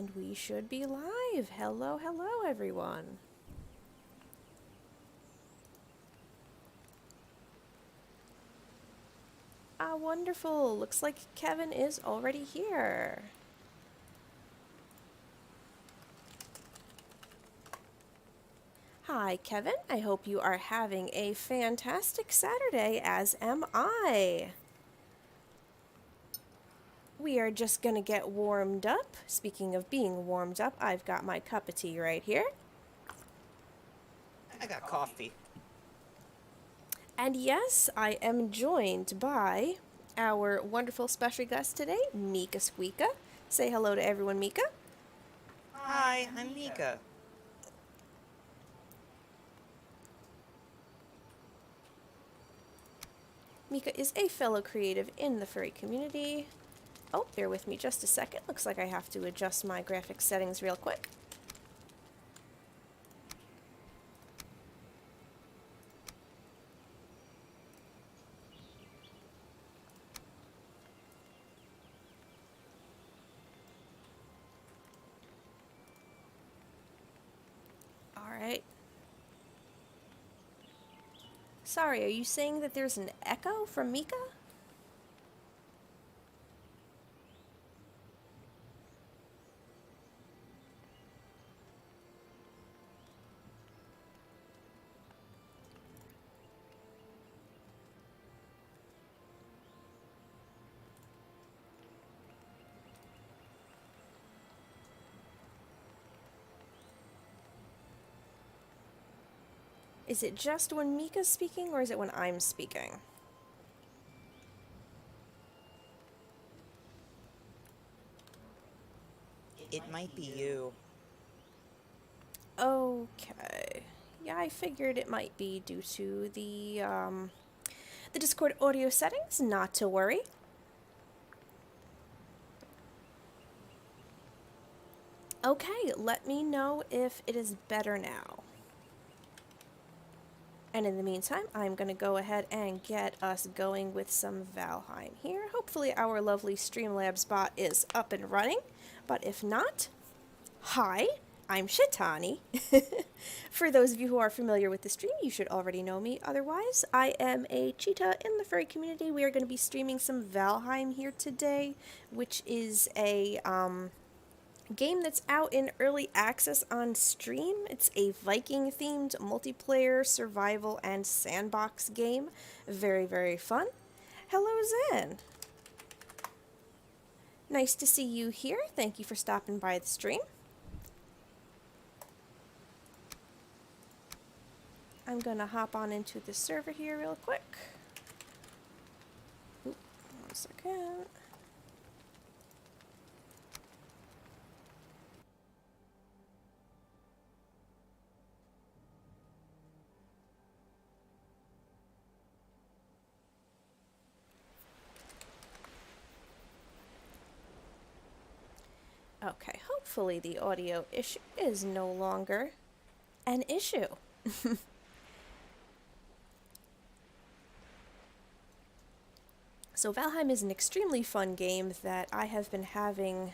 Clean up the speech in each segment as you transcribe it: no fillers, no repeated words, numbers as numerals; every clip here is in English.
And we should be live. Hello, hello, everyone. Ah, wonderful. Looks like Kevin is already here. Hi, Kevin. I hope you are having a fantastic Saturday, as am I. We are just gonna get warmed up. Speaking of being warmed up, I've got my cup of tea right here. I got coffee. And yes, I am joined by our wonderful special guest today, Mika Squeaka. Say hello to everyone, Mika. Hi, I'm Mika. Mika is a fellow creative in the furry community. Oh, bear with me just a second. Looks like I have to adjust my graphics settings real quick. Alright. Sorry, are you saying that there's an echo from Mika? Is it just when Mika's speaking, or is it when I'm speaking? It might be you. Okay. Yeah, I figured it might be due to the Discord audio settings, not to worry. Okay, let me know if it is better now. And in the meantime, I'm going to go ahead and get us going with some Valheim here. Hopefully our lovely Streamlabs bot is up and running, but if not, hi, I'm Shetani. For those of you who are familiar with the stream, you should already know me. Otherwise, I am a cheetah in the furry community. We are going to be streaming some Valheim here today, which is a game that's out in early access on Steam. It's a Viking themed multiplayer survival and sandbox game. Very, very fun. Hello, Zen. Nice to see you here. Thank you for stopping by the stream. I'm gonna hop on into the server here real quick. Oop, 1 second. Okay, hopefully the audio issue is no longer an issue. So Valheim is an extremely fun game that I have been having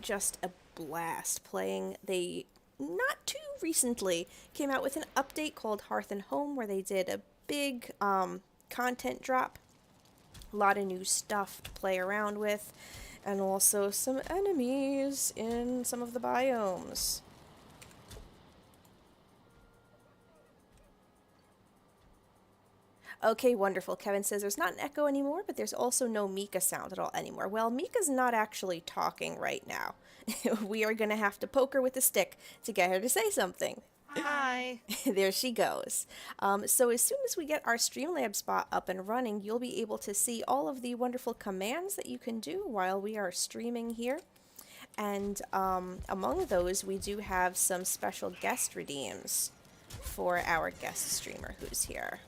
just a blast playing. They, not too recently, came out with an update called Hearth Home where they did a big content drop. A lot of new stuff to play around with, and also some enemies in some of the biomes. Okay, wonderful. Kevin says there's not an echo anymore, but there's also no Mika sound at all anymore. Well, Mika's not actually talking right now. We are going to have to poke her with a stick to get her to say something. Hi. There she goes. So as soon as we get our Streamlabs bot up and running, you'll be able to see all of the wonderful commands that you can do while we are streaming here. And among those, we do have some special guest redeems for our guest streamer who's here.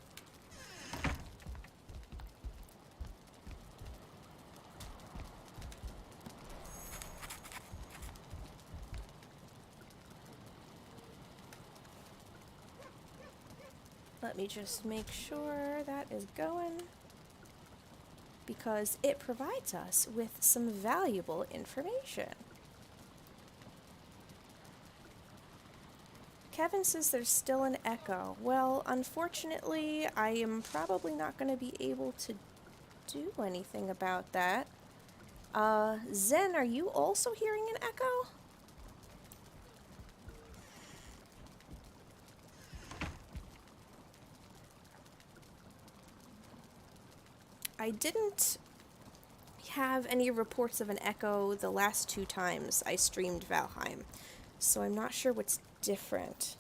Let me just make sure that is going, because it provides us with some valuable information. Kevin says there's still an echo. Well, unfortunately, I am probably not going to be able to do anything about that. Zen, are you also hearing an echo? I didn't have any reports of an echo the last 2 times I streamed Valheim, so I'm not sure what's different.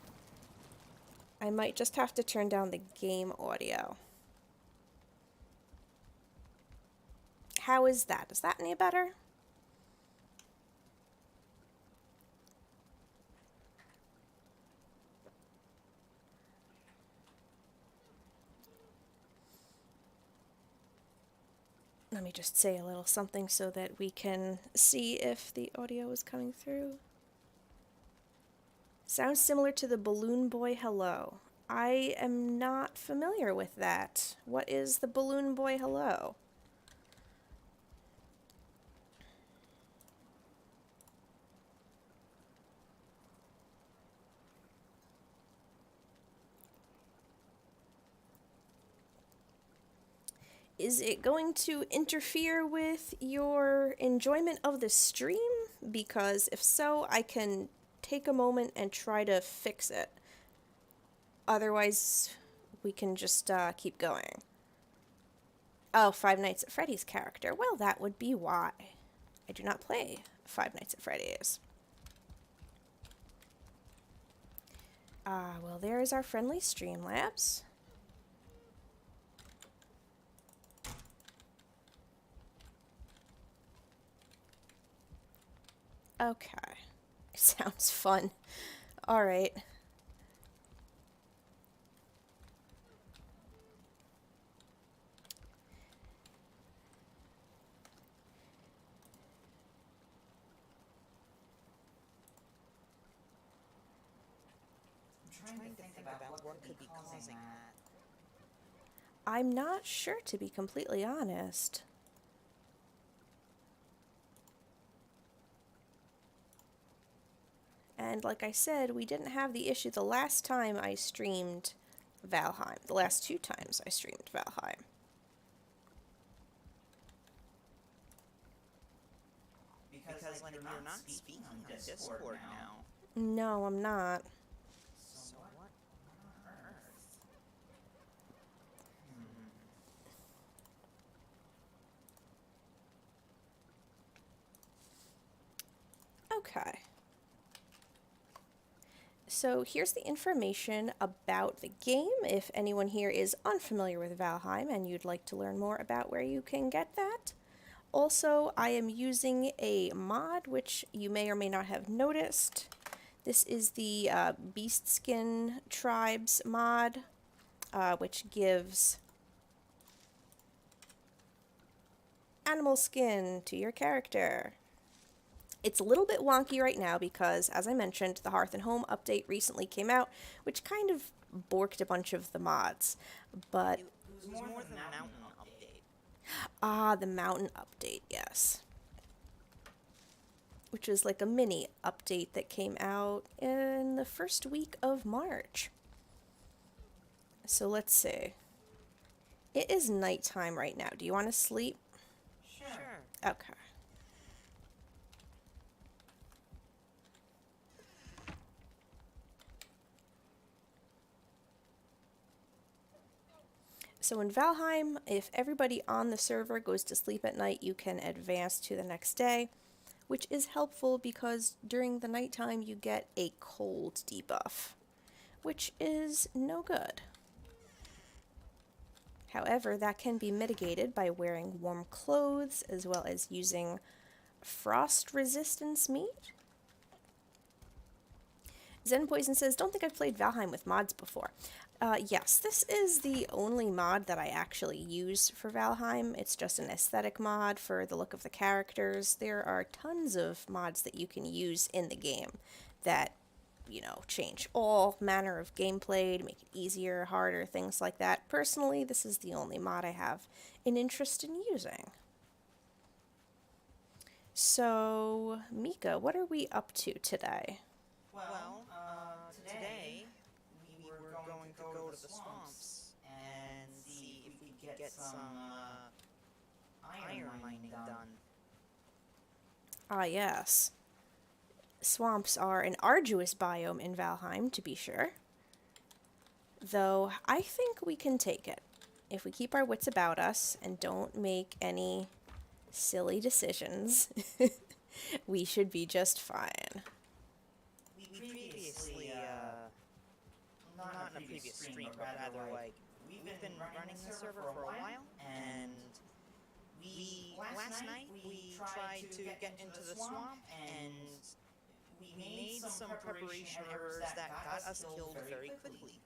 I might just have to turn down the game audio. How is that? Is that any better? Let me just say a little something so that we can see if the audio is coming through. Sounds similar to the Balloon Boy Hello. I am not familiar with that. What is the Balloon Boy Hello? Is it going to interfere with your enjoyment of the stream? Because if so, I can take a moment and try to fix it. Otherwise, we can just keep going. Oh, Five Nights at Freddy's character. Well, that would be why. I do not play Five Nights at Freddy's. Well, there's our friendly Streamlabs. Okay. Sounds fun. Alright. I'm trying to think about what could be causing that. I'm not sure, to be completely honest. And like I said, we didn't have the issue the last time I streamed Valheim. The last 2 times I streamed Valheim. Because when you're not speaking on Discord now. No, I'm not. So what on earth? Okay. So here's the information about the game. If anyone here is unfamiliar with Valheim and you'd like to learn more about where you can get that. Also, I am using a mod which you may or may not have noticed. This is the Beast Skin Tribes mod, which gives animal skin to your character. It's a little bit wonky right now because, as I mentioned, the Hearth Home update recently came out, which kind of borked a bunch of the mods. But It was more the mountain update. the mountain update, yes. Which was like a mini update that came out in the first week of March. So let's see. It is nighttime right now. Do you want to sleep? Sure. Okay. So in Valheim, if everybody on the server goes to sleep at night, you can advance to the next day, which is helpful because during the nighttime you get a cold debuff, which is no good. However, that can be mitigated by wearing warm clothes as well as using frost resistance meat. Zen Poison says, don't think I've played Valheim with mods before. Yes, this is the only mod that I actually use for Valheim. It's just an aesthetic mod for the look of the characters. There are tons of mods that you can use in the game that, you know, change all manner of gameplay to make it easier, harder, things like that. Personally, this is the only mod I have an interest in using. So, Mika, what are we up to today? Well, today the swamps and see if we could get some iron mining done. Ah, yes. Swamps are an arduous biome in Valheim, to be sure. Though, I think we can take it. If we keep our wits about us and don't make any silly decisions, we should be just fine. We previously, not in a previous stream, but rather, like, we've been running the server for a while, and last night, we tried to get into the swamp, and we made some preparation errors that got us killed very quickly.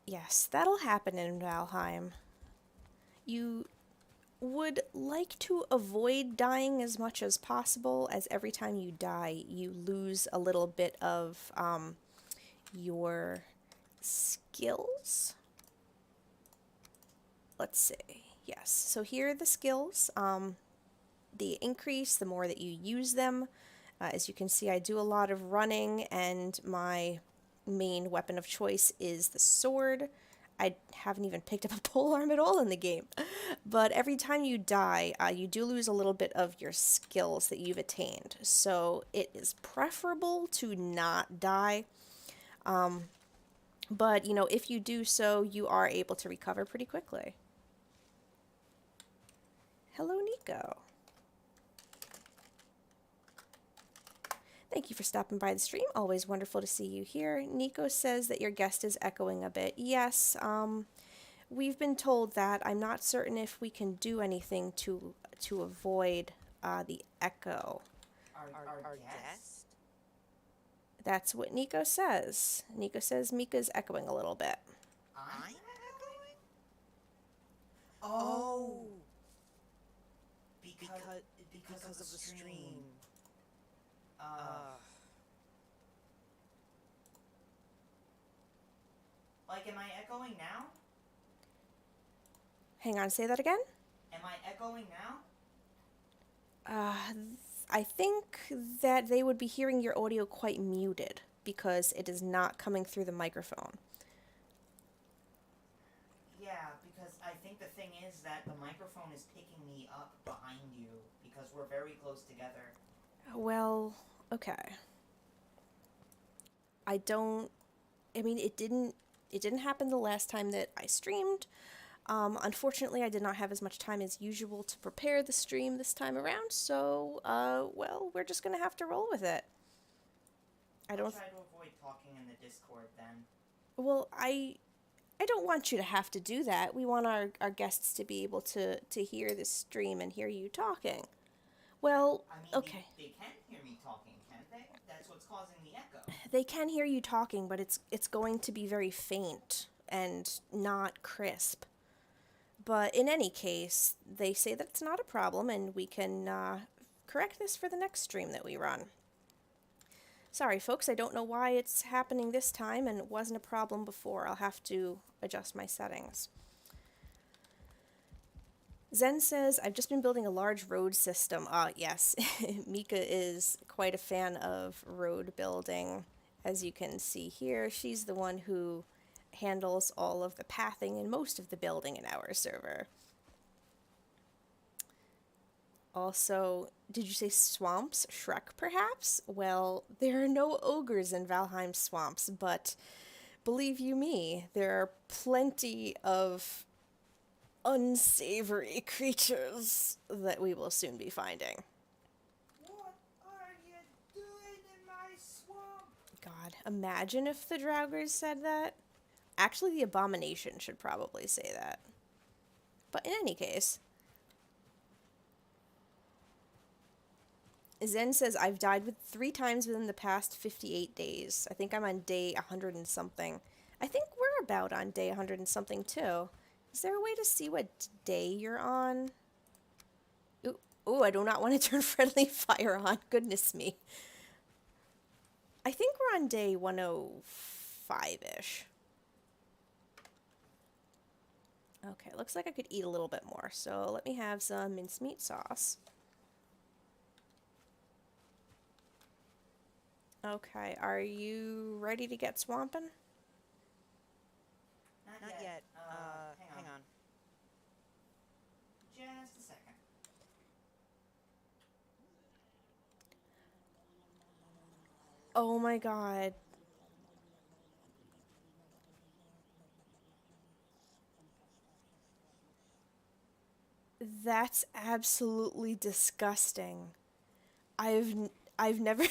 Yes, that'll happen in Valheim. You would like to avoid dying as much as possible, as every time you die, you lose a little bit of your skills. Let's see. Yes, so here are the skills. The increase, the more that you use them. As you can see, I do a lot of running, and my main weapon of choice is the sword. I haven't even picked up a polearm at all in the game. But every time you die, you do lose a little bit of your skills that you've attained. So it is preferable to not die. But, you know, if you do so, you are able to recover pretty quickly. Hello, Nico. Thank you for stopping by the stream. Always wonderful to see you here. Nico says that your guest is echoing a bit. Yes, we've been told that. I'm not certain if we can do anything to avoid the echo. Our guest? That's what Nico says. Nico says Mika's echoing a little bit. I'm echoing? Oh! Because of the stream. Like, am I echoing now? Hang on, say that again? Am I echoing now? I think that they would be hearing your audio quite muted because it is not coming through the microphone. Yeah, because I think the thing is that the microphone is picking me up behind you because we're very close together. Well, okay. It didn't happen the last time that I streamed. Unfortunately, I did not have as much time as usual to prepare the stream this time around, so, well, we're just gonna have to roll with it. I'll try to avoid talking in the Discord then. Well, I don't want you to have to do that. We want our guests to be able to hear this stream and hear you talking. Well, I mean, okay. They can hear me talking, can't they? That's what's causing the echo. They can hear you talking, but it's going to be very faint and not crisp. But in any case, they say that it's not a problem, and we can correct this for the next stream that we run. Sorry, folks, I don't know why it's happening this time, and it wasn't a problem before. I'll have to adjust my settings. Zen says, I've just been building a large road system. Yes, Mika is quite a fan of road building. As you can see here, she's the one who handles all of the pathing and most of the building in our server. Also, did you say swamps? Shrek, perhaps? Well, there are no ogres in Valheim swamps, but believe you me, there are plenty of unsavory creatures that we will soon be finding. What are you doing in my swamp? God, imagine if the Draugrs said that. Actually, the Abomination should probably say that. But in any case, Zen says, I've died 3 times within the past 58 days. I think I'm on day 100 and something. I think we're about on day 100 and something, too. Is there a way to see what day you're on? Ooh, I do not want to turn friendly fire on. Goodness me. I think we're on day 105-ish. Okay, looks like I could eat a little bit more, so let me have some mincemeat sauce. Okay, are you ready to get swamping? Not yet. Hang on. Just a second. Oh my god. That's absolutely disgusting. I've never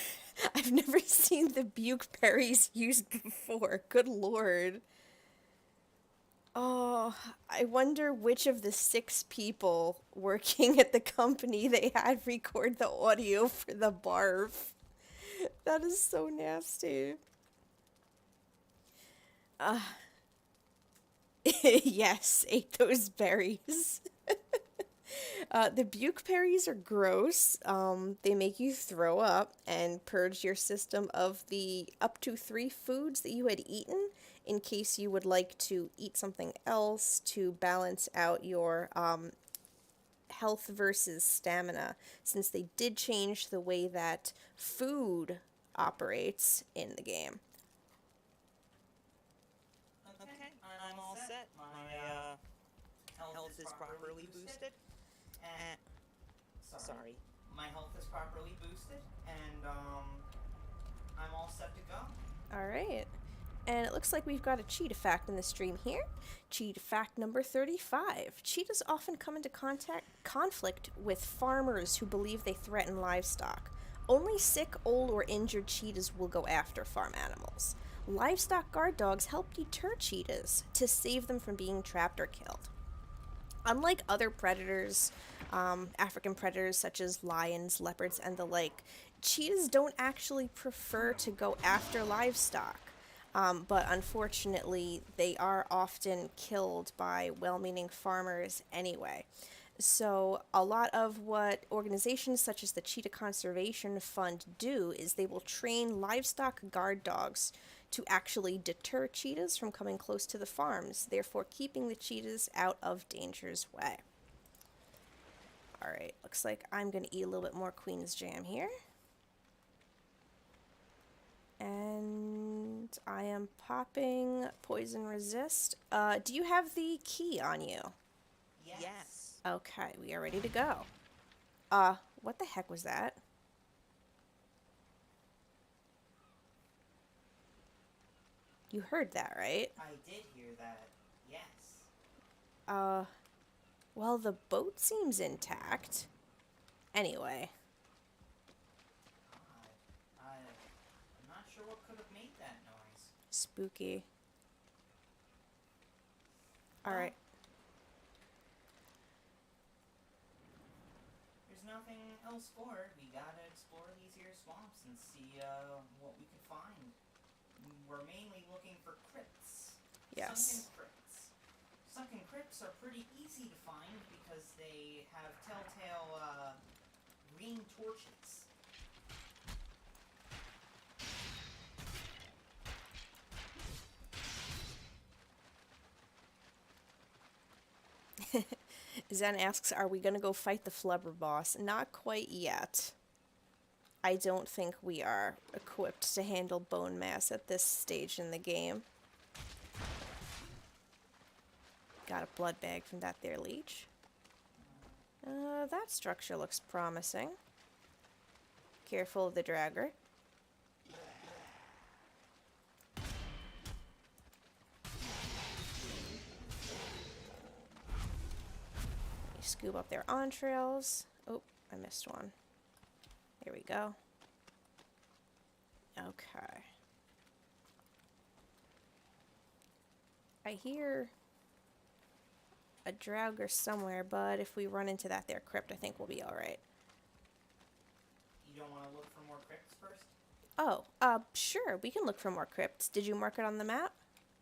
I've never seen the Buke berries used before. Good lord. Oh, I wonder which of the 6 people working at the company they had record the audio for the barf. That is so nasty. Yes, ate those berries. The Buke berries are gross. They make you throw up and purge your system of the up to 3 foods that you had eaten in case you would like to eat something else to balance out your health versus stamina, since they did change the way that food operates in the game. Okay, I'm all set. My health is properly boosted. And sorry. My health is properly boosted, and I'm all set to go. Alright. And it looks like we've got a cheetah fact in the stream here. Cheetah fact number 35. Cheetahs often come into conflict with farmers who believe they threaten livestock. Only sick, old, or injured cheetahs will go after farm animals. Livestock guard dogs help deter cheetahs to save them from being trapped or killed. Unlike other predators, African predators such as lions, leopards, and the like, cheetahs don't actually prefer to go after livestock. But unfortunately, they are often killed by well-meaning farmers anyway. So a lot of what organizations such as the Cheetah Conservation Fund do is they will train livestock guard dogs to actually deter cheetahs from coming close to the farms, therefore keeping the cheetahs out of danger's way. Alright, looks like I'm going to eat a little bit more Queen's Jam here. And I am popping Poison Resist. Do you have the key on you? Yes. Okay, we are ready to go. What the heck was that? You heard that, right? I did hear that. Yes. Well, the boat seems intact. Anyway. I'm not sure what could have made that noise. Spooky. Alright. There's nothing else for it. We gotta explore these here swamps and see what we can find. We're mainly looking for crypts. Yes. Sunken crypts. Sunken crypts are pretty easy to find because they have telltale green torches. Zen asks, are we going to go fight the flubber boss? Not quite yet. I don't think we are equipped to handle bone mass at this stage in the game. Got a blood bag from that there leech. That structure looks promising. Careful of the dragger. Scoop up their entrails. Oh, I missed one. Here we go. Okay. I hear a draugr somewhere, but if we run into that there crypt, I think we'll be alright. You don't want to look for more crypts first? Oh, sure, we can look for more crypts. Did you mark it on the map?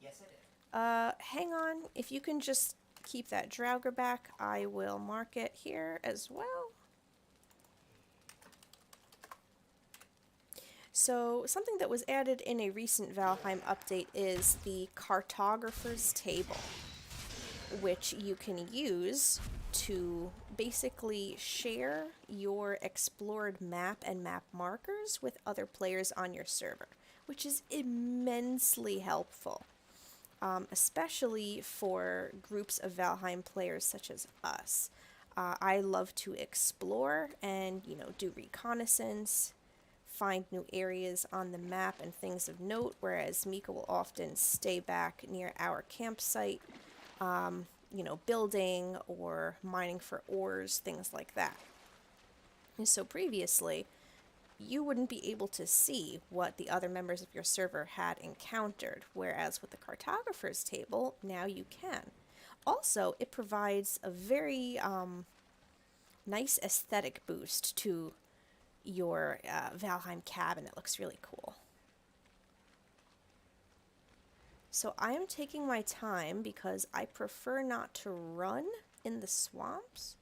Yes, I did. Hang on. If you can just keep that draugr back, I will mark it here as well. So, something that was added in a recent Valheim update is the cartographer's table, which you can use to basically share your explored map and map markers with other players on your server, which is immensely helpful. especially for groups of Valheim players such as us. I love to explore and, do reconnaissance, find new areas on the map and things of note, whereas Mika will often stay back near our campsite, building or mining for ores, things like that. And so previously, you wouldn't be able to see what the other members of your server had encountered, whereas with the cartographer's table, now you can. Also, it provides a very nice aesthetic boost to your Valheim cabin. It looks really cool. So I am taking my time because I prefer not to run in the swamps.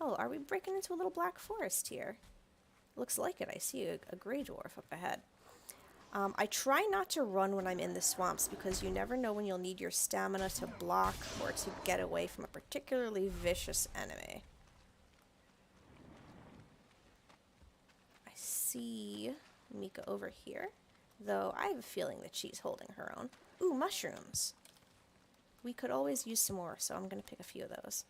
Oh, are we breaking into a little black forest here? Looks like it. I see a gray dwarf up ahead. I try not to run when I'm in the swamps because you never know when you'll need your stamina to block or to get away from a particularly vicious enemy. I see Mika over here, though I have a feeling that she's holding her own. Ooh, mushrooms. We could always use some more, so I'm going to pick a few of those.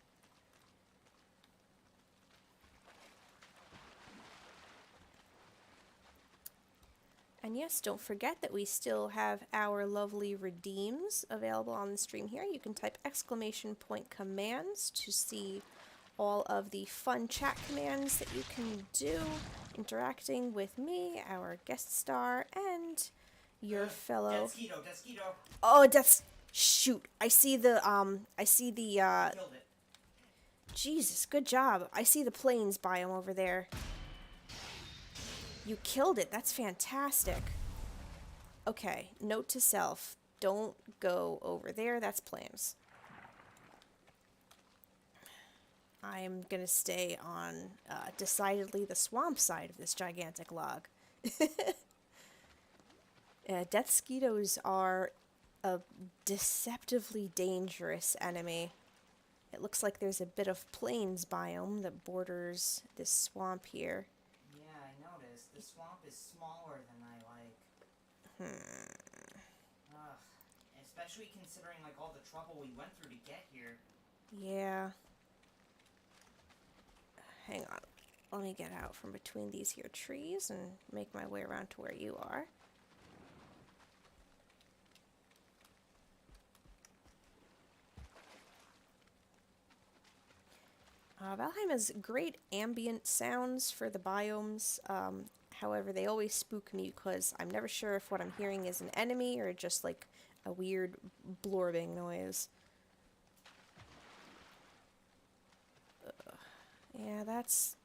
And yes, don't forget that we still have our lovely redeems available on the stream here. You can type !commands to see all of the fun chat commands that you can do, interacting with me, our guest star, and your fellow... Desquito. Oh, shoot. I see the, Killed it. Jesus, good job. I see the plains biome over there. You killed it. That's fantastic. Okay, note to self. Don't go over there. That's plains. I'm gonna stay on decidedly the swamp side of this gigantic log. Death skeetos are a deceptively dangerous enemy. It looks like there's a bit of plains biome that borders this swamp here. Yeah, I noticed. The swamp is smaller than I like. Ugh. Especially considering like all the trouble we went through to get here. Yeah. Hang on. Let me get out from between these here trees and make my way around to where you are. Valheim has great ambient sounds for the biomes. However, they always spook me because I'm never sure if what I'm hearing is an enemy or just like a weird blorbing noise. Yeah, that's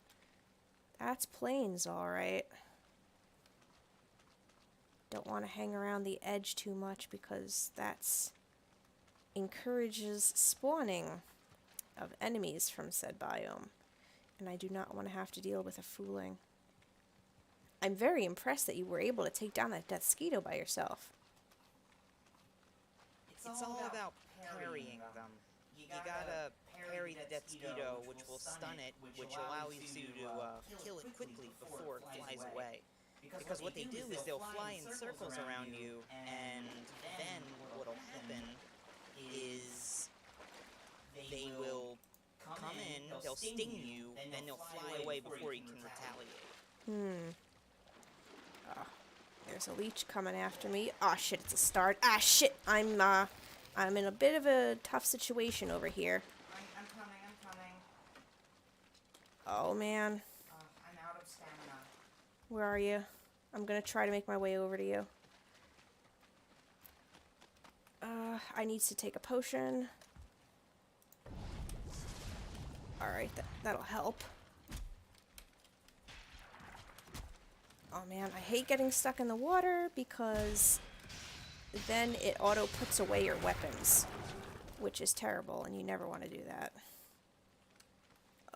plains, alright. Don't want to hang around the edge too much because that's encourages spawning of enemies from said biome, and I do not want to have to deal with a fooling. I'm very impressed that you were able to take down that death skeeto by yourself. It's all about parrying them. You gotta parry the death skeeto, which will stun it, which allows you to kill it quickly before it flies away. Because what they do is they'll fly in circles around you, and then what'll happen is they will come in, they'll sting you, then they'll fly away before you can retaliate. Oh, there's a leech coming after me. Oh shit, it's a start. Ah shit, I'm in a bit of a tough situation over here. I'm coming. Oh man. I'm out of stamina. Where are you? I'm gonna try to make my way over to you. I need to take a potion. Alright, that'll help. Oh man, I hate getting stuck in the water because then it auto puts away your weapons, which is terrible, and you never want to do that.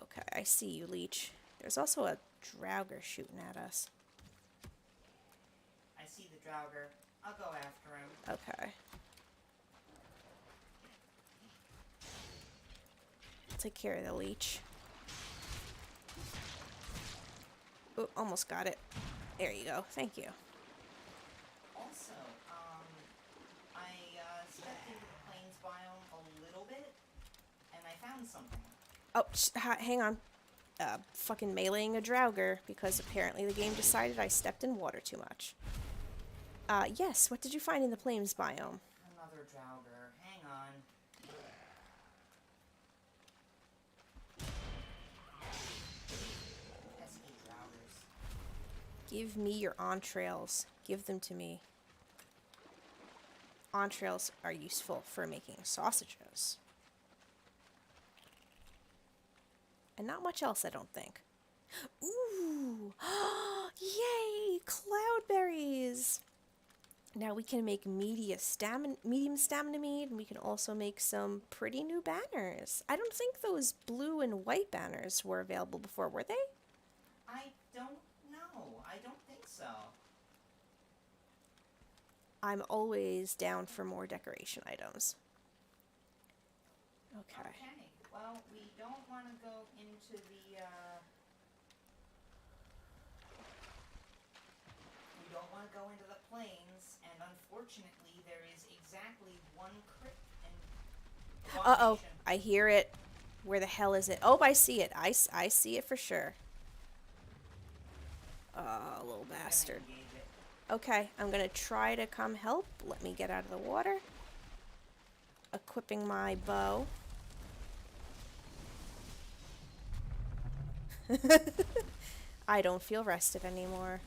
Okay, I see you, leech. There's also a Draugr shooting at us. I see the Draugr. I'll go after him. Okay. Take care of the leech. Oh, almost got it. There you go. Thank you. Also, I spectated found something. Oh, hang on. Fucking meleeing a Draugr, because apparently the game decided I stepped in water too much. Yes, what did you find in the plains biome? Another Draugr. Hang on. Pesky Draugrs. Give me your entrails. Give them to me. Entrails are useful for making sausages. And not much else, I don't think. Ooh! Yay! Cloudberries! Now we can make medium stamina mead, and we can also make some pretty new banners. I don't think those blue and white banners were available before, were they? I don't know. I don't think so. I'm always down for more decoration items. Okay. Okay. Well, we don't want to go into the, we don't want to go into the plains, and unfortunately there is exactly one crypt in Uh-oh, I hear it. Where the hell is it? Oh, I see it. I see it for sure. Little bastard. Okay, I'm gonna try to come help. Let me get out of the water. Equipping my bow. I don't feel rested anymore.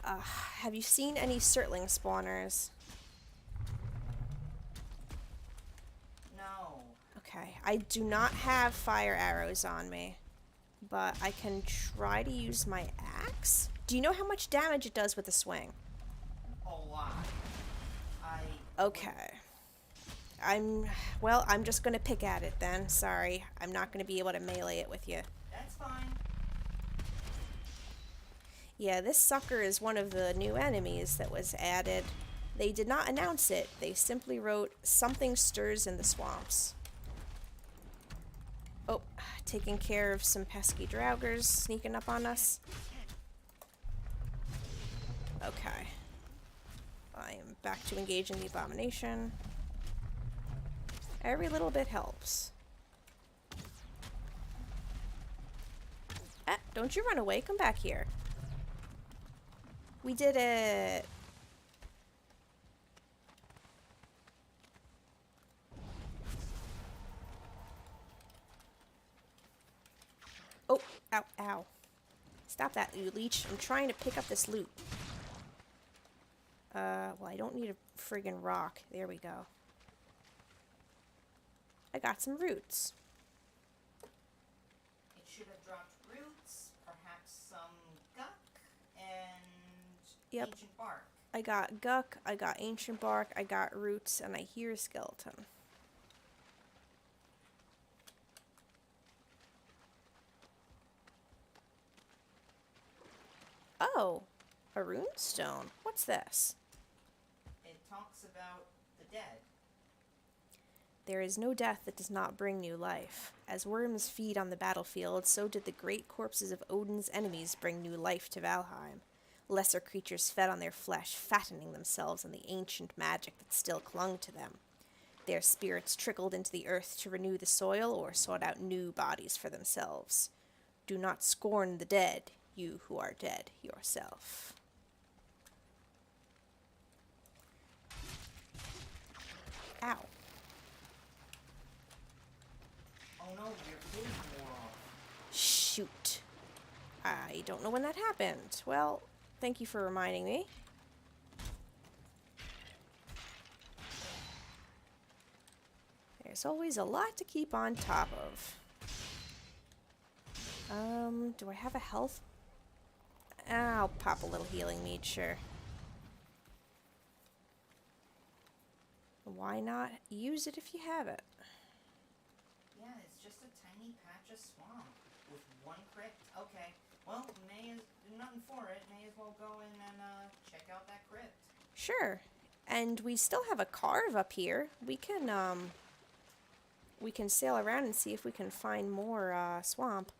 Have you seen any Surtling spawners? No. Okay, I do not have fire arrows on me, but I can try to use my axe. Do you know how much damage it does with a swing? A lot. Okay. I'm just gonna pick at it then. Sorry, I'm not gonna be able to melee it with you. That's fine. Yeah, this sucker is one of the new enemies that was added. They did not announce it. They simply wrote, "Something stirs in the swamps." Oh, taking care of some pesky Draugrs sneaking up on us. Okay. I am back to engaging the abomination. Every little bit helps. Ah, don't you run away. Come back here. We did it. Oh, ow, ow. Stop that, you leech. I'm trying to pick up this loot. Well, I don't need a friggin' rock. There we go. I got some roots. It should have dropped roots, perhaps some guck, and ancient bark. I got guck, I got ancient bark, I got roots, and I hear a skeleton. Oh, a runestone. What's this? It talks about the dead. There is no death that does not bring new life. As worms feed on the battlefield, so did the great corpses of Odin's enemies bring new life to Valheim. Lesser creatures fed on their flesh, fattening themselves on the ancient magic that still clung to them. Their spirits trickled into the earth to renew the soil or sought out new bodies for themselves. Do not scorn the dead, you who are dead yourself. Ow. Oh no, your food wore off. Shoot. I don't know when that happened. Well, thank you for reminding me. There's always a lot to keep on top of. Do I have a health? I'll pop a little healing mead, sure. Why not use it if you have it? Yeah, it's just a tiny patch of swamp with one crypt. Okay, well, nothing for it. May as well go in and check out that crypt. Sure. And we still have a carve up here. We can sail around and see if we can find more swamp.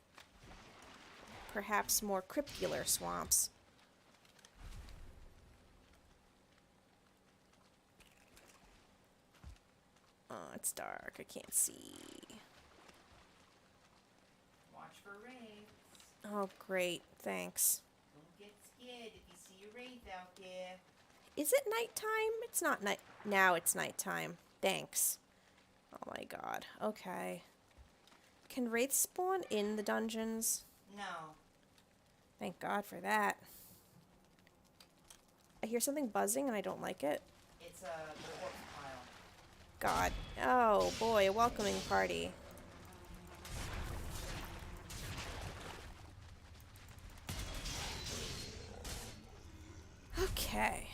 Perhaps more cryptular swamps. it's dark. I can't see. Watch for wraiths. Oh, great. Thanks. Don't get scared if you see a wraith out there. Is it nighttime? It's not night. Now it's nighttime. Thanks. Oh my god. Okay. Can wraiths spawn in the dungeons? No. Thank God for that. I hear something buzzing and I don't like it. It's the corpse pile. God. Oh boy, a welcoming party. Okay.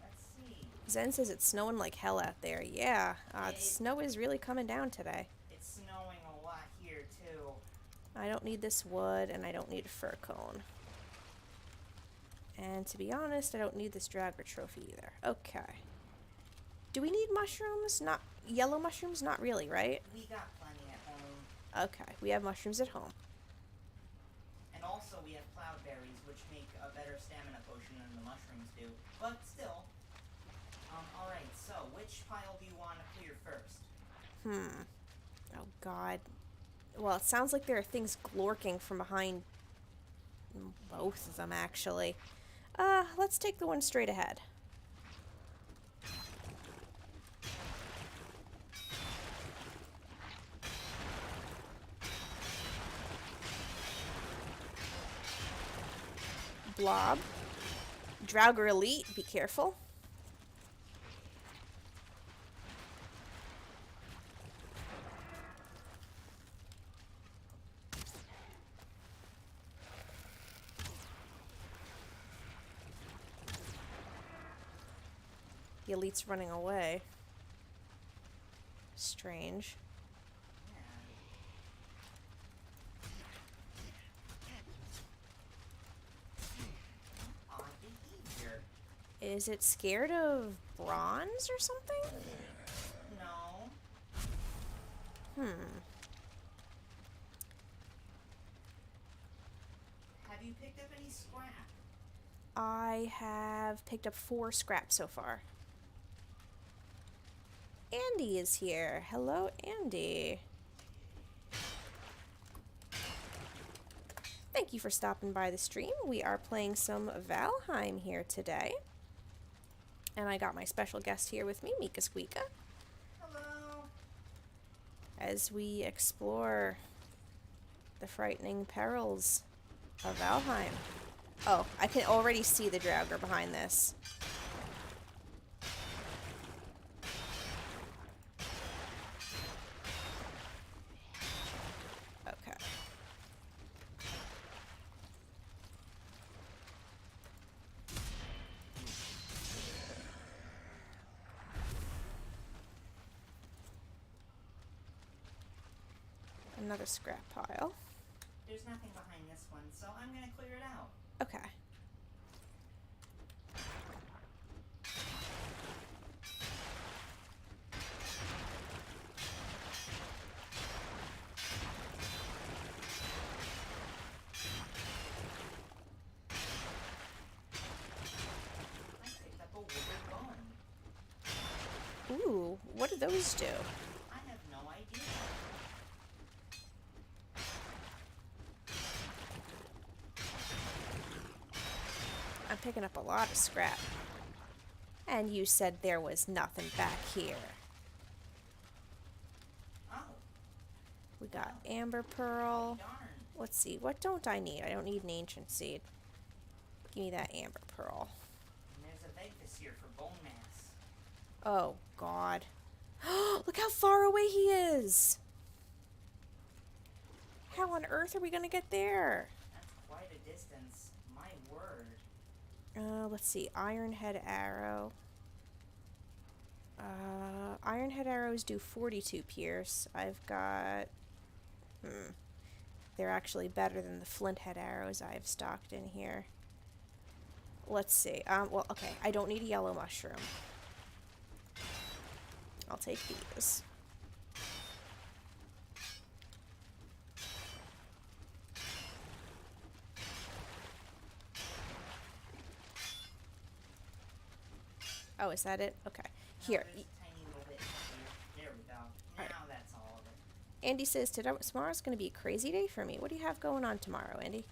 Let's see. Zen says it's snowing like hell out there. Yeah, the snow is really coming down today. It's snowing a lot here, too. I don't need this wood, and I don't need a fur cone. And to be honest, I don't need this dragger trophy either. Okay. Do we need mushrooms? Not yellow mushrooms? Not really, right? We got plenty at home. Okay, we have mushrooms at home. And also we have cloudberries, which make a better stamina potion than the mushrooms do. But still. Alright, so which pile do you want to clear first? Oh god. Well, it sounds like there are things glorking from behind both of them, actually. Let's take the one straight ahead. Blob. Draugr Elite, be careful. The elite's running away. Strange. Odd behavior. Is it scared of bronze or something? No. Have you picked up any scrap? I have picked up 4 scrap so far. Andy is here. Hello, Andy. Thank you for stopping by the stream. We are playing some Valheim here today. And I got my special guest here with me, Mika Squeaka, Hello. as we explore the frightening perils of Valheim. Oh, I can already see the Draugr behind this. Okay. Another scrap pile. There's nothing behind this one, so I'm gonna clear it out. Okay. I picked up a withered bone. Ooh, what do those do? I have no idea. I'm picking up a lot of scrap. And you said there was nothing back here. Oh, We got amber pearl. darn. Let's see, what don't I need? I don't need an ancient seed. Give me that amber pearl. And there's a Vegfus here for bone mass. Oh, God. Look how far away he is! How on earth are we gonna get there? That's quite a distance. My word. Let's see, iron head arrow. Iron head arrows do 42 pierce. I've got... They're actually better than the flint head arrows I've stocked in here. Let's see. Well, okay, I don't need a yellow mushroom. I'll take these. Oh, is that it? Okay. Here. There's a tiny little bit here. Andy says tomorrow's going to be a crazy day for me. What do you have going on tomorrow, Andy?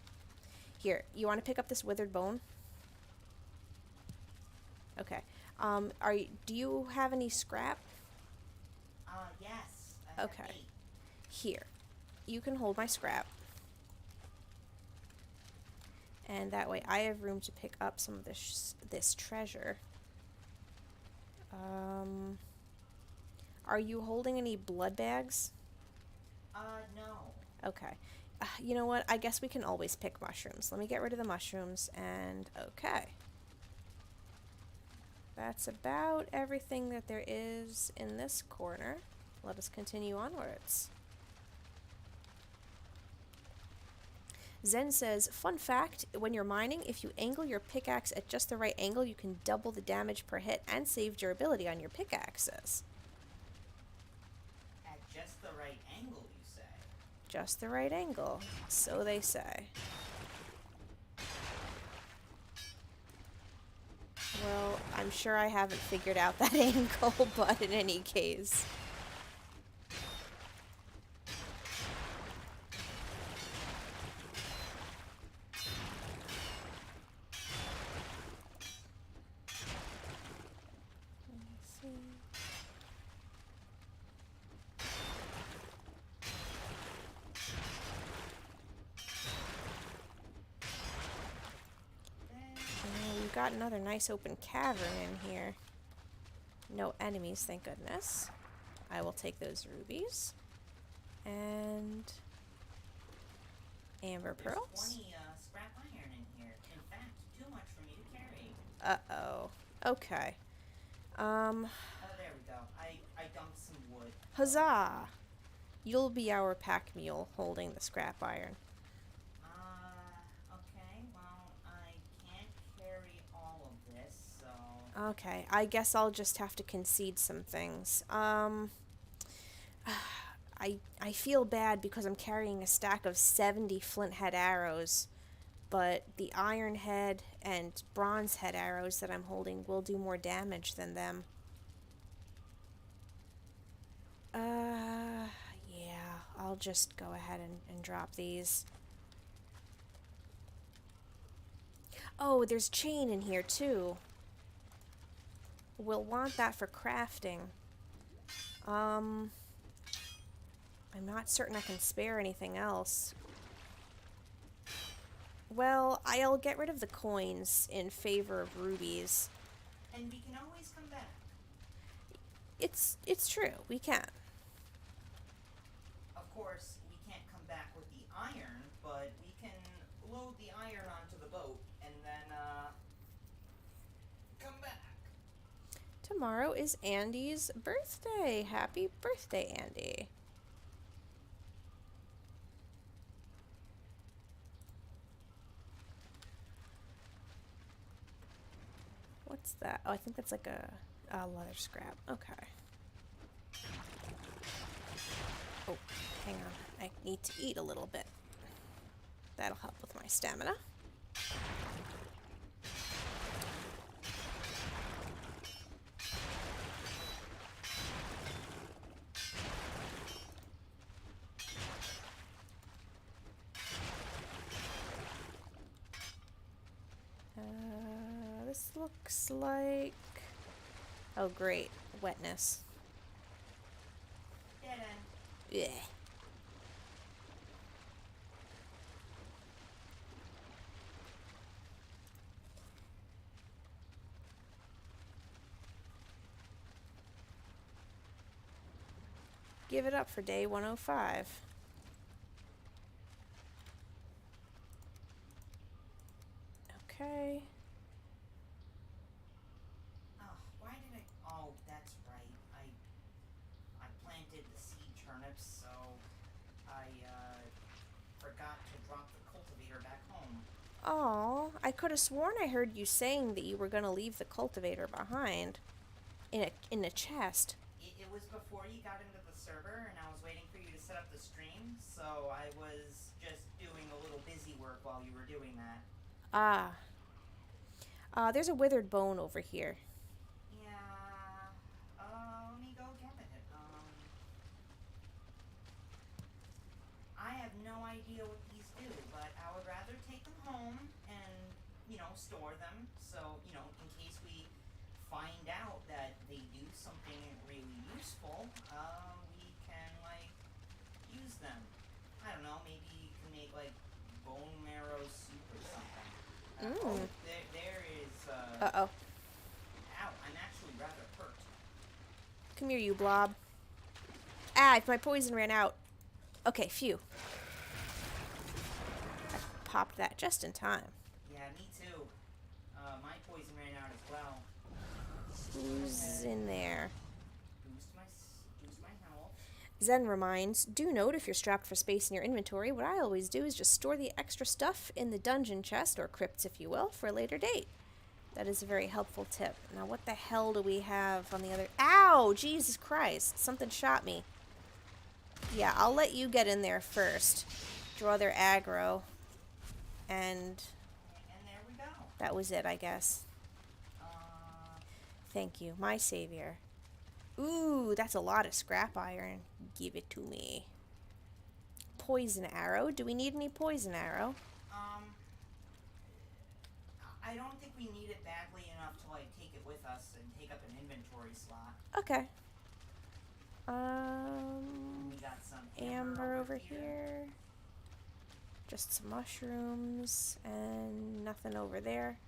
Here, you want to pick up this withered bone? Okay. Do you have any scrap? Yes. I have Okay. 8. Here. You can hold my scrap. And that way I have room to pick up some of this treasure. Are you holding any blood bags? No. Okay. You know what? I guess we can always pick mushrooms. Let me get rid of the mushrooms and okay. That's about everything that there is in this corner. Let us continue onwards. Zen says, fun fact, when you're mining, if you angle your pickaxe at just the right angle, you can double the damage per hit and save durability on your pickaxes. At just the right angle, you say? Just the right angle, so they say. Well, I'm sure I haven't figured out that angle, but in any case. Let's see. We've got another nice open cavern in here. No enemies, thank goodness. I will take those rubies. And amber pearls. There's 20 scrap iron in here. In fact, too much for me to carry. Uh-oh. Okay. Oh, there we go. I dumped some wood. Huzzah! You'll be our pack mule holding the scrap iron. Okay. Well, I can't carry all of this, so... Okay, I guess I'll just have to concede some things. I feel bad because I'm carrying a stack of 70 flint head arrows, but the iron head and bronze head arrows that I'm holding will do more damage than them. Yeah, I'll just go ahead and drop these. Oh, there's chain in here too. We'll want that for crafting. I'm not certain I can spare anything else. Well, I'll get rid of the coins in favor of rubies. And we can always come back. It's true, we can. Of course, we can't come back with the iron, but we can load the iron onto the boat and then, come back. Tomorrow is Andy's birthday. Happy birthday, Andy. What's that? Oh, I think that's like a leather scrap. Okay. Oh, hang on. I need to eat a little bit. That'll help with my stamina. This looks like... Oh, great. Wetness. Dead end. Yeah. Give it up for day 105. Okay. Oh, why did I... Oh, that's right. I planted the seed turnips, so I, forgot to drop the cultivator back home. Oh, I could have sworn I heard you saying that you were going to leave the cultivator behind in a chest. It was before you got into the server, and I was waiting for you to set up the stream, so I was just doing a little busy work while you were doing that. Ah. There's a withered bone over here. Yeah, let me go get it. idea what these do, but I would rather take them home and, store them. So, in case we find out that they do something really useful, we can, use them. I don't know, maybe you can make, bone marrow soup or something. There is, Uh-oh. Ow, I'm actually rather hurt. Come here, you blob. Ah, my poison ran out. Okay, phew. I popped that just in time. Yeah, me too. My poison ran out as well. Who's in there? Boost my health. Zen reminds, do note if you're strapped for space in your inventory, what I always do is just store the extra stuff in the dungeon chest, or crypts if you will, for a later date. That is a very helpful tip. Now what the hell do we have on the other... Ow! Jesus Christ. Something shot me. Yeah, I'll let you get in there first. Draw their aggro. And there we go. that was it, I guess. Thank you, my savior. Ooh, that's a lot of scrap iron. Give it to me. Poison arrow. Do we need any poison arrow? I don't think we need it badly enough to, take it with us and take up an inventory slot. Okay. We got some amber over here. Just some mushrooms and nothing over there.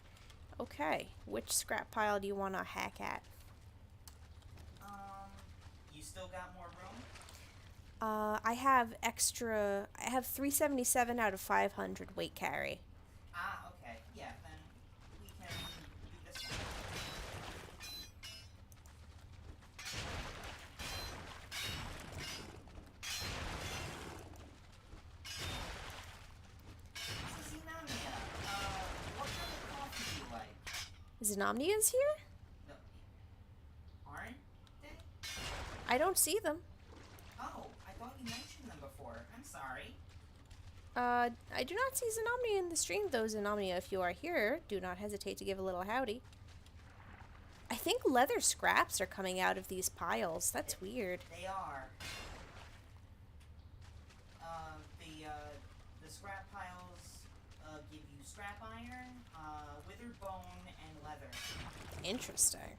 Okay, which scrap pile do you want to hack at? You still got more room? I have 377 out of 500 weight carry. Ah, okay. Yeah, then we can do this one. This is Inamia. What kind of coffee do you like? Xenomnia's here? No. Aren't they? I don't see them. Oh, I thought you mentioned them before. I'm sorry. I do not see Xenomnia in the stream, though. Xenomnia, if you are here, do not hesitate to give a little howdy. I think leather scraps are coming out of these piles. That's weird. They are. The scrap piles give you scrap iron, withered bone, and leather. Interesting.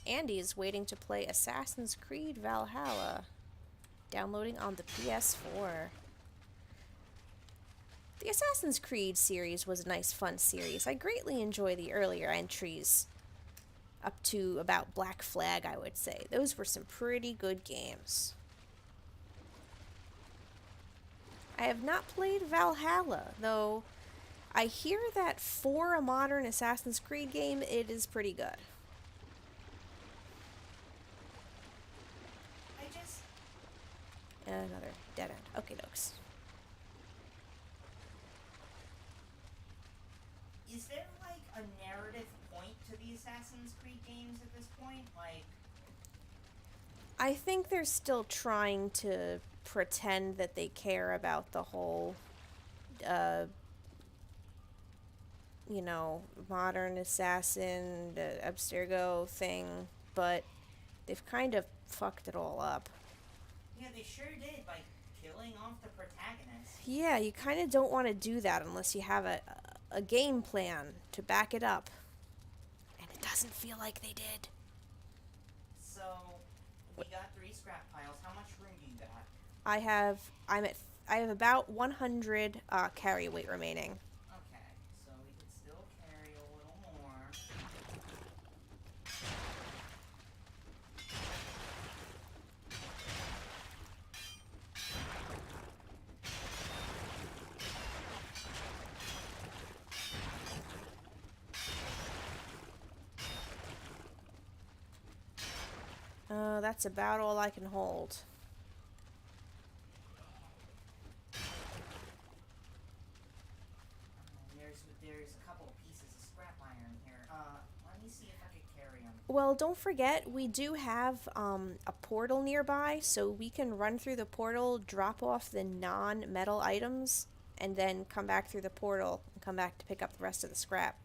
Andy is waiting to play Assassin's Creed Valhalla. Downloading on the PS4. The Assassin's Creed series was a nice, fun series. I greatly enjoy the earlier entries. Up to about Black Flag, I would say. Those were some pretty good games. I have not played Valhalla, though I hear that for a modern Assassin's Creed game, it is pretty good. Another dead end. Okay, dokes. Is there, a narrative point to the Assassin's Creed games at this point? I think they're still trying to pretend that they care about the whole, modern assassin, Abstergo thing, but they've kind of fucked it all up. Yeah, they sure did by killing off the protagonist. Yeah, you kind of don't want to do that unless you have a game plan to back it up. And it doesn't feel like they did. So, we got 3 scrap piles. How much room do you got? I have about 100 carry weight remaining. Okay, so we could still carry a little more. That's about all I can hold. There's a couple of pieces of scrap iron here. Let me see if I could carry them. Well, don't forget, we do have a portal nearby, so we can run through the portal, drop off the non-metal items, and then come back through the portal and come back to pick up the rest of the scrap.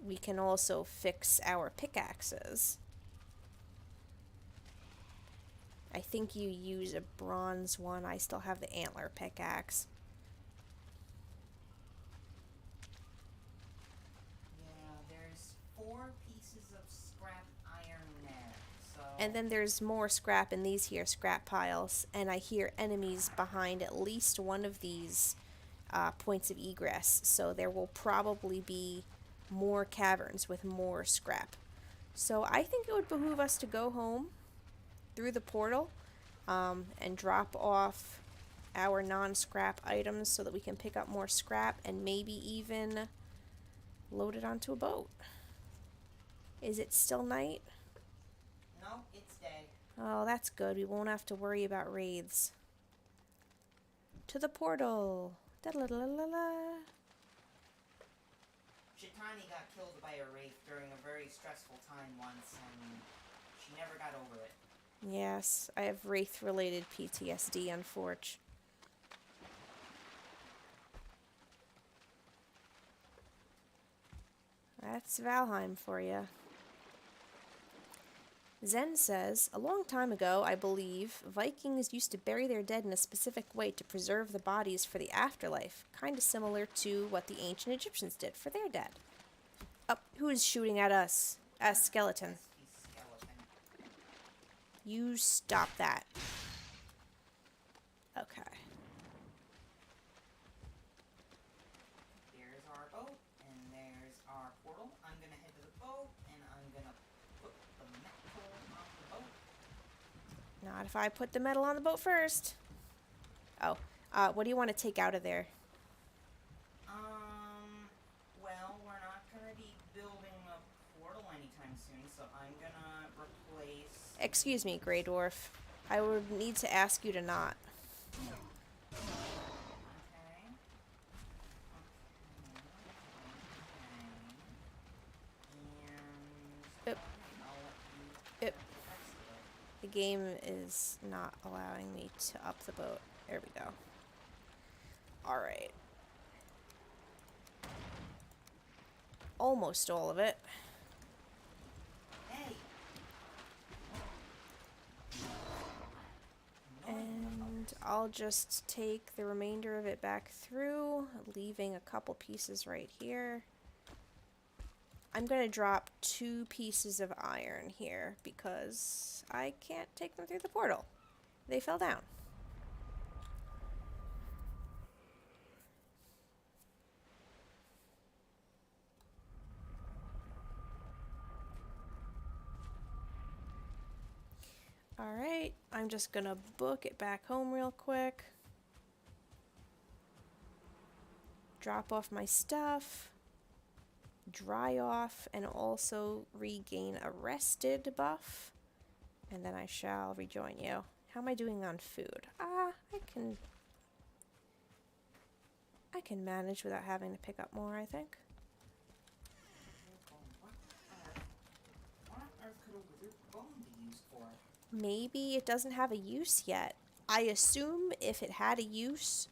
We can also fix our pickaxes. I think you use a bronze one. I still have the antler pickaxe. Yeah, there's 4 pieces of scrap iron there, so... And then there's more scrap in these here scrap piles. And I hear enemies behind at least one of these points of egress. So there will probably be more caverns with more scrap. So I think it would behoove us to go home through the portal and drop off our non-scrap items so that we can pick up more scrap and maybe even load it onto a boat. Is it still night? No, it's day. Oh, that's good. We won't have to worry about wraiths. To the portal. Da-la-la-la-la. Shetani got killed by a wraith during a very stressful time once, and she never got over it. Yes, I have wraith-related PTSD, unfortunately. That's Valheim for you. Zen says, a long time ago, I believe, Vikings used to bury their dead in a specific way to preserve the bodies for the afterlife, kind of similar to what the ancient Egyptians did for their dead. Oh, who is shooting at us? A skeleton. Skeleton. You stop that. Okay. There's our boat, and there's our portal. I'm gonna head to the boat, and I'm gonna put the metal on the boat. Not if I put the metal on the boat first. Oh, what do you want to take out of there? Well, we're not gonna be building a portal anytime soon, so I'm gonna replace... Excuse me, Grey Dwarf. I would need to ask you to not. Okay. And... Yep. I'll let you Yep. get the rest of it. The game is not allowing me to up the boat. There we go. Alright. Almost all of it. Hey! And I'll just take the remainder of it back through, leaving a couple pieces right here. I'm going to drop 2 pieces of iron here because I can't take them through the portal. They fell down. Alright, I'm just going to book it back home real quick. Drop off my stuff. Dry off and also regain a rested buff. And then I shall rejoin you. How am I doing on food? I can manage without having to pick up more, I think. What on earth could a wizard bone be used for? Maybe it doesn't have a use yet. I assume if it had a use,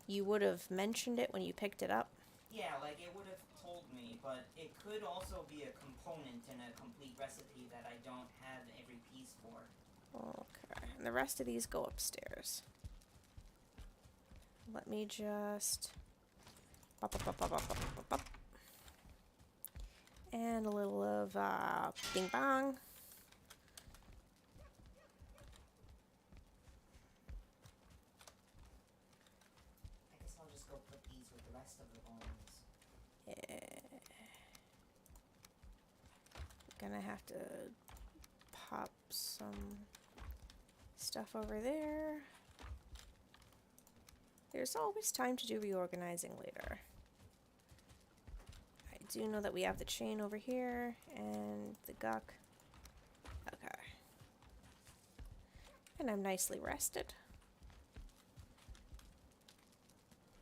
you would have mentioned it when you picked it up. Yeah, like it would have told me, but it could also be a component in a complete recipe that I don't have every piece for. Okay, and the rest of these go upstairs. Let me just... And a little of bing bong. I guess I'll just go put these with the rest of the bones. Yeah. Gonna have to pop some stuff over there. There's always time to do reorganizing later. I do know that we have the chain over here and the guck. Okay. And I'm nicely rested.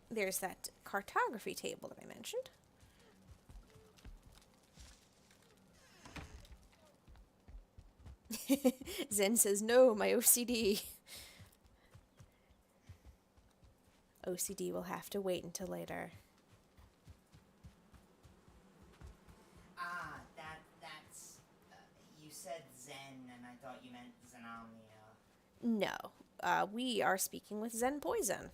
There's that cartography table that I mentioned. Zen says, no, my OCD. OCD will have to wait until later. That's... you said Zen, and I thought you meant Zenomnia. No. We are speaking with Zen Poison,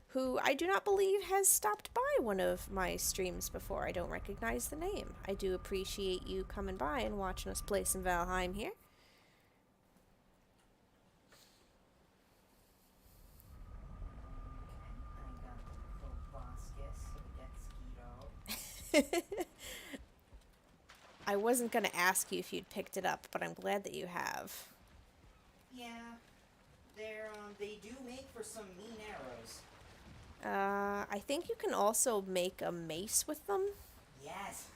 who I do not believe has stopped by one of my streams before. I don't recognize the name. I do appreciate you coming by and watching us play some Valheim here. I wasn't going to ask you if you'd picked it up, but I'm glad that you have. Yeah, they do make for some mean arrows. I think you can also make a mace with them. Yes.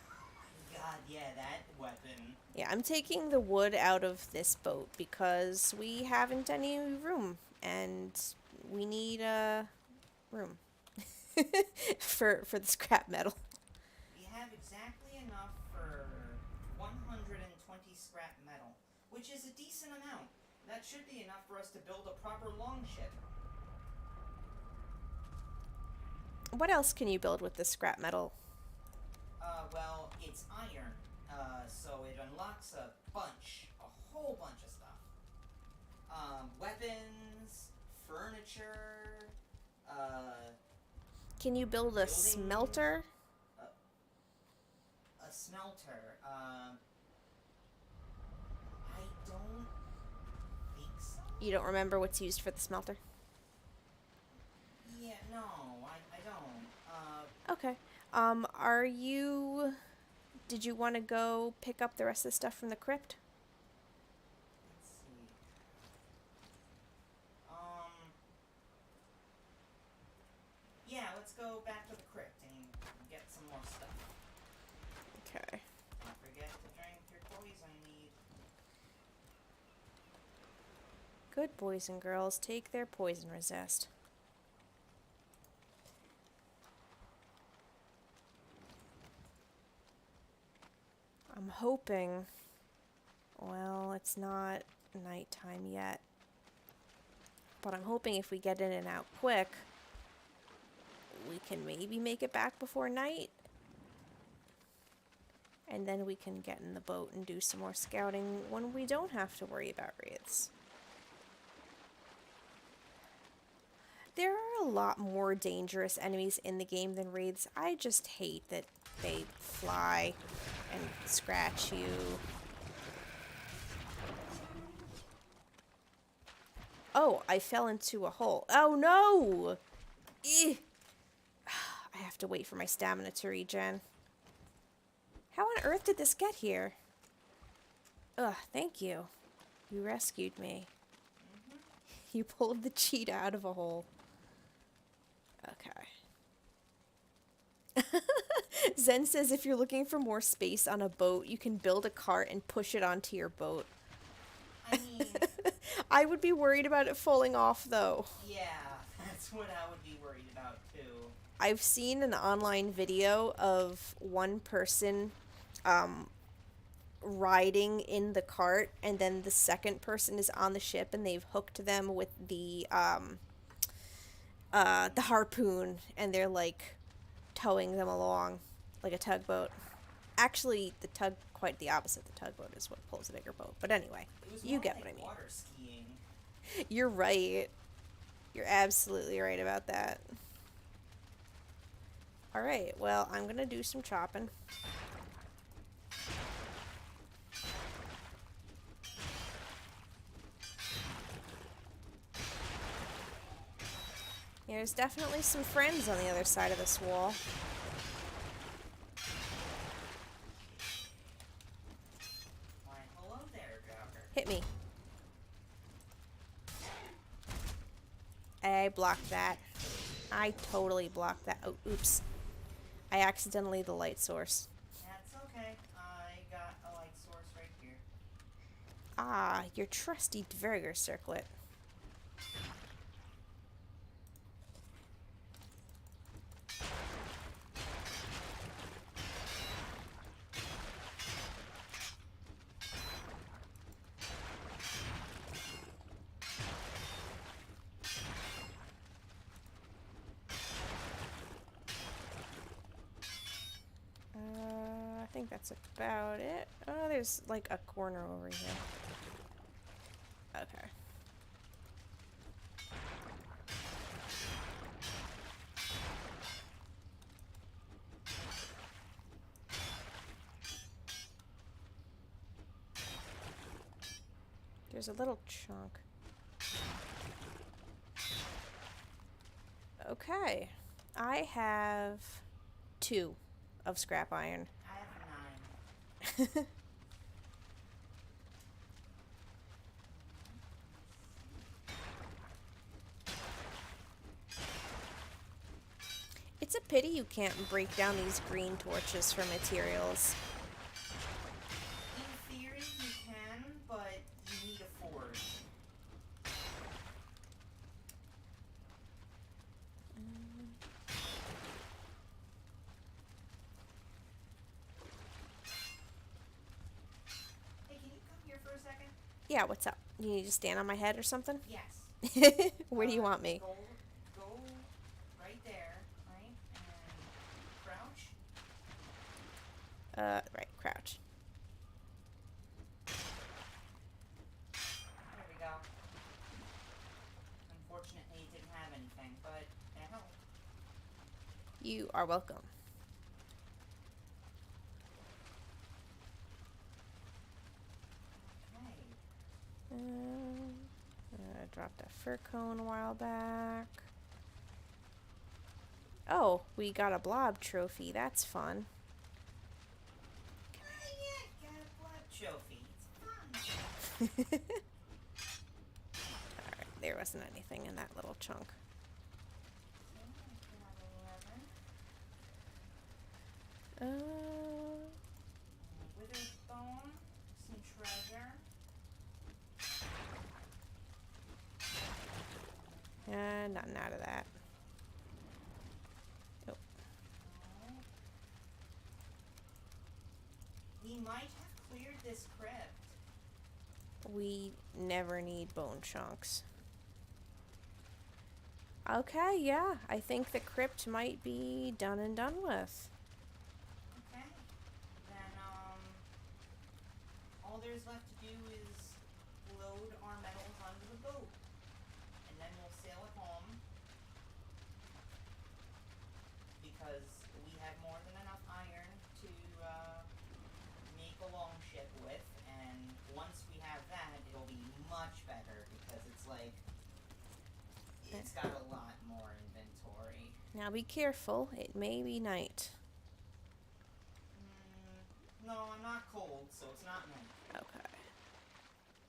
God, yeah, that weapon. Yeah, I'm taking the wood out of this boat because we haven't any room, and we need room for the scrap metal. We have exactly enough for 120 scrap metal, which is a decent amount. That should be enough for us to build a proper longship. What else can you build with this scrap metal? Well, it's iron, so it unlocks a whole bunch of stuff. Weapons, furniture, Can you build a smelter? A smelter, I don't think so. You don't remember what's used for the smelter? Yeah, no, I don't. Okay. Did you want to go pick up the rest of the stuff from the crypt? Let's see. Yeah, let's go back to the crypt and get some more stuff. Okay. Don't forget to drink your poison mead. Good boys and girls take their poison resist. I'm hoping, well, it's not nighttime yet, but I'm hoping if we get in and out quick, we can maybe make it back before night, and then we can get in the boat and do some more scouting when we don't have to worry about wraiths. There are a lot more dangerous enemies in the game than wraiths. I just hate that they fly and scratch you. Oh, I fell into a hole. Oh no! Eeh. I have to wait for my stamina to regen. How on earth did this get here? Ugh, thank you. You rescued me. You pulled the cheetah out of a hole. Okay. Zen says if you're looking for more space on a boat, you can build a cart and push it onto your boat. I mean... I would be worried about it falling off, though. Yeah, that's what I would be worried about, too. I've seen an online video of one person riding in the cart, and then the second person is on the ship, and they've hooked them with the harpoon, and they're, like, towing them along like a tugboat. Actually, quite the opposite. The tugboat is what pulls a bigger boat. But anyway, you get what I mean. Water skiing. You're right. You're absolutely right about that. Alright, well, I'm gonna do some chopping. There's definitely some friends on the other side of this wall. Why, hello there, Jogger. Hit me. I blocked that. I totally blocked that. Oh, oops. I accidentally the light source. That's okay. I got a light source right here. Ah, your trusty Dverger circlet. I think that's about it. Oh, there's like a corner over here. Okay. There's a little chunk. Okay. I have 2 of scrap iron. I have 9. It's a pity you can't break down these green torches for materials. In theory, you can, but you need a forge. Hey, can you come here for a second? Yeah, what's up? You need to stand on my head or something? Yes. Where do you want me? Go right there, right? And crouch. Right, crouch. There we go. Unfortunately, it didn't have anything, but that helped. You are welcome. Okay. I dropped a fur cone a while back. Oh, we got a blob trophy. That's fun. Yeah, got a blood trophy. It's fun. Alright, there wasn't anything in that little chunk. Withered bone, some treasure. Nothing out of that. Oh. We might have cleared this crypt. We never need bone chunks. Okay, yeah, I think the crypt might be done and done with. Okay. Then, all there's left to do is load our metals onto the boat. And then we'll sail it home. Because we have more than enough iron to, make a longship with. And once we have that, it'll be much better. Because it's like, it's got a lot more inventory. Now be careful, it may be night. No, I'm not cold, so it's not night. Okay.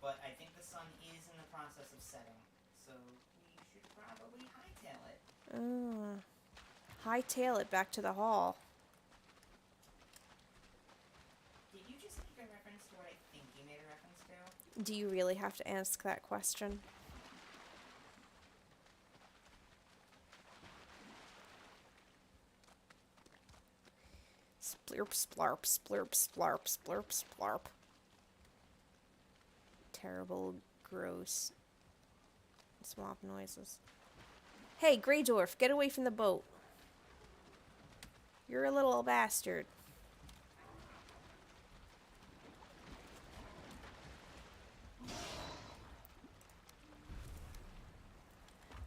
But I think the sun is in the process of setting, so we should probably hightail it. Hightail it back to the hall. Did you just make a reference to what I think you made a reference to? Do you really have to ask that question? Splurp, splarp, splurp, splarp, splurp, splarp. Terrible, gross swamp noises. Hey, Grey Dwarf, get away from the boat. You're a little bastard.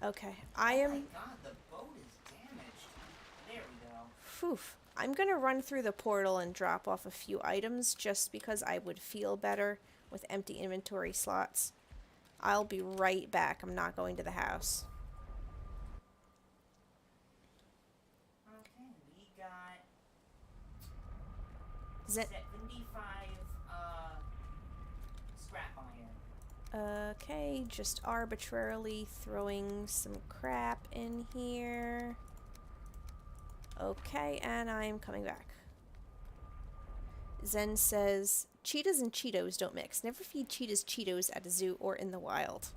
Okay, I am... Oh my god, the boat is damaged. There we go. Phew. I'm gonna run through the portal and drop off a few items just because I would feel better with empty inventory slots. I'll be right back. I'm not going to the house. Okay, we got Is 75 scrap iron. Okay, just arbitrarily throwing some crap in here. Okay, and I'm coming back. Zen says, cheetahs and Cheetos don't mix. Never feed cheetahs Cheetos at a zoo or in the wild.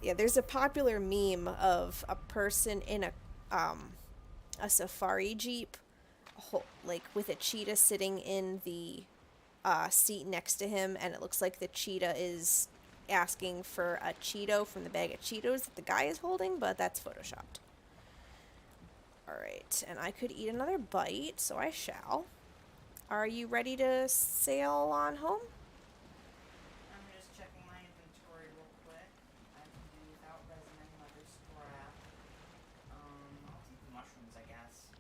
Yeah, there's a popular meme of a person in a safari jeep, like with a cheetah sitting in the seat next to him, and it looks like the cheetah is asking for a Cheeto from the bag of Cheetos that the guy is holding, but that's photoshopped. Alright, and I could eat another bite, so I shall. Are you ready to sail on home? I'm just checking my inventory real quick. I can do without resin and leather scrap. I'll take the mushrooms, I guess.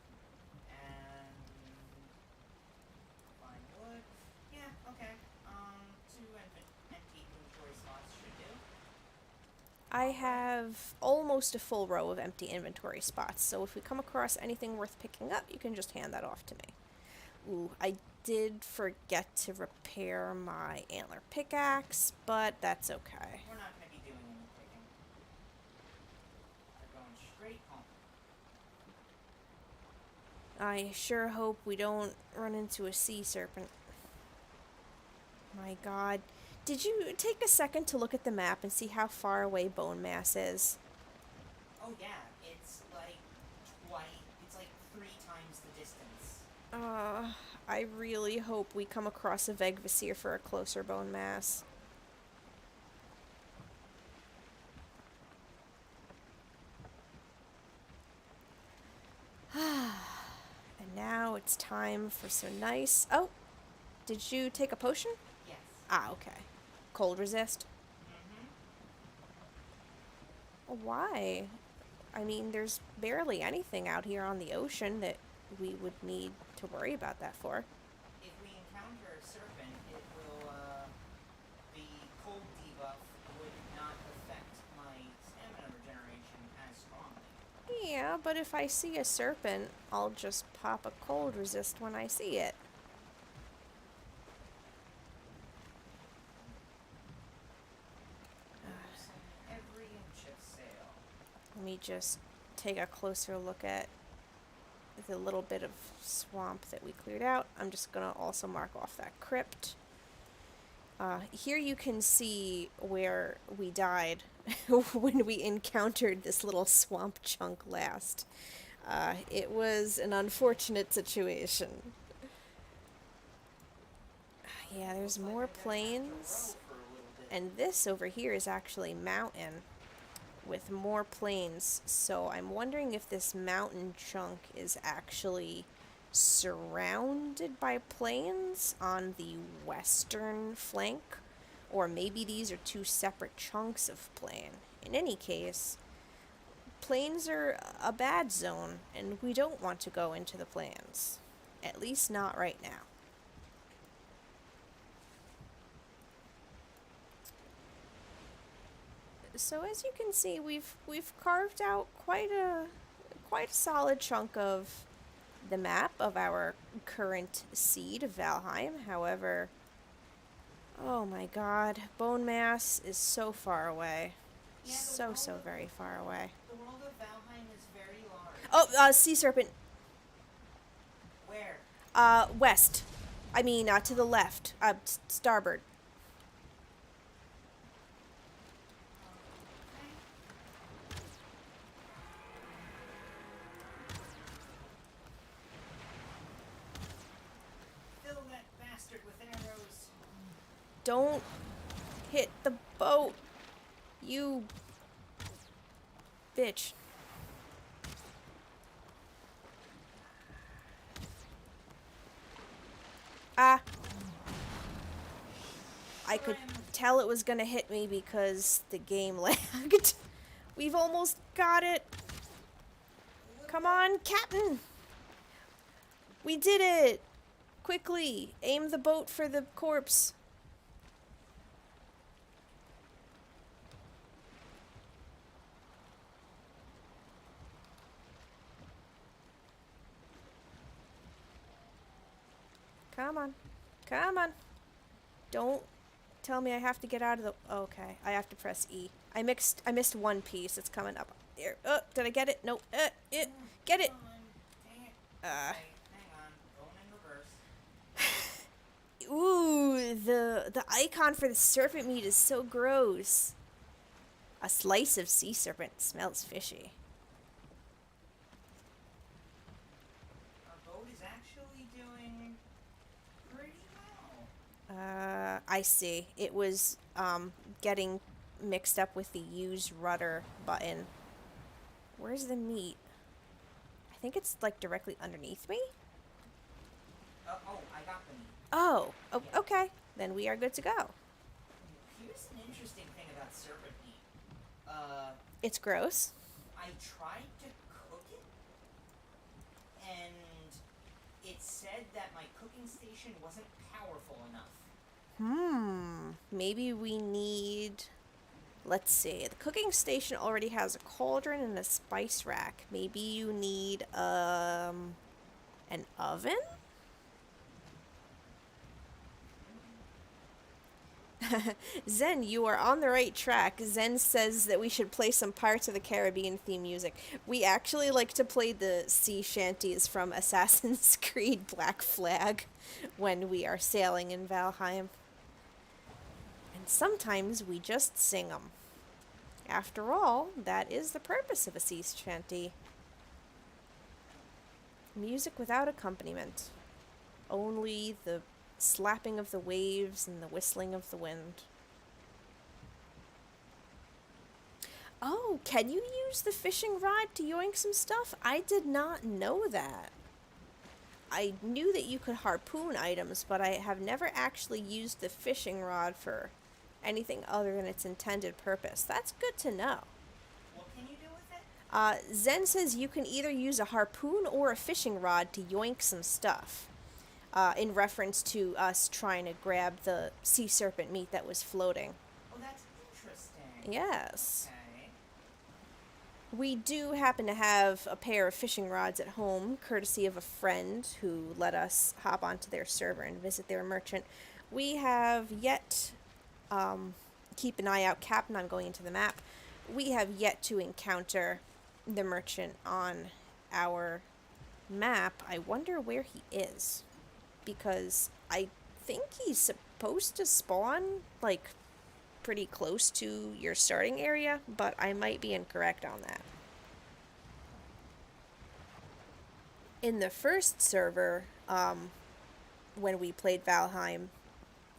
And fine wood. Yeah, okay. 2 empty inventory have almost a full row of empty inventory spots, so if we come across anything worth picking up, you can just hand that off to me. Ooh, I did forget to repair my antler pickaxe, but that's okay. We're not going to be doing any picking. We're going straight home. I sure hope we don't run into a sea serpent. My god. Did you take a second to look at the map and see how far away Bone Mass is? Oh yeah, it's like it's like 3 times the distance. I really hope we come across a Vegvasir for a closer Bone Mass. And now it's time for some nice... Oh! Did you take a potion? Yes. Ah, okay. Cold resist? Mm-hmm. Why? I mean, there's barely anything out here on the ocean that we would need to worry about that for. If we encounter a serpent, it will, the cold debuff would not affect my stamina regeneration as strongly. Yeah, but if I see a serpent, I'll just pop a cold resist when I see it. Every inch of sail. Let me just take a closer look at the little bit of swamp that we cleared out. I'm just going to also mark off that crypt. Here you can see where we died when we encountered this little swamp chunk last. It was an unfortunate situation. Yeah, there's more plains. And this over here is actually mountain with more plains. So I'm wondering if this mountain chunk is actually surrounded by plains on the western flank. Or maybe these are two separate chunks of plain. In any case, plains are a bad zone, and we don't want to go into the plains. At least not right now. So as you can see, we've carved out quite a solid chunk of the map of our current seed of Valheim. However, oh my god, Bone Mass is so far away. Yeah, So very far away. The world of Valheim is very large. Oh, sea serpent. Where? West. I mean, to the left. Starboard. Fill that bastard with arrows. Don't hit the boat, you bitch. Ah. I could tell it was gonna hit me because the game lagged. We've almost got it. Come on, Captain. We did it. Quickly, aim the boat for the corpse. Come on. Come on. Don't tell me I have to get out of the... Okay, I have to press E. I missed one piece. It's coming up. Here. Did I get it? Nope. Get it. Hang on. Going in reverse. Ooh, the icon for the serpent meat is so gross. A slice of sea serpent smells fishy. Our boat is actually doing pretty well. I see. It was getting mixed up with the use rudder button. Where's the meat? I think it's like directly underneath me. I got the meat. Oh, Yeah. okay. Then we are good to go. Here's an interesting thing about serpent meat. It's gross. I tried to cook it, and it said that my cooking station wasn't powerful enough. Maybe we need Let's see. The cooking station already has a cauldron and a spice rack. Maybe you need an oven? Zen, you are on the right track. Zen says that we should play some Pirates of the Caribbean theme music. We actually like to play the sea shanties from Assassin's Creed Black Flag when we are sailing in Valheim. And sometimes we just sing them. After all, that is the purpose of a sea shanty. Music without accompaniment. Only the slapping of the waves and the whistling of the wind. Oh, can you use the fishing rod to yoink some stuff? I did not know that. I knew that you could harpoon items, but I have never actually used the fishing rod for anything other than its intended purpose. That's good to know. What can you do with it? Zen says you can either use a harpoon or a fishing rod to yoink some stuff. In reference to us trying to grab the sea serpent meat that was floating. Oh, that's interesting. Yes. Okay. We do happen to have a pair of fishing rods at home, courtesy of a friend who let us hop onto their server and visit their merchant. We have yet, keep an eye out, Captain, I'm going into the map. We have yet to encounter the merchant on our map. I wonder where he is. Because I think he's supposed to spawn, like, pretty close to your starting area, but I might be incorrect on that. In the first server, when we played Valheim,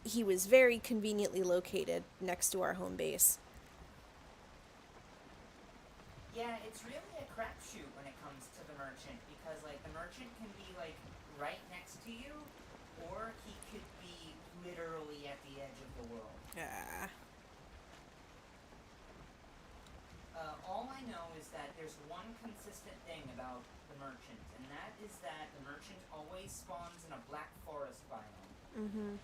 he was very conveniently located next to our home base. Yeah, it's really a crapshoot when it comes to the merchant, because, like, the merchant can be, like, right next to you, or he could be literally at the edge of the world. Yeah. All I know is that there's one consistent thing about the merchant, and that is that the merchant always spawns in a black forest biome. Mm-hmm.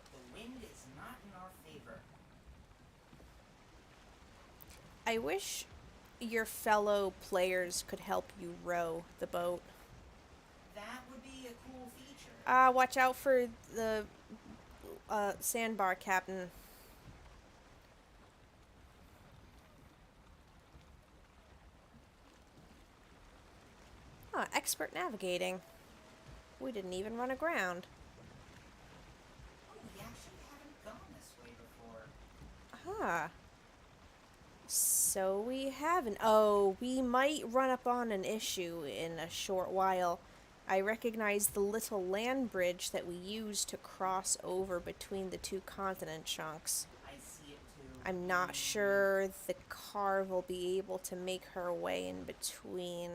The wind is not in our favor. I wish your fellow players could help you row the boat. That would be a cool feature. Watch out for the sandbar, Captain. Expert navigating. We didn't even run aground. Oh, we actually haven't gone this way before. Huh. So we haven't. Oh, we might run up on an issue in a short while. I recognize the little land bridge that we use to cross over between the two continent chunks. I see it too. I'm not sure the car will be able to make her way in between.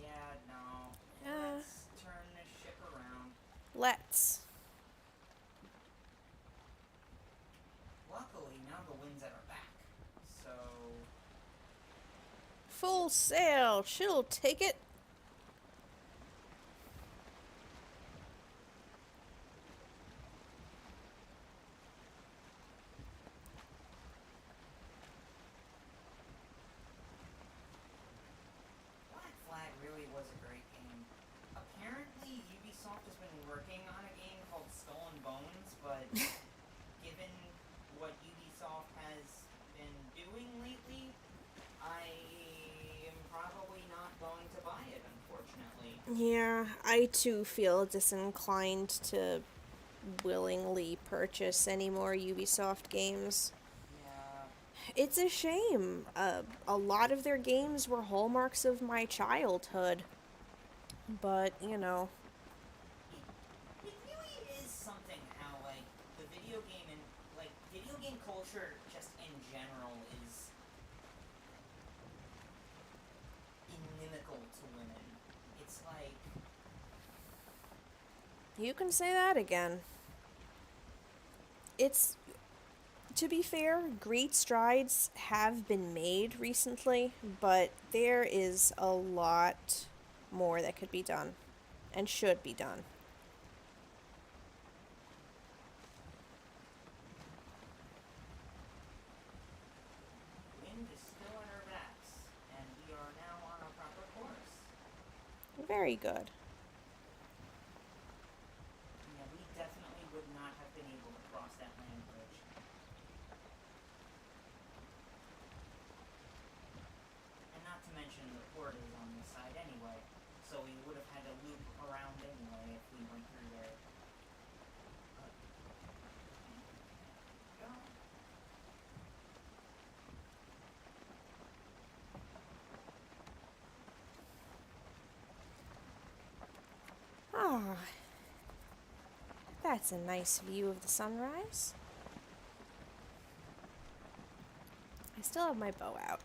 Yeah, no. Yeah. Let's turn this ship around. Let's. Luckily, now the wind's at our back. So... Full sail. She'll take it. Black Flag really was a great game. Apparently, Ubisoft has been working on a game called Stolen Bones, but given what Ubisoft has been doing lately, I am probably not going to buy it, unfortunately. Yeah, I too feel disinclined to willingly purchase any more Ubisoft games. Yeah. It's a shame. A lot of their games were hallmarks of my childhood. But, you know. It really is something how, like, the video game and, like, video game culture just in general is inimical to women. It's like, You can say that again. It's, to be fair, great strides have been made recently, but there is a lot more that could be done. and should be done. Wind is still at our backs, and we are now on a proper course. Very good. Yeah, we definitely would not have been able to cross that land bridge. And not to mention the port is on this side anyway, so we would have had to loop around anyway if we went through there. But, there we go. Ah, that's a nice view of the sunrise. I still have my bow out.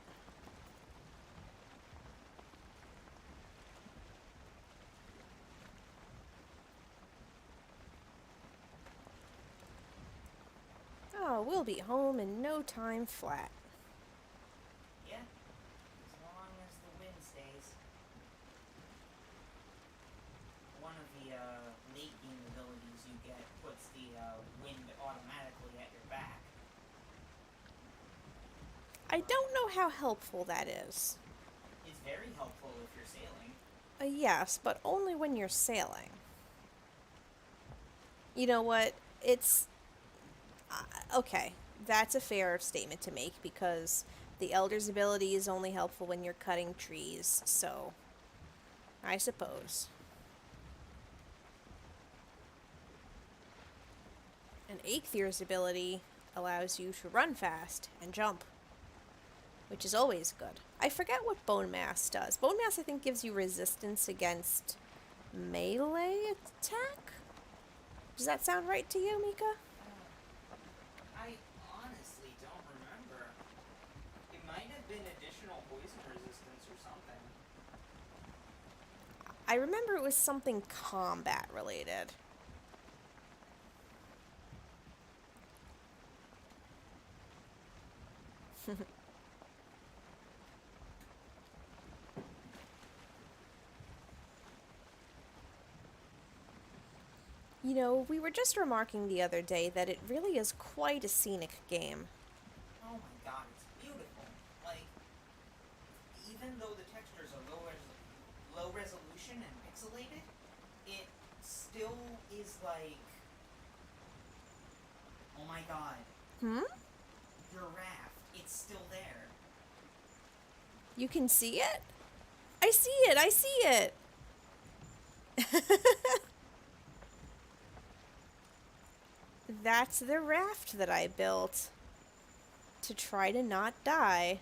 Oh, we'll be home in no time flat. Yeah, as long as the wind stays. One of the late game abilities you get puts the wind automatically at your back. I don't know how helpful that is. It's very helpful if you're sailing. Yes, but only when you're sailing. You know what? It's... okay, that's a fair statement to make because the Elder's ability is only helpful when you're cutting trees, so... I suppose. And Eikthyre's ability allows you to run fast and jump, which is always good. I forget what Bone Mass does. Bone Mass, I think, gives you resistance against melee attack? Does that sound right to you, Mika? I honestly don't remember. It might have been additional poison resistance or something. I remember it was something combat related. You know, we were just remarking the other day that it really is quite a scenic game. Oh my god, it's beautiful. Like, even though the textures are low resolution and pixelated, it still is like, oh my god, Hmm? your raft, it's still there. You can see it? I see it! I see it! That's the raft that I built to try to not die.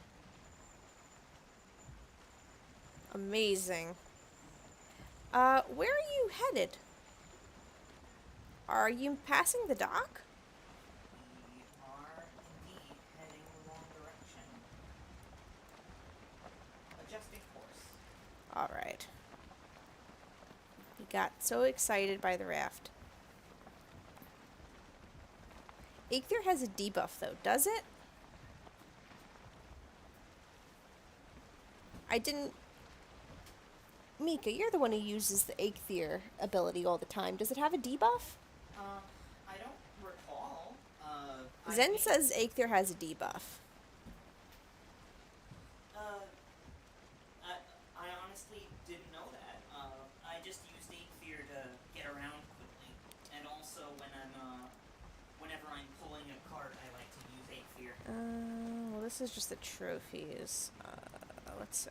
Amazing. Where are you headed? Are you passing the dock? We are indeed heading the wrong direction. Adjusting course. Alright. We got so excited by the raft. Eikthyre has a debuff though, does it? I didn't... Mika, you're the one who uses the Eikthyre ability all the time. Does it have a debuff? I don't recall. Zen says Eikthyre has a debuff. I honestly didn't know that. I just used Eikthyre to get around quickly, and also whenever I'm pulling a cart, I like to use Eikthyre. Well, this is just the trophies. Let's see.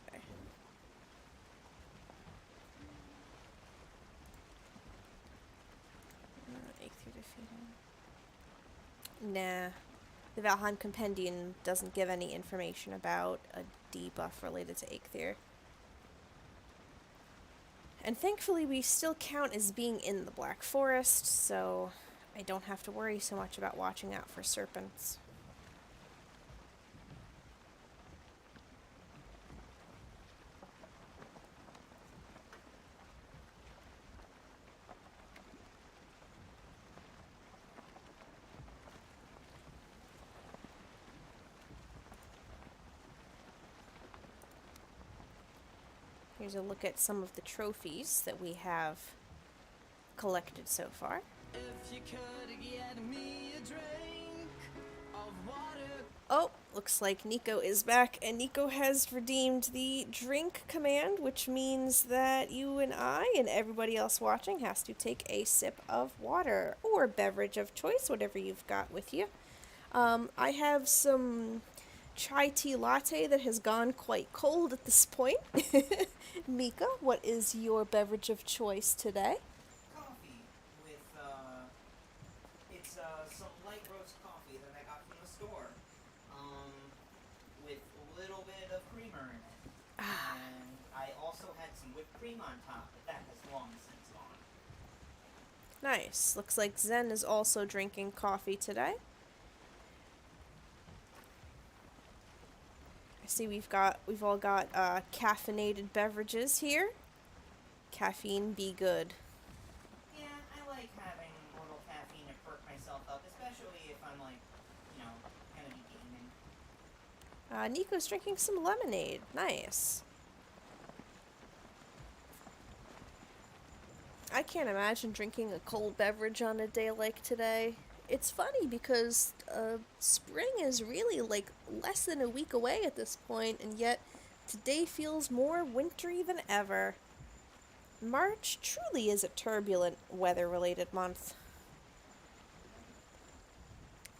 Eikthyre defeated. Nah. The Valheim Compendium doesn't give any information about a debuff related to Eikthyre. And thankfully we still count as being in the Black Forest, so I don't have to worry so much about watching out for serpents. Here's a look at some of the trophies that we have collected so far. If you could get me a drink of water. Oh, looks like Nico is back, and Nico has redeemed the drink command, which means that you and I and everybody else watching has to take a sip of water or beverage of choice, whatever you've got with you. I have some chai tea latte that has gone quite cold at this point. Mika, what is your beverage of choice today? Coffee with, it's, some light roast coffee that I got from the store, with a little bit of creamer in it. And I also had some whipped cream on top, but that has long since gone. Nice. Looks like Zen is also drinking coffee today. I see we've all got caffeinated beverages here. Caffeine be good. Yeah, I like having a little caffeine to perk myself up, especially if I'm, like, you know, gonna be gaming. Nico's drinking some lemonade. Nice. I can't imagine drinking a cold beverage on a day like today. It's funny because spring is really like less than a week away at this point, and yet today feels more wintry than ever. March truly is a turbulent weather-related month.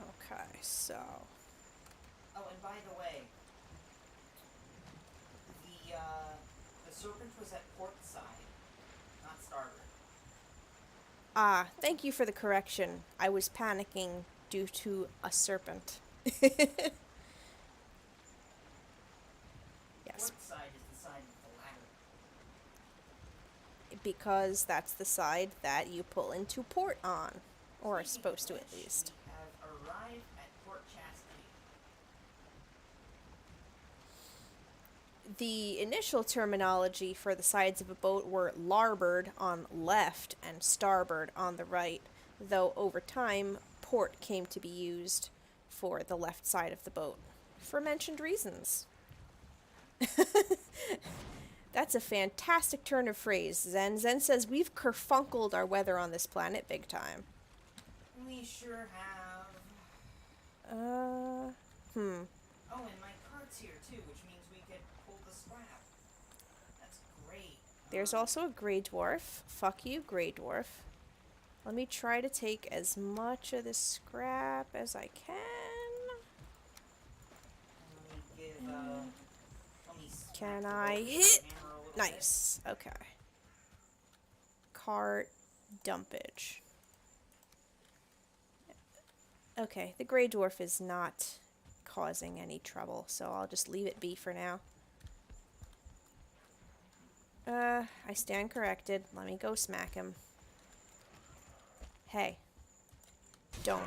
Okay, so... Oh, and by the way, the serpent was at port side, not starboard. Ah, thank you for the correction. I was panicking due to a serpent. Yes. Port side is the side with the ladder. Because that's the side that you pull into port on. Or are supposed to, at least. We have arrived at Port Chastity. The initial terminology for the sides of a boat were larboard on left and starboard on the right, though over time, port came to be used for the left side of the boat, for mentioned reasons. That's a fantastic turn of phrase, Zen. Zen says we've kerfunkled our weather on this planet big time. We sure have. Oh, and my cart's here too, which means we could pull the scrap. That's great. There's also a gray dwarf. Fuck you, gray dwarf. Let me try to take as much of this scrap as I can. Can I hit? Nice. Okay. Cart dumpage. Okay, the gray dwarf is not causing any trouble, so I'll just leave it be for now. I stand corrected. Let me go smack him. Hey. Don't.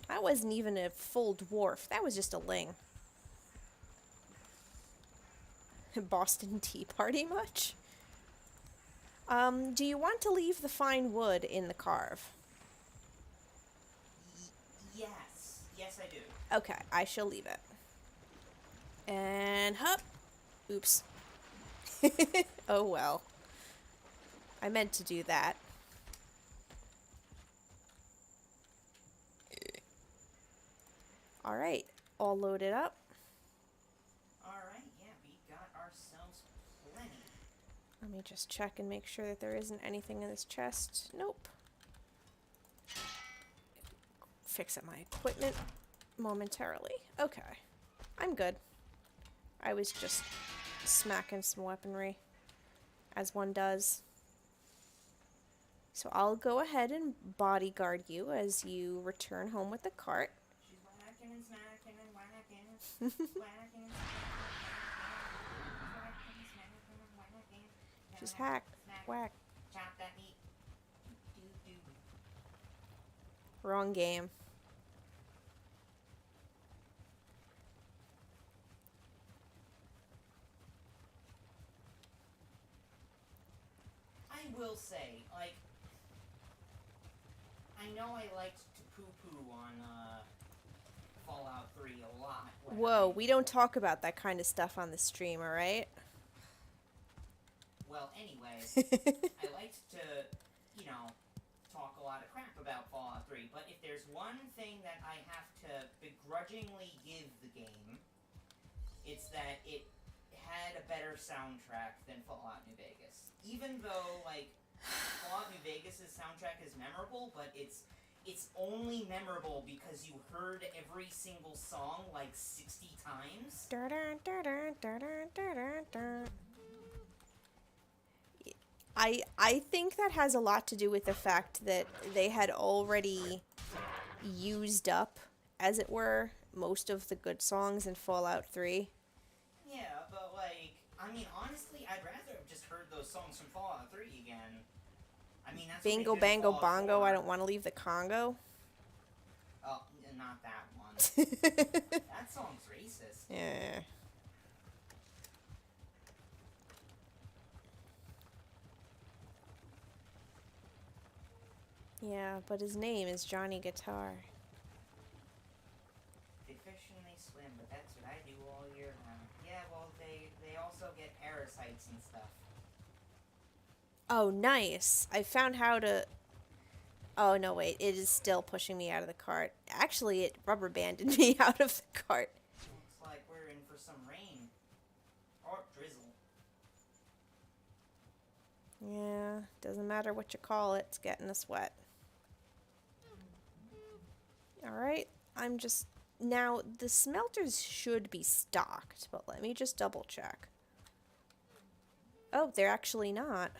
That wasn't even a full dwarf. That was just a ling. Boston Tea Party much? Do you want to leave the fine wood in the carve? Yes. Yes, I do. Okay, I shall leave it. And hup. Oops. Oh well. I meant to do that. Alright, all loaded up. Alright, yeah, we got ourselves plenty. Let me just check and make sure that there isn't anything in this chest. Nope. Fix up my equipment momentarily. Okay. I'm good. I was just smacking some weaponry, as one does. So I'll go ahead and bodyguard you as you return home with the cart. She's whacking and smacking and whacking. Whacking and smacking. She's hacked. Whack. Chop that meat. Do. Wrong game. I will say, like, I know I liked to poo-poo on, Fallout 3 a lot. Whoa, we don't talk about that kind of stuff on the stream, alright? well, anyway, I liked to, you know, talk a lot of crap about Fallout 3, but if there's one thing that I have to begrudgingly give the game, it's that it had a better soundtrack than Fallout New Vegas. Even though, like, Fallout New Vegas' soundtrack is memorable, but it's only memorable because you heard every single song like 60 times. I think that has a lot to do with the fact that they had already used up, as it were, most of the good songs in Fallout 3. Yeah, but like, I mean, honestly, I'd rather have just heard those songs from Fallout 3 again. I mean, that's Bingo what they did in Bango Fallout Bongo, 4. I don't want to leave the Congo. Oh, not that one. That song's racist. Yeah. Yeah, but his name is Johnny Guitar. They fish and they swim, but that's what I do all year round. Yeah, well, they also get parasites and stuff. Oh, nice. I found how to... Oh, no, wait. It is still pushing me out of the cart. Actually, it rubber banded me out of the cart. Looks like we're in for some rain. Or drizzle. Yeah, doesn't matter what you call it. It's getting us wet. Alright, I'm just... Now, the smelters should be stocked, but let me just double check. Oh, they're actually not.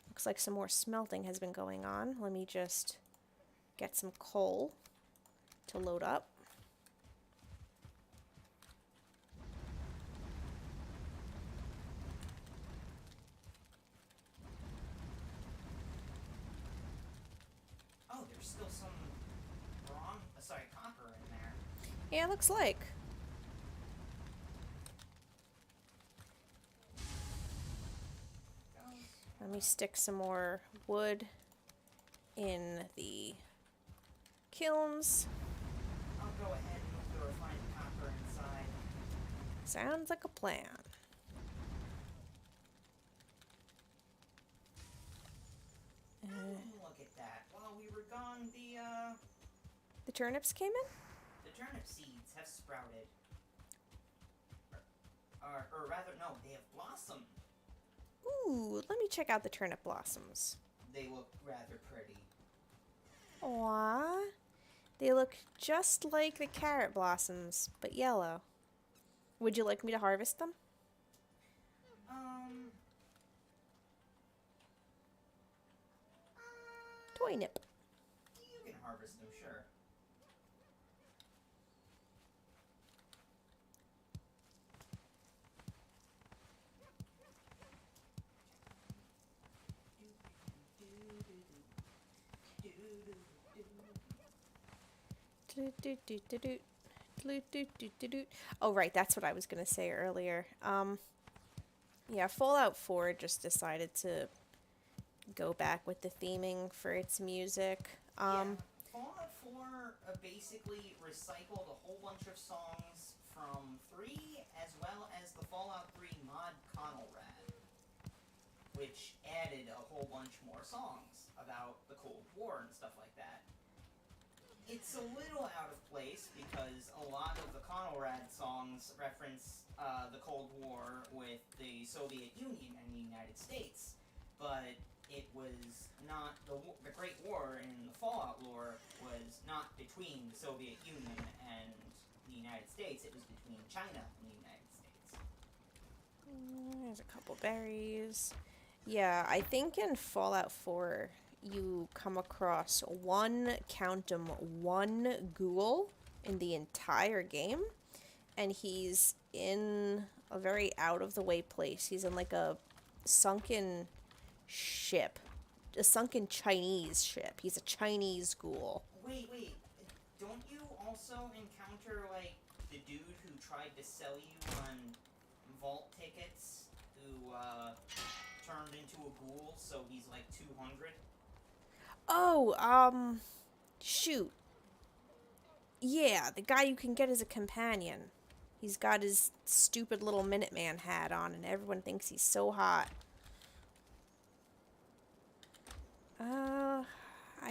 Looks like some more smelting has been going on. Let me just get some coal to load up. Oh, there's still some copper in there. Yeah, looks like. Let me stick some more wood in the kilns. I'll go ahead and move the refined copper inside. Sounds like a plan. Look at that. While we were gone, The turnips came in? the turnip seeds have sprouted. Or rather, no, they have blossomed. Ooh, let me check out the turnip blossoms. They look rather pretty. Aww. They look just like the carrot blossoms, but yellow. Would you like me to harvest them? Toy nip. You can harvest them, sure. Oh, right, that's what I was gonna say earlier. Yeah, Fallout 4 just decided to go back with the theming for its music. Yeah, Fallout 4 basically recycled a whole bunch of songs from 3, as well as the Fallout 3 mod Conelrad, which added a whole bunch more songs about the Cold War and stuff like that. It's a little out of place because a lot of the Conelrad songs reference the Cold War with the Soviet Union and the United States, but it was not the Great War in the Fallout lore was not between the Soviet Union and the United States. It was between China and the United States. There's a couple berries. Yeah, I think in Fallout 4 you come across one ghoul in the entire game, and he's in a very out of the way place. He's in like a sunken ship, a sunken Chinese ship. He's a Chinese ghoul. Wait, don't you also encounter, like, the dude who tried to sell you on vault tickets, who, turned into a ghoul, so he's, like, 200? Oh, shoot. Yeah, the guy you can get as a companion. He's got his stupid little Minuteman hat on, and everyone thinks he's so hot.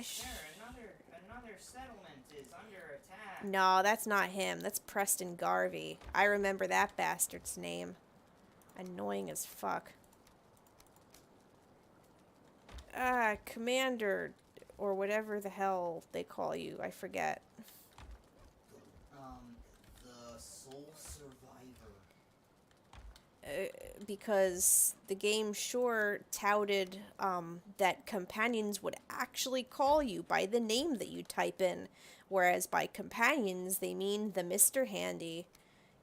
Sir, another settlement is under attack. No, that's not him. That's Preston Garvey. I remember that bastard's name. Annoying as fuck. Commander, or whatever the hell they call you. I forget. The sole survivor. Because the game sure touted that companions would actually call you by the name that you type in, whereas by companions they mean the Mr. Handy.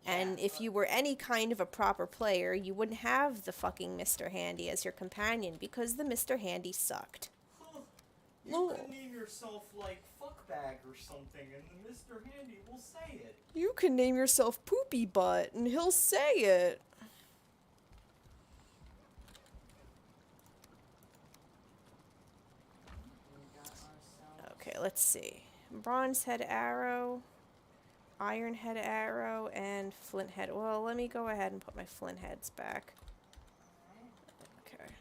And if you were any kind of a proper player, you wouldn't have the fucking Mr. Handy as your companion because the Mr. Handy sucked. Huh. You could name yourself like Fuckbag or something and the Mr. Handy will say it. You can name yourself Poopy Butt and he'll say it. Okay, let's see. Bronze head arrow, iron head arrow, and flint head. Well, let me go ahead and put my flint heads back. Okay.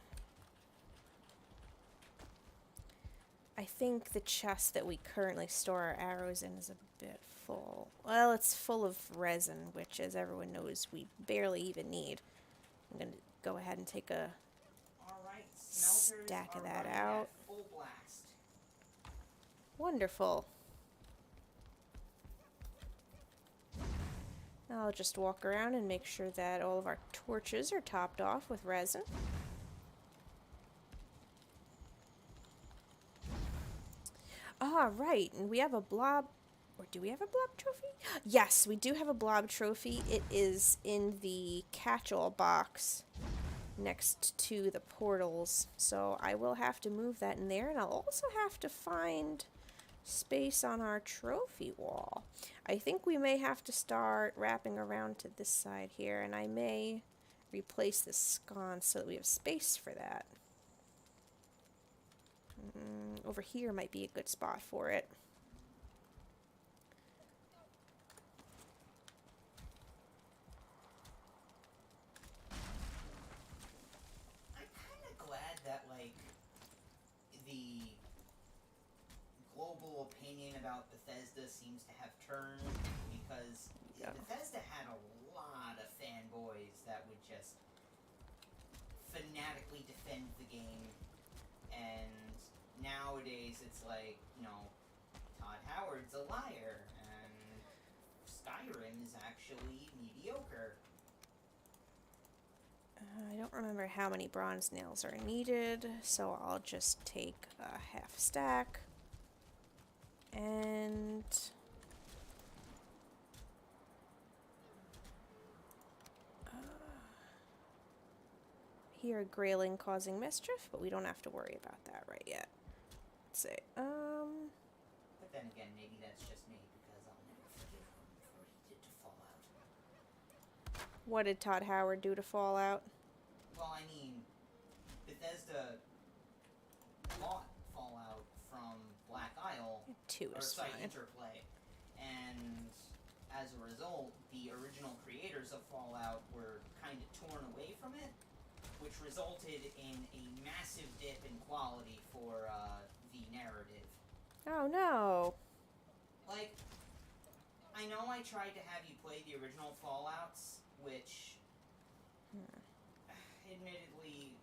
I think the chest that we currently store our arrows in is a bit full. Well, it's full of resin, which, as everyone knows, we barely even need. I'm going to go ahead and take a stack of that out. Full blast. Wonderful. I'll just walk around and make sure that all of our torches are topped off with resin. Ah, right, and we have a blob, or do we have a blob trophy? Yes, we do have a blob trophy. It is in the catch-all box next to the portals, so I will have to move that in there, and I'll also have to find space on our trophy wall. I think we may have to start wrapping around to this side here, and I may replace this sconce so that we have space for that. Over here might be a good spot for it. I'm kind of glad that, like, the global opinion about Bethesda seems to have turned, because Bethesda had a lot of fanboys that would just fanatically defend the game, and nowadays it's like, you know, Todd Howard's a liar, and Skyrim is actually mediocre. I don't remember how many bronze nails are needed, so I'll just take a half stack. And here, grayling causing mischief, but we don't have to worry about that right yet. Let's see. But then again, maybe that's just me, because I'll never forgive him for what he did to Fallout. What did Todd Howard do to Fallout? Well, I mean, Bethesda bought Fallout from Black Isle, Interplay, and as a result, the original creators of Fallout were kind of torn away from it, which resulted in a massive dip in quality for the narrative. Oh no. Like, I know I tried to have you play the original Fallouts, which, admittedly,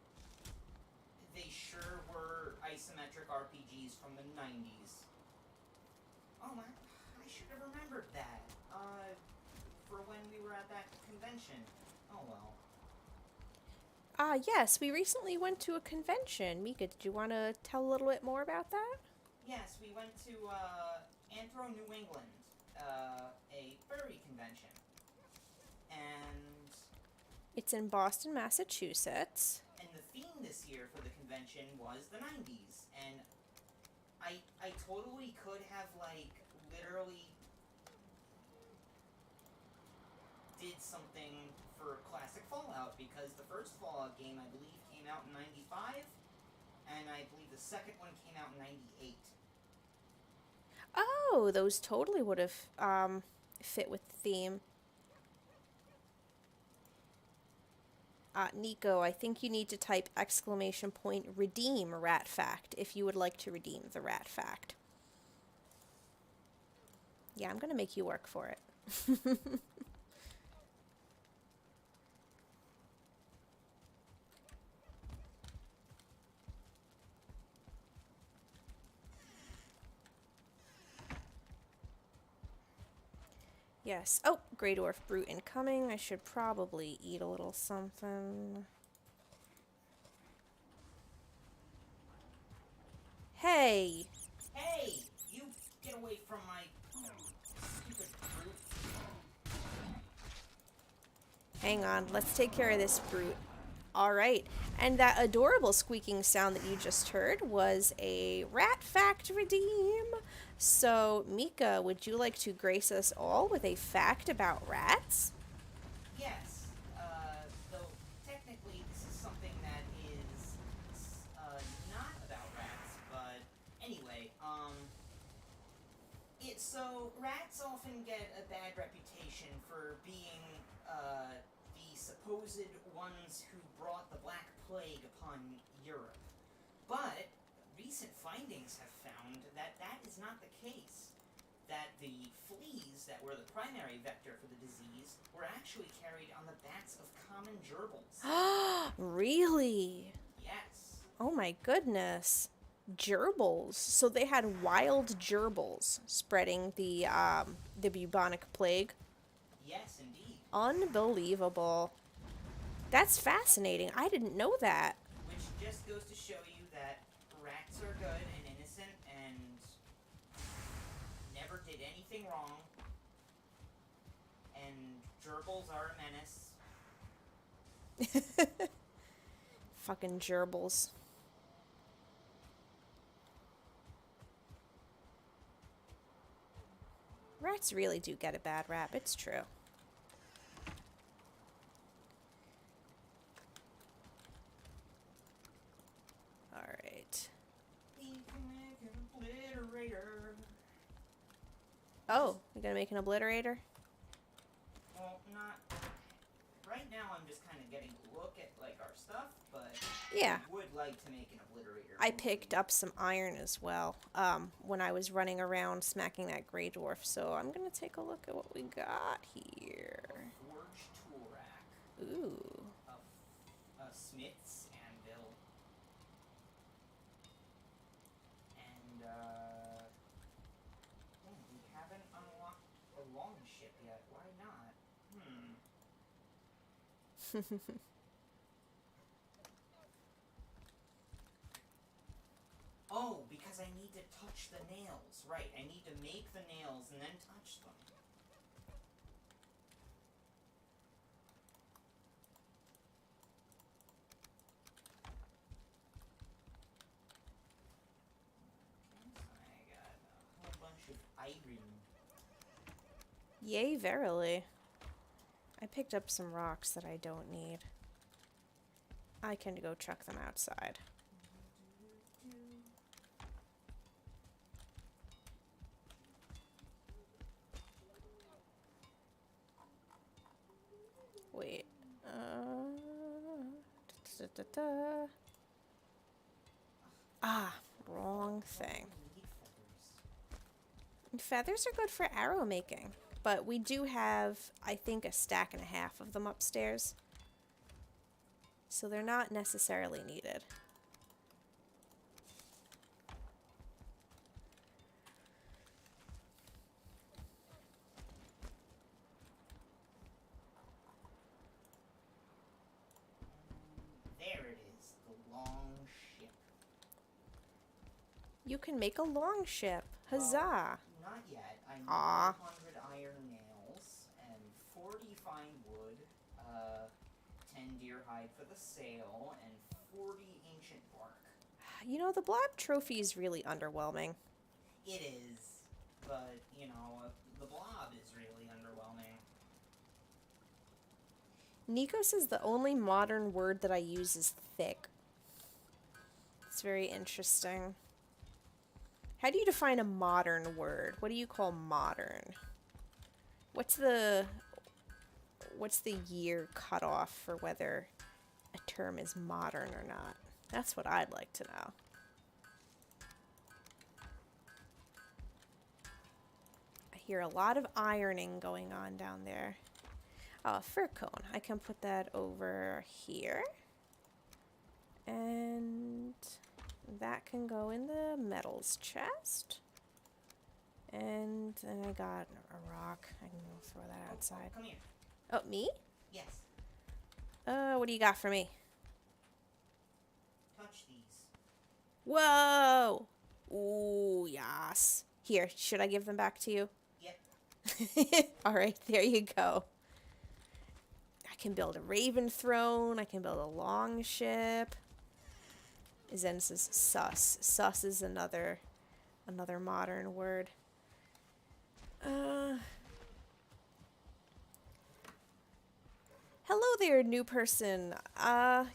they sure were isometric RPGs from the 90s. Oh man, I should have remembered that, for when we were at that convention. Oh well. Yes, we recently went to a convention. Mika, did you want to tell a little bit more about that? Yes, we went to, Anthro, New England, a furry convention. And It's in Boston, Massachusetts. And the theme this year for the convention was the 90s, and I totally could have, like, literally did something for classic Fallout, because the first Fallout game, I believe, came out in 95, and I believe the second one came out in 98. Oh, those totally would have fit with the theme. Nico, I think you need to type exclamation point redeem rat fact if you would like to redeem the rat fact. Yeah, I'm gonna make you work for it. Yes. Oh, Grey Dwarf Brute incoming. I should probably eat a little something. Hey! Hey! You get away from my stupid brute. Hang on, let's take care of this brute. Alright, and that adorable squeaking sound that you just heard was a rat fact redeem. So, Mika, would you like to grace us all with a fact about rats? Yes, though technically this is something that is not about rats, but anyway, so rats often get a bad reputation for being the supposed ones who brought the Black Plague upon Europe. But recent findings have found that that is not the case. That the fleas that were the primary vector for the disease were actually carried on the backs of common gerbils. Really? Yes. Oh my goodness. Gerbils. So they had wild gerbils spreading the bubonic plague. Yes, indeed. Unbelievable. That's fascinating. I didn't know that. Which just goes to show you that rats are good and innocent and never did anything wrong. And gerbils are a menace. Fucking gerbils. Rats really do get a bad rap, it's true. Alright. We can make an obliterator. Oh, you gonna make an obliterator? Well, not... Right now I'm just kind of getting a look at, like, our stuff, but... Yeah. I would like to make an obliterator. I picked up some iron as well, when I was running around smacking that gray dwarf, so I'm gonna take a look at what we got here. A forge tool rack. Ooh. A smith's anvil. And, we haven't unlocked a long ship yet. Why not? Oh, because I need to touch the nails. Right, I need to make the nails and then touch them. I got a whole bunch of iron. Yay, verily. I picked up some rocks that I don't need. I can go chuck them outside. Wait. Wrong thing. Feathers are good for arrow making, but we do have, I think, a stack and a half of them upstairs. So they're not necessarily needed. There it is, the long ship. You can make a long ship. Huzzah! Not yet. I need Aw. 100 iron nails and 40 fine wood, 10 deer hide for the sail, and 40 ancient bark. You know, the blob trophy is really underwhelming. It is, but, you know, the blob is really underwhelming. Nico says the only modern word that I use is thick. It's very interesting. How do you define a modern word? What do you call modern? What's the year cutoff for whether a term is modern or not. That's what I'd like to know. I hear a lot of ironing going on down there. Oh, a fur cone. I can put that over here. And that can go in the metals chest. And then I got a rock. I can go throw that outside. Come here. Oh, me? Yes. What do you got for me? Touch these. Whoa! Ooh, yas. Here, should I give them back to you? Yep. Alright, there you go. I can build a raven throne. I can build a long ship. Then it says sus. Sus is another modern word. Hello there, new person.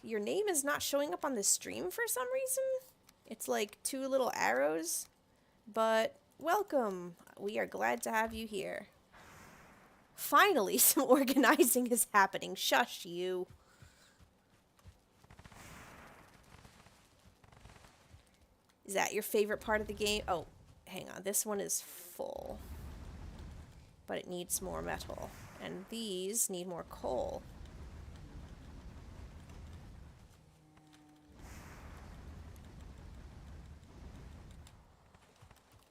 Your name is not showing up on the stream for some reason. It's like 2 little arrows. But welcome. We are glad to have you here. Finally, some organizing is happening. Shush you. Is that your favorite part of the game? Oh, hang on. This one is full. But it needs more metal. And these need more coal.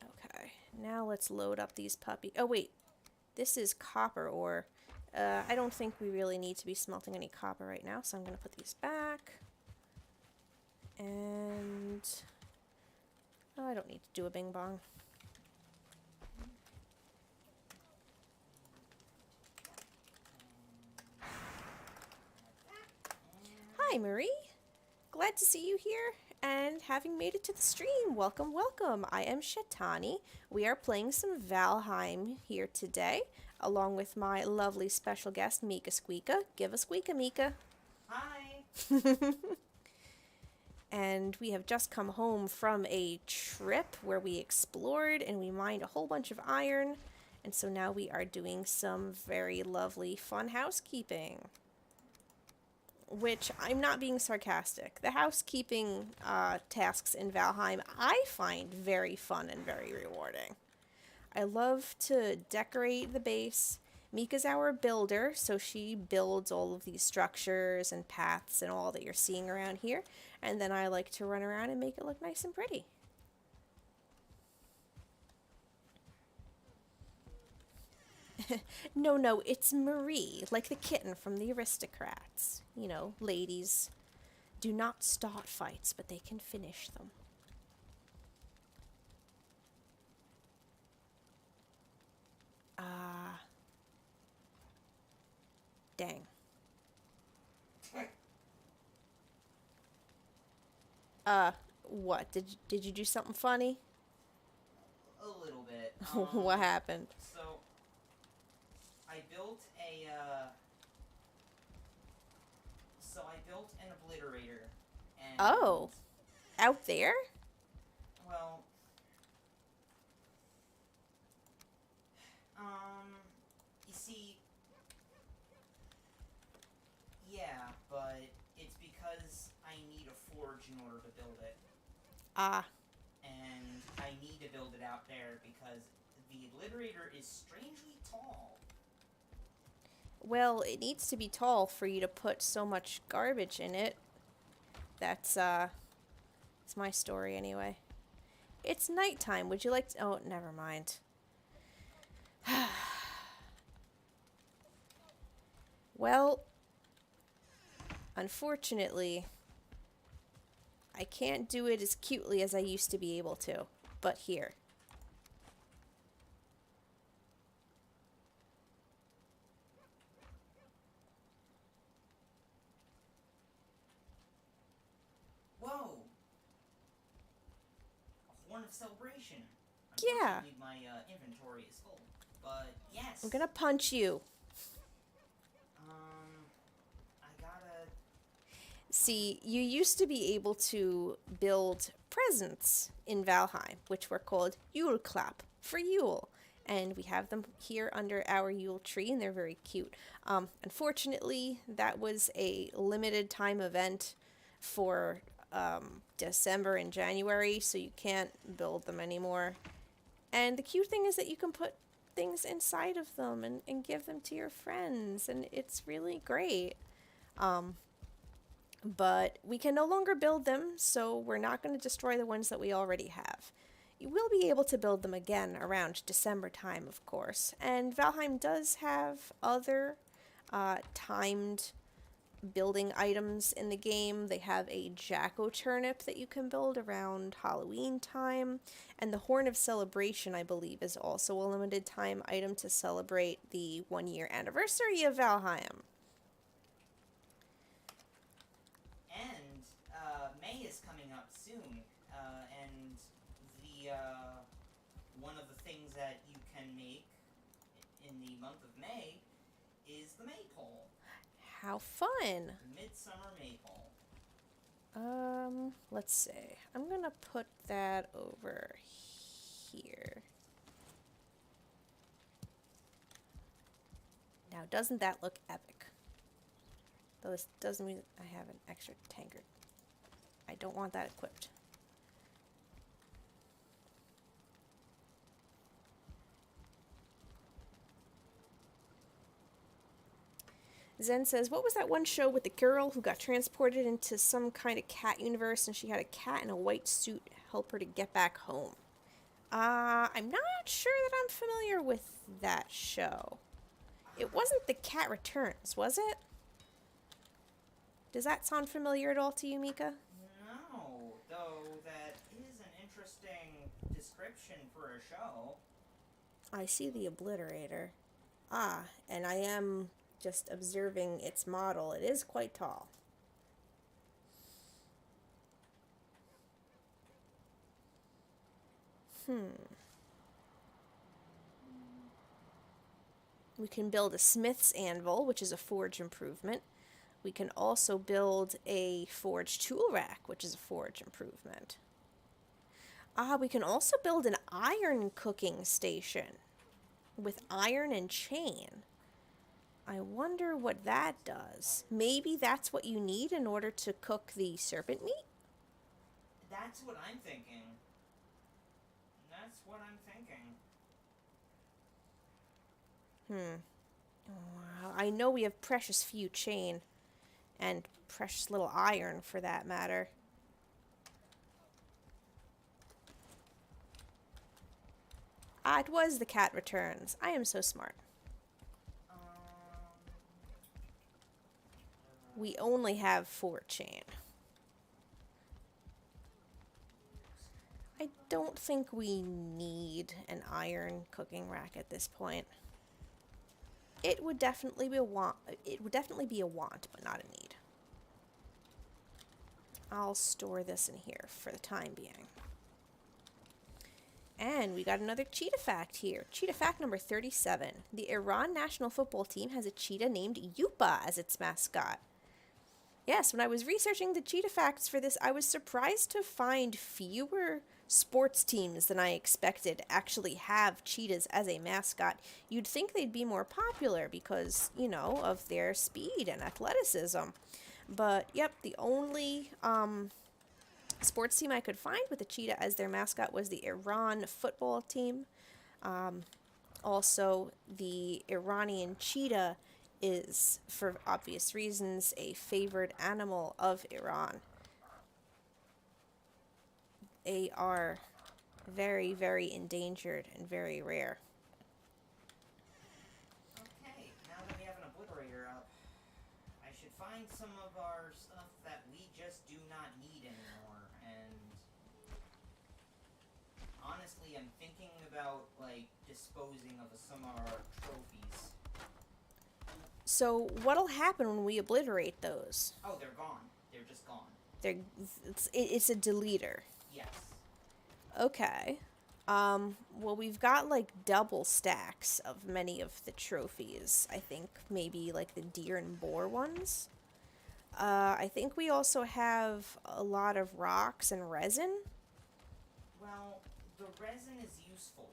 Okay. Now let's load up these puppies. Oh, wait. This is copper ore. I don't think we really need to be smelting any copper right now, so I'm going to put these back. And... oh, I don't need to do a bing bong. Hi, Marie. Glad to see you here and having made it to the stream. Welcome, welcome. I am Shetani. We are playing some Valheim here today, along with my lovely special guest, Mika Squeaka. Give a squeaka, Mika. Hi. And we have just come home from a trip where we explored and we mined a whole bunch of iron. And so now we are doing some very lovely, fun housekeeping. Which, I'm not being sarcastic. The housekeeping tasks in Valheim I find very fun and very rewarding. I love to decorate the base. Mika's our builder, so she builds all of these structures and paths and all that you're seeing around here. And then I like to run around and make it look nice and pretty. No, it's Marie, like the kitten from the Aristocrats. You know, ladies do not start fights, but they can finish them. Dang. What? Did you do something funny? A little bit. What happened? So, I built an obliterator. And, Oh. Out there? well, you see, yeah, but it's because I need a forge in order to build it. Ah. And I need to build it out there because the obliterator is strangely tall. Well, it needs to be tall for you to put so much garbage in it. That's, it's my story anyway. It's nighttime. Would you like to... oh, never mind. Well, unfortunately, I can't do it as cutely as I used to be able to. But here. Whoa! A horn of celebration. Yeah. Unfortunately, my inventory is full. But yes. I'm gonna punch you. I gotta... See, you used to be able to build presents in Valheim, which were called Yule Clap for Yule. and we have them here under our Yule tree, and they're very cute. Unfortunately, that was a limited time event for December and January, so you can't build them anymore. And the cute thing is that you can put things inside of them and give them to your friends, and it's really great. But we can no longer build them, so we're not going to destroy the ones that we already have. You will be able to build them again around December time, of course. And Valheim does have other timed building items in the game. They have a jack-o'-turnip that you can build around Halloween time. And the Horn of Celebration, I believe, is also a limited time item to celebrate the 1-year anniversary of Valheim. And May is coming up soon, and the one of the things that you can make in the month of May is the maypole. How fun! Midsummer maypole. Let's see. I'm gonna put that over here. Now, doesn't that look epic? Though this doesn't mean I have an extra tankard. I don't want that equipped. Zen says, what was that one show with the girl who got transported into some kind of cat universe and she had a cat in a white suit help her to get back home? I'm not sure that I'm familiar with that show. It wasn't The Cat Returns, was it? Does that sound familiar at all to you, Mika? No, though that is an interesting description for a show. I see the obliterator. Ah, and I am just observing its model. It is quite tall. We can build a smith's anvil, which is a forge improvement. We can also build a forge tool rack, which is a forge improvement. We can also build an iron cooking station with iron and chain. I wonder what that does. Maybe that's what you need in order to cook the serpent meat? That's what I'm thinking. That's what I'm thinking. Wow. I know we have precious few chain and precious little iron for that matter. It was The Cat Returns. I am so smart. We only have 4 chain. I don't think we need an iron cooking rack at this point. It would definitely be a want. It would definitely be a want, but not a need. I'll store this in here for the time being. And we got another cheetah fact here. Cheetah fact number 37. The Iran national football team has a cheetah named Yupa as its mascot. Yes, when I was researching the cheetah facts for this, I was surprised to find fewer sports teams than I expected actually have cheetahs as a mascot. You'd think they'd be more popular because, you know, of their speed and athleticism. But, yep, the only sports team I could find with a cheetah as their mascot was the Iran football team. Also, the Iranian cheetah is, for obvious reasons, a favored animal of Iran. They are very, very endangered and very rare. Okay, now that we have an obliterator up, I should find some of our stuff that we just do not need anymore, and honestly, I'm thinking about, like, disposing of some of our trophies. So, what'll happen when we obliterate those? Oh, they're gone. They're just gone. It's a deleter. Yes. Okay. Well, we've got, like, double stacks of many of the trophies. I think maybe, like, the deer and boar ones. I think we also have a lot of rocks and resin. Well, the resin is useful.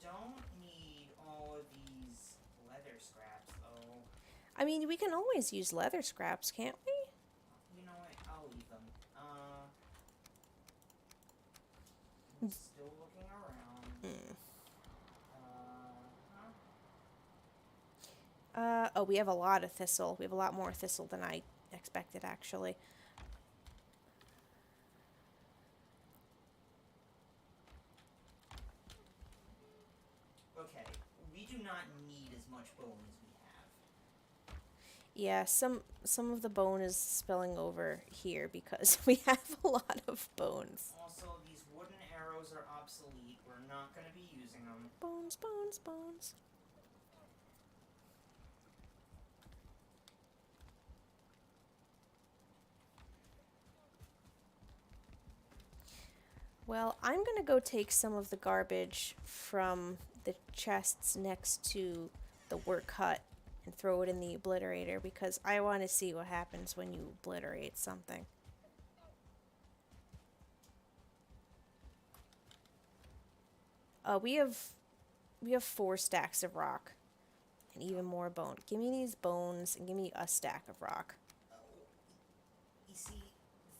don't need all of these leather scraps, though. I mean, we can always use leather scraps, can't we? You know what? I'll leave them. I'm still looking around. Oh, we have a lot of thistle. We have a lot more thistle than I expected, actually. Okay, we do not need as much bone as we have. Yeah, some of the bone is spilling over here because we have a lot of bones. Also, these wooden arrows are obsolete. We're not going to be using them. Bones, bones, bones. Well, I'm gonna go take some of the garbage from the chests next to the work hut and throw it in the obliterator because I want to see what happens when you obliterate something. We have 4 stacks of rock and even more bone. Give me these bones and give me a stack of rock. You see,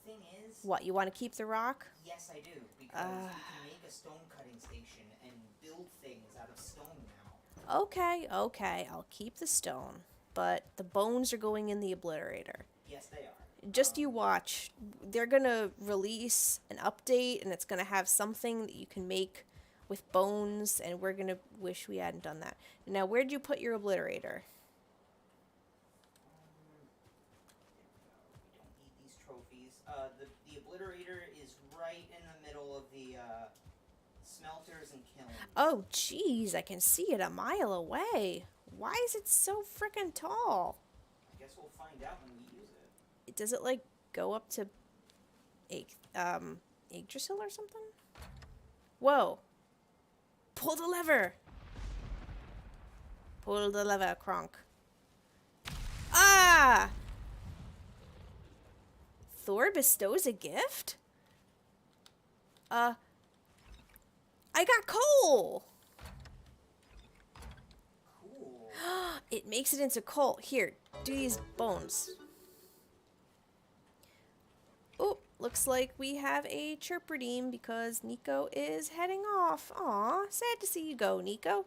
the thing is... What, you want to keep the rock? Yes, I do, because we can make a stone cutting station and build things out of stone now. Okay, I'll keep the stone, but the bones are going in the obliterator. Yes, they are. Just you watch. They're gonna release an update, and it's gonna have something that you can make with bones, and we're gonna wish we hadn't done that. Now, where'd you put your obliterator? We don't need these trophies. The obliterator is right in the middle of the smelters and kilns. Oh, jeez, I can see it a mile away. Why is it so frickin' tall? I guess we'll find out when we use it. Does it, like, go up to Yggdrasil or something? Whoa. Pull the lever. Pull the lever, Kronk. Ah! Thor bestows a gift? I got coal! Cool. It makes it into coal. Here, do these bones. Oh, looks like we have a chirp redeem because Nico is heading off. Aw, sad to see you go, Nico.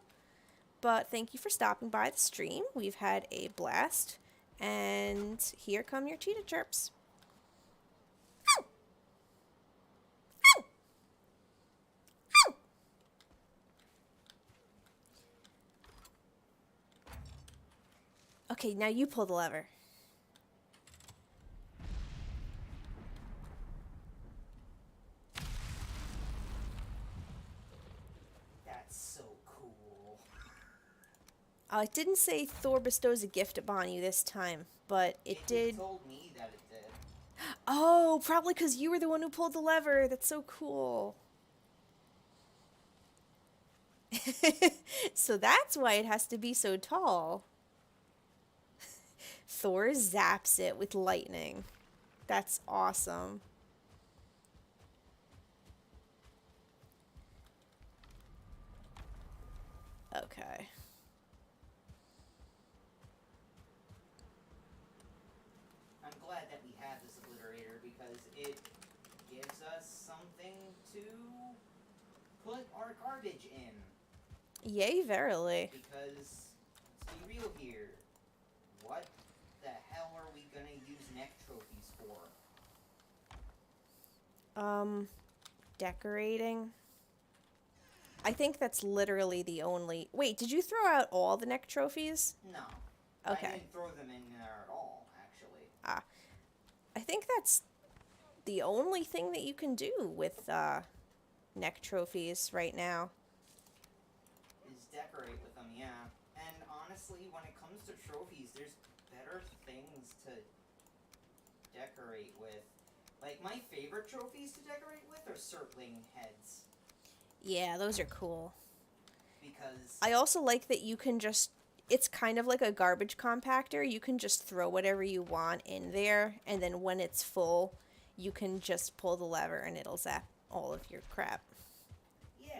But thank you for stopping by the stream. We've had a blast. And here come your cheetah chirps. Okay, now you pull the lever. That's so cool. It didn't say Thor bestows a gift upon you this time, but it did. It told me that it did. Oh, probably because you were the one who pulled the lever. That's so cool. So that's why it has to be so tall. Thor zaps it with lightning. That's awesome. Okay. I'm glad that we have this obliterator because it gives us something to put our garbage in. Yay, verily. Because, let's be real here, what the hell are we gonna use neck trophies for? Decorating. I think that's literally the only... Wait, did you throw out all the neck trophies? No. Okay. I didn't throw them in there at all, actually. I think that's the only thing that you can do with neck trophies right now. Is decorate with them, yeah. And honestly, when it comes to trophies, there's better things to decorate with. Like, my favorite trophies to decorate with are circling heads. Yeah, those are cool. Because... I also like that you can just... It's kind of like a garbage compactor. You can just throw whatever you want in there, and then when it's full, you can just pull the lever and it'll zap all of your crap. Yeah.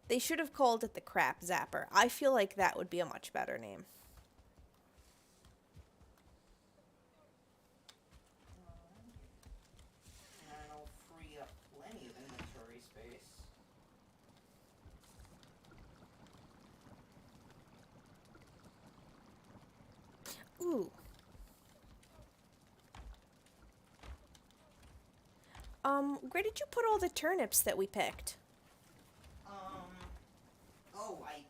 They should have called it the Crap Zapper. I feel like that would be a much better name. And I'll free up plenty of inventory space. Ooh. Where did you put all the turnips that we picked? Oh, I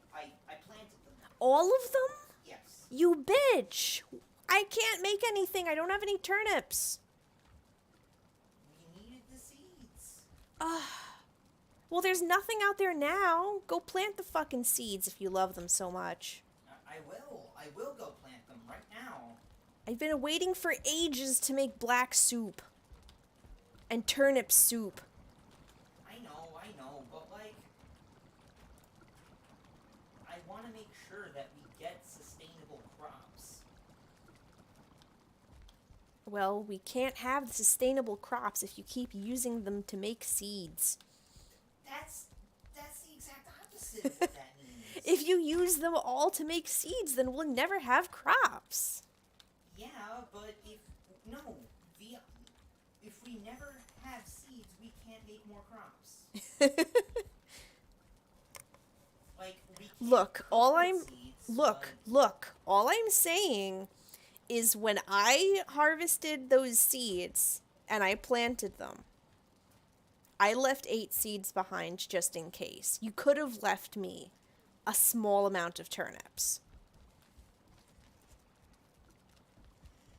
planted them. All of them? Yes. You bitch! I can't make anything. I don't have any turnips. We needed the seeds. Well, there's nothing out there now. Go plant the fucking seeds if you love them so much. I will. I will go plant them right now. I've been waiting for ages to make black soup. And turnip soup. I know, but like, I want to make sure that we get sustainable crops. Well, we can't have sustainable crops if you keep using them to make seeds. That's the exact opposite of what that means. If you use them all to make seeds, then we'll never have crops. Yeah, but if we never have seeds, we can't make more crops. Like, we can't Look, all cook I'm with seeds, look, all I'm saying is when I harvested those seeds and I planted them, I left 8 seeds behind just in case. You could have left me a small amount of turnips.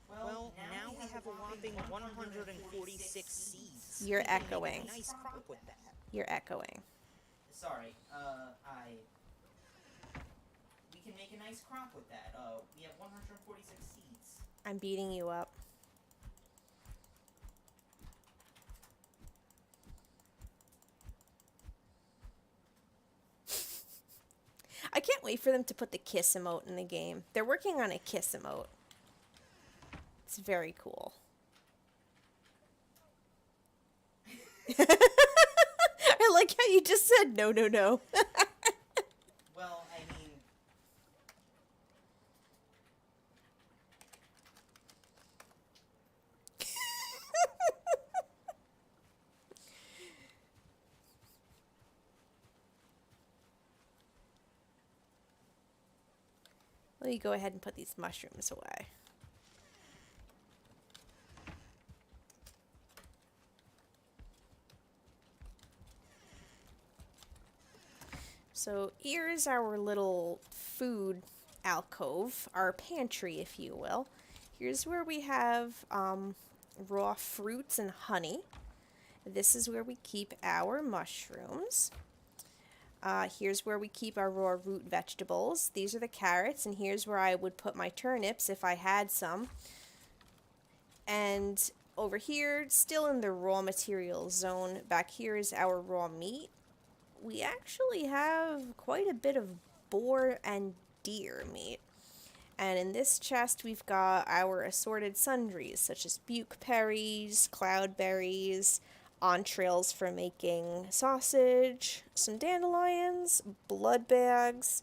Well, now we have a whopping 146 seeds. You're We can make echoing. a nice crop with that. You're echoing. Sorry, we can make a nice crop with that. We have 146 seeds. I'm beating you up. I can't wait for them to put the kiss emote in the game. They're working on a kiss emote. It's very cool. I like how you just said no, no, no. Well, I mean, Let me go ahead and put these mushrooms away. So here's our little food alcove, our pantry, if you will. Here's where we have raw fruits and honey. This is where we keep our mushrooms. Here's where we keep our raw root vegetables. These are the carrots, and here's where I would put my turnips if I had some. And over here, still in the raw materials zone, back here is our raw meat. We actually have quite a bit of boar and deer meat. And in this chest, we've got our assorted sundries, such as bukeberries, cloudberries, entrails for making sausage, some dandelions, blood bags,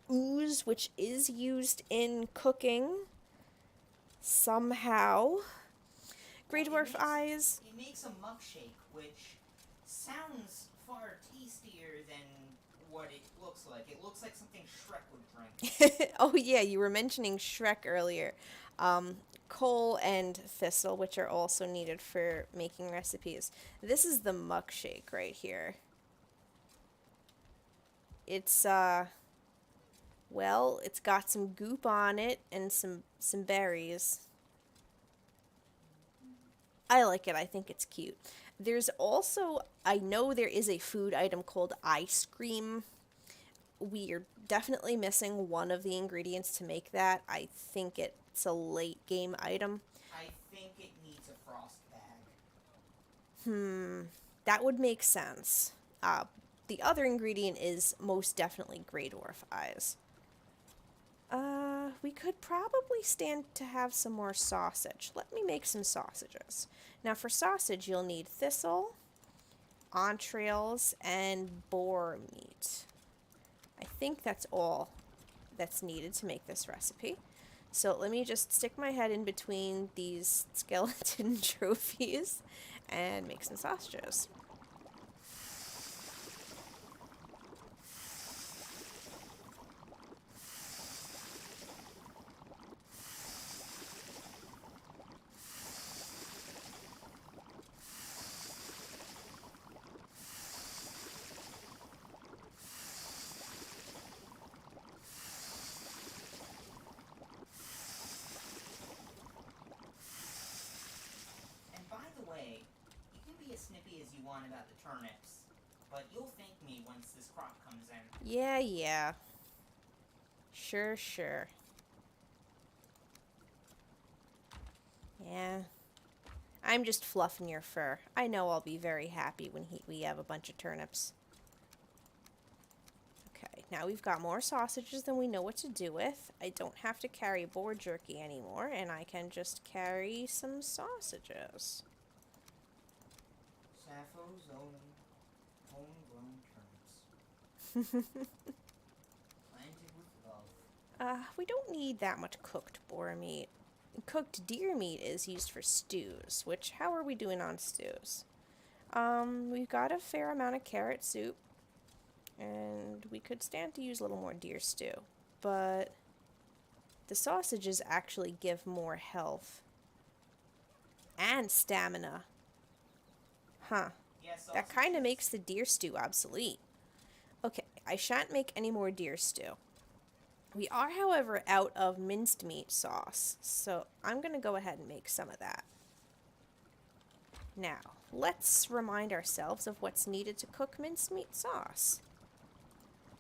ooze, which is used in cooking somehow, Grey Dwarf eyes. it makes a muck shake, which sounds far tastier than what it looks like. It looks like something Shrek would drink. Oh yeah, you were mentioning Shrek earlier. Coal and thistle, which are also needed for making recipes. This is the muck shake right here. It's well, it's got some goop on it and some berries. I like it. I think it's cute. There's also, I know there is a food item called ice cream. We are definitely missing one of the ingredients to make that. I think it's a late game item. I think it needs a frost bag. That would make sense. The other ingredient is most definitely Grey Dwarf eyes. We could probably stand to have some more sausage. Let me make some sausages. Now for sausage, you'll need thistle, entrails, and boar meat. I think that's all that's needed to make this recipe. So let me just stick my head in between these skeleton trophies and make some sausages. And by the way, you can be as snippy as you want about the turnips, but you'll thank me once this crop comes in. Yeah, yeah. Sure, sure. Yeah. I'm just fluffing your fur. I know I'll be very happy when we have a bunch of turnips. Okay, now we've got more sausages than we know what to do with. I don't have to carry boar jerky anymore, and I can just carry some sausages. Sappho's own homegrown turnips. Planted with love. We don't need that much cooked boar meat. Cooked deer meat is used for stews, which, how are we doing on stews? We've got a fair amount of carrot soup, and we could stand to use a little more deer stew, but the sausages actually give more health and stamina. Huh. Yes, That kind of makes the deer stew obsolete. Okay, I shan't make any more deer stew. We are, however, out of minced meat sauce, so I'm going to go ahead and make some of that. Now, let's remind ourselves of what's needed to cook minced meat sauce.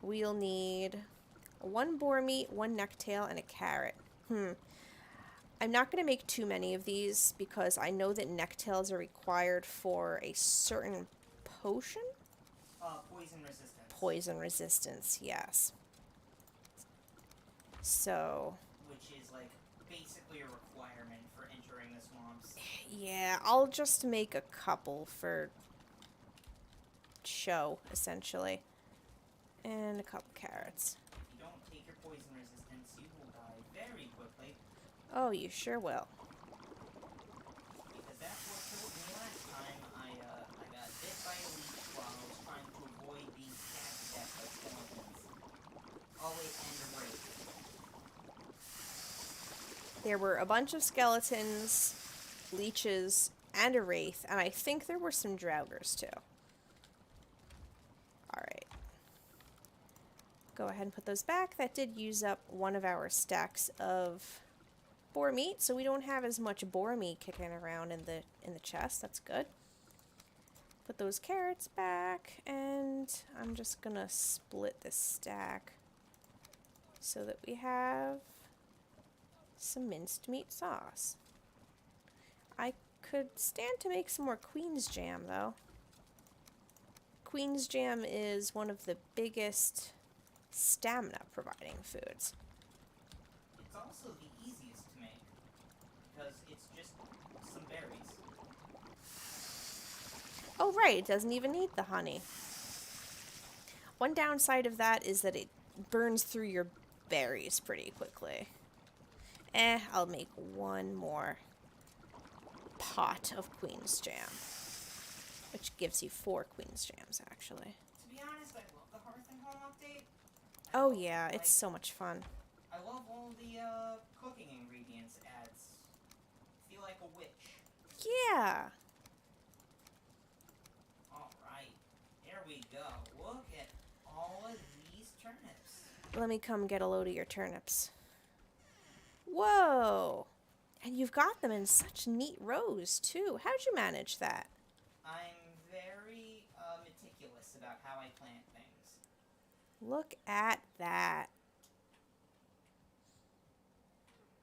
We'll need 1 boar meat, 1 necktail, and a carrot. I'm not going to make too many of these because I know that necktails are required for a certain potion? Poison resistance. Poison resistance, yes. So, Which is like basically a requirement for entering the swamps. yeah, I'll just make a couple for show, essentially. And a couple carrots. If you don't take your poison resistance, you will die very quickly. Oh, you sure will. Because that's what killed me last time. I got bit by a leech while I was trying to avoid being stabbed to death by skeletons. Oh wait, and a wraith. There were a bunch of skeletons, leeches, and a wraith, and I think there were some draugrs too. Alright. Go ahead and put those back. That did use up one of our stacks of boar meat, so we don't have as much boar meat kicking around in the chest. That's good. Put those carrots back, and I'm just gonna split this stack so that we have some minced meat sauce. I could stand to make some more Queen's jam, though. Queen's jam is one of the biggest stamina providing foods. It's also the easiest to make. Because it's just some berries. Oh, right, it doesn't even need the honey. One downside of that is that it burns through your berries pretty quickly. I'll make one more pot of Queen's jam, which gives you 4 Queen's jams, actually. To be honest, I love the Hearth Home update. Oh yeah, it's so much fun. I love all the cooking ingredients it adds. I feel like a witch. Yeah. Alright, here we go. Look at all of these turnips. Let me come get a load of your turnips. Whoa! And you've got them in such neat rows, too. How'd you manage that? I'm very meticulous about how I plant things. Look at that.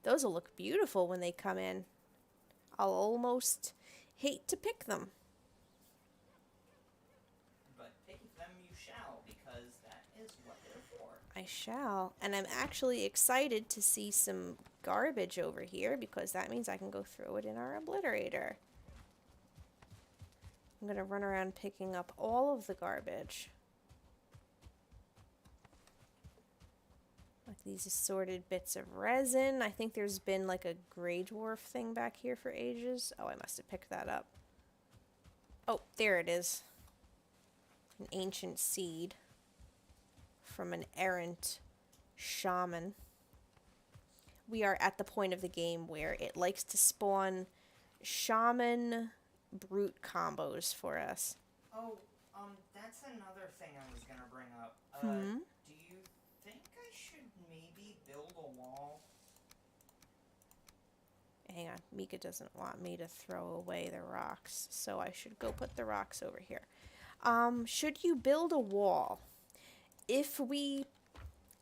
Those will look beautiful when they come in. I'll almost hate to pick them. But pick them you shall, because that is what they're for. I shall. And I'm actually excited to see some garbage over here, because that means I can go throw it in our obliterator. I'm going to run around picking up all of the garbage. these assorted bits of resin. I think there's been like a gray dwarf thing back here for ages. Oh, I must have picked that up. Oh, there it is. An ancient seed from an errant shaman. We are at the point of the game where it likes to spawn shaman brute combos for us. Oh, that's another thing I was gonna bring up. Hmm? Do you think I should maybe build a wall? Hang on, Mika doesn't want me to throw away the rocks, so I should go put the rocks over here. Should you build a wall?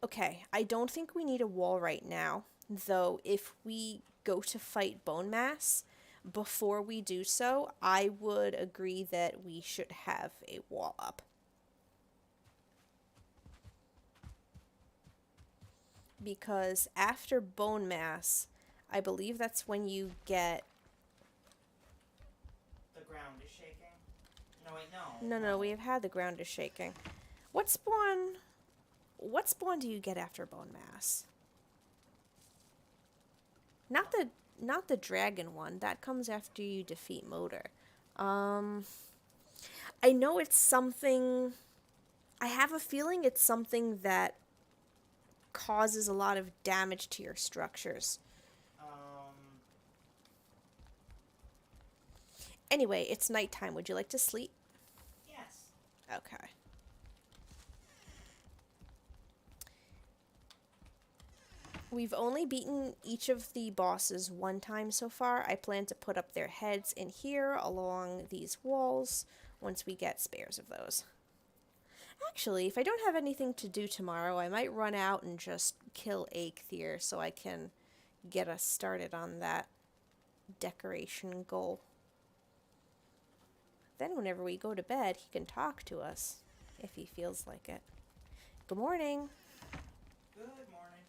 Okay, I don't think we need a wall right now, though if we go to fight bone mass, before we do so, I would agree that we should have a wall up. Because after bone mass, I believe that's when you get... The ground is shaking? No, wait, no. No, we have had the ground is shaking. What spawn do you get after bone mass? Not the dragon one. That comes after you defeat Motor. I know it's something... I have a feeling it's something that causes a lot of damage to your structures. Anyway, it's nighttime. Would you like to sleep? Yes. Okay. We've only beaten each of the bosses one time so far. I plan to put up their heads in here along these walls once we get spares of those. Actually, if I don't have anything to do tomorrow, I might run out and just kill Eikthyr so I can get us started on that decoration goal. Then whenever we go to bed, he can talk to us if he feels like it. Good morning. Good morning.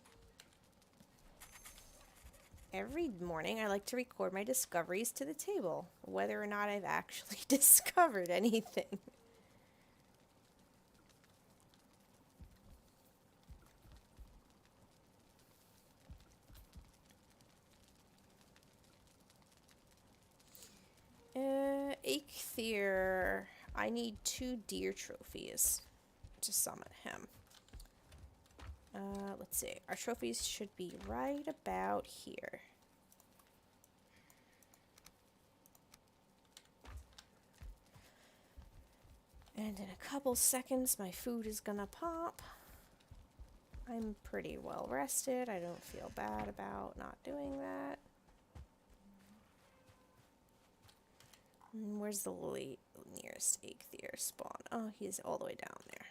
Every morning I like to record my discoveries to the table, whether or not I've actually discovered anything. Eikthyr, I need 2 deer trophies to summon him. Let's see. Our trophies should be right about here. And in a couple seconds, my food is gonna pop. I'm pretty well rested. I don't feel bad about not doing that. Where's the nearest Eikthyr spawn? Oh, he's all the way down there.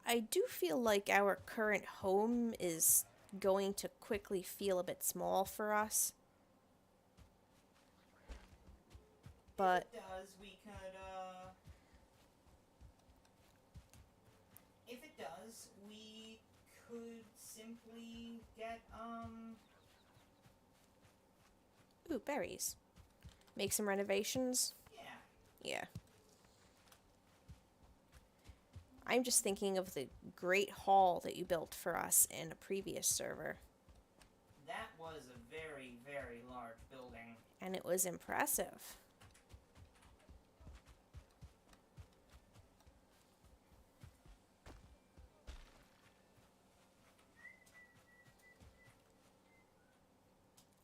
I do feel like our current home is going to quickly feel a bit small for us. But If it does, we could, if it does, we could simply get, ooh, berries. Make some renovations. Yeah. I'm just thinking of the great hall that you built for us in a previous server. That was a very, very large building. And it was impressive.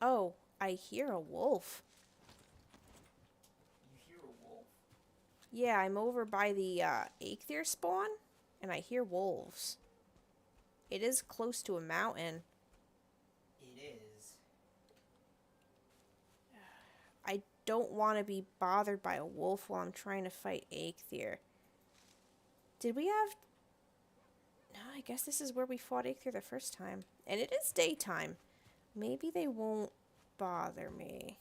Oh, I hear a wolf. You hear a wolf? Yeah, I'm over by the Eikthyr spawn, and I hear wolves. It is close to a mountain. It is. I don't want to be bothered by a wolf while I'm trying to fight Eikthyr. Did we have... No, I guess this is where we fought Eikthyr the first time. And it is daytime. Maybe they won't bother me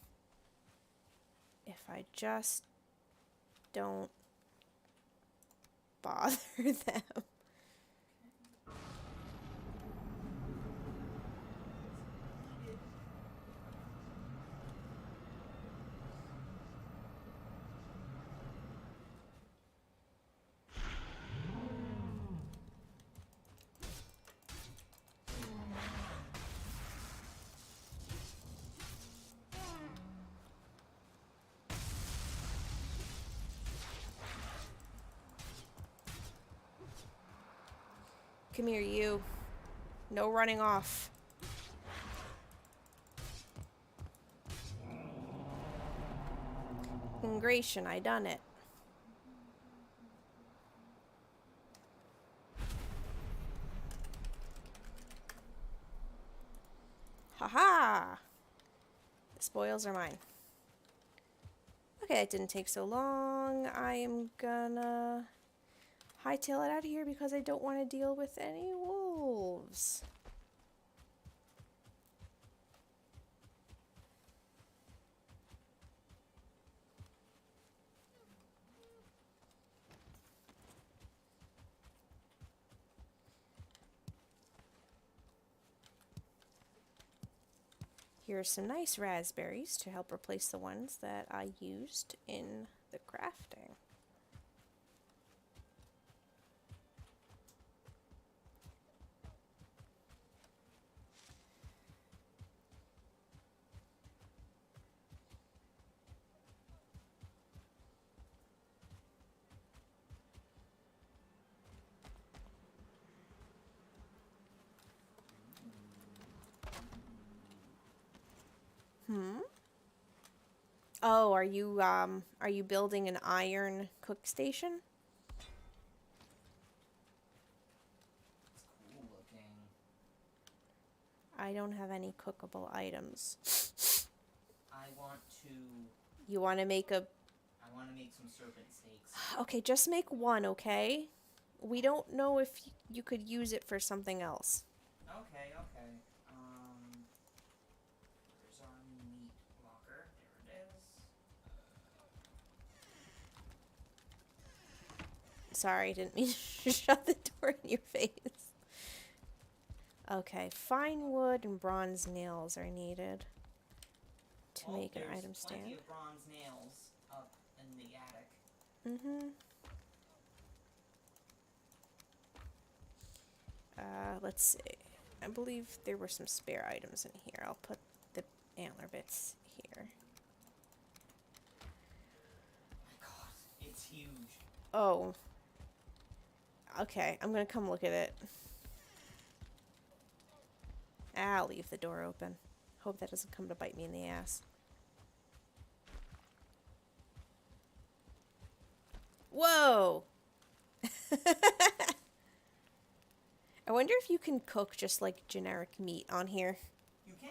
if I just don't bother them. Come here, you. No running off. Ingration, I done it. Haha! The spoils are mine. Okay, it didn't take so long. I am gonna hightail it out of here because I don't want to deal with any wolves. Here are some nice raspberries to help replace the ones that I used in the crafting. Oh, are you building an iron cook station? It's cool looking. I don't have any cookable items. I want to. You want to make a... I want to make some serpent steaks. Okay, just make one, okay? We don't know if you could use it for something else. Okay, okay. Where's our meat locker? There it is. Sorry, didn't mean to shut the door in your face. Okay, fine wood and bronze nails are needed to make an item There's plenty stand. of bronze nails up in the attic. Let's see. I believe there were some spare items in here. I'll put the antler bits here. My God, it's huge. Oh. Okay, I'm gonna come look at it. I'll leave the door open. Hope that doesn't come to bite me in the ass. Whoa! I wonder if you can cook just like generic meat on here. You can.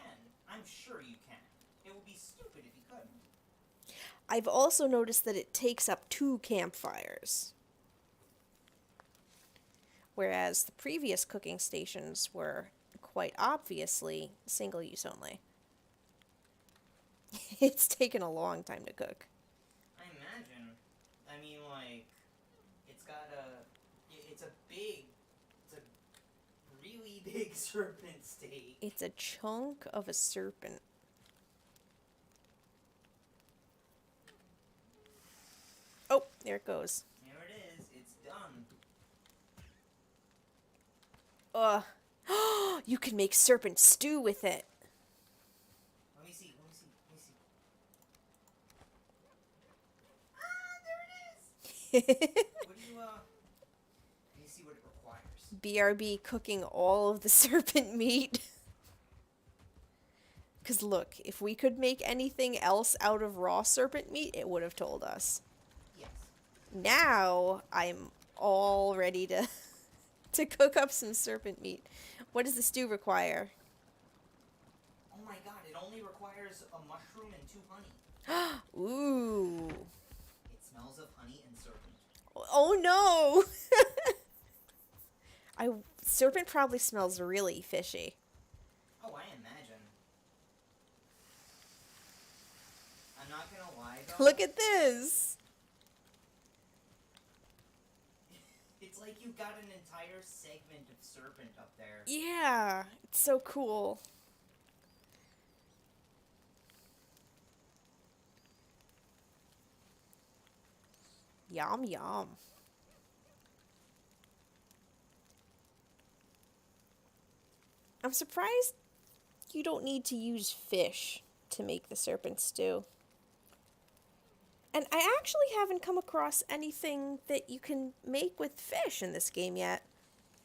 I'm sure you can. It would be stupid if you couldn't. I've also noticed that it takes up 2 campfires. Whereas the previous cooking stations were quite obviously single use only. It's taken a long time to cook. I imagine. I mean, like, it's a really big serpent steak. It's a chunk of a serpent. Oh, there it goes. There it is. It's done. Ugh. You can make serpent stew with it. Let me see. Ah, there it is! What do you, let me see what it requires. BRB cooking all of the serpent meat. Because look, if we could make anything else out of raw serpent meat, it would have told us. Yes. Now, I'm all ready to to cook up some serpent meat. What does the stew require? Oh my God, it only requires a mushroom and 2 honey. Ooh. It smells of honey and serpent. Oh no! Serpent probably smells really fishy. Oh, I imagine. I'm not gonna lie though. Look at this! It's like you got an entire segment of serpent up there. Yeah, it's so cool. Yum yum. I'm surprised you don't need to use fish to make the serpent stew. And I actually haven't come across anything that you can make with fish in this game yet.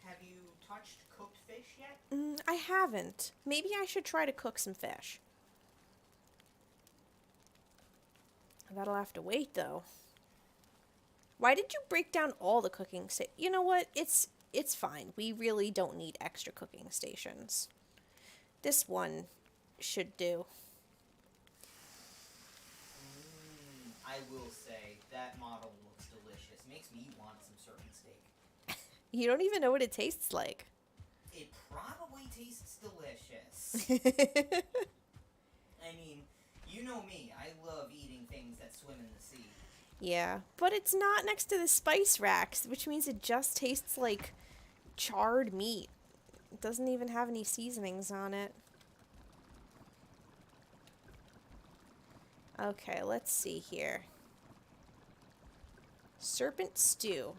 Have you touched cooked fish yet? I haven't. Maybe I should try to cook some fish. That'll have to wait, though. Why did you break down all the cooking You know what? It's fine. We really don't need extra cooking stations. This one should do. I will say, that model looks delicious. Makes me want some serpent steak. You don't even know what it tastes like. It probably tastes delicious. I mean, you know me. I love eating things that swim in the sea. Yeah, but it's not next to the spice racks, which means it just tastes like charred meat. It doesn't even have any seasonings on it. Okay, let's see here. Serpent stew.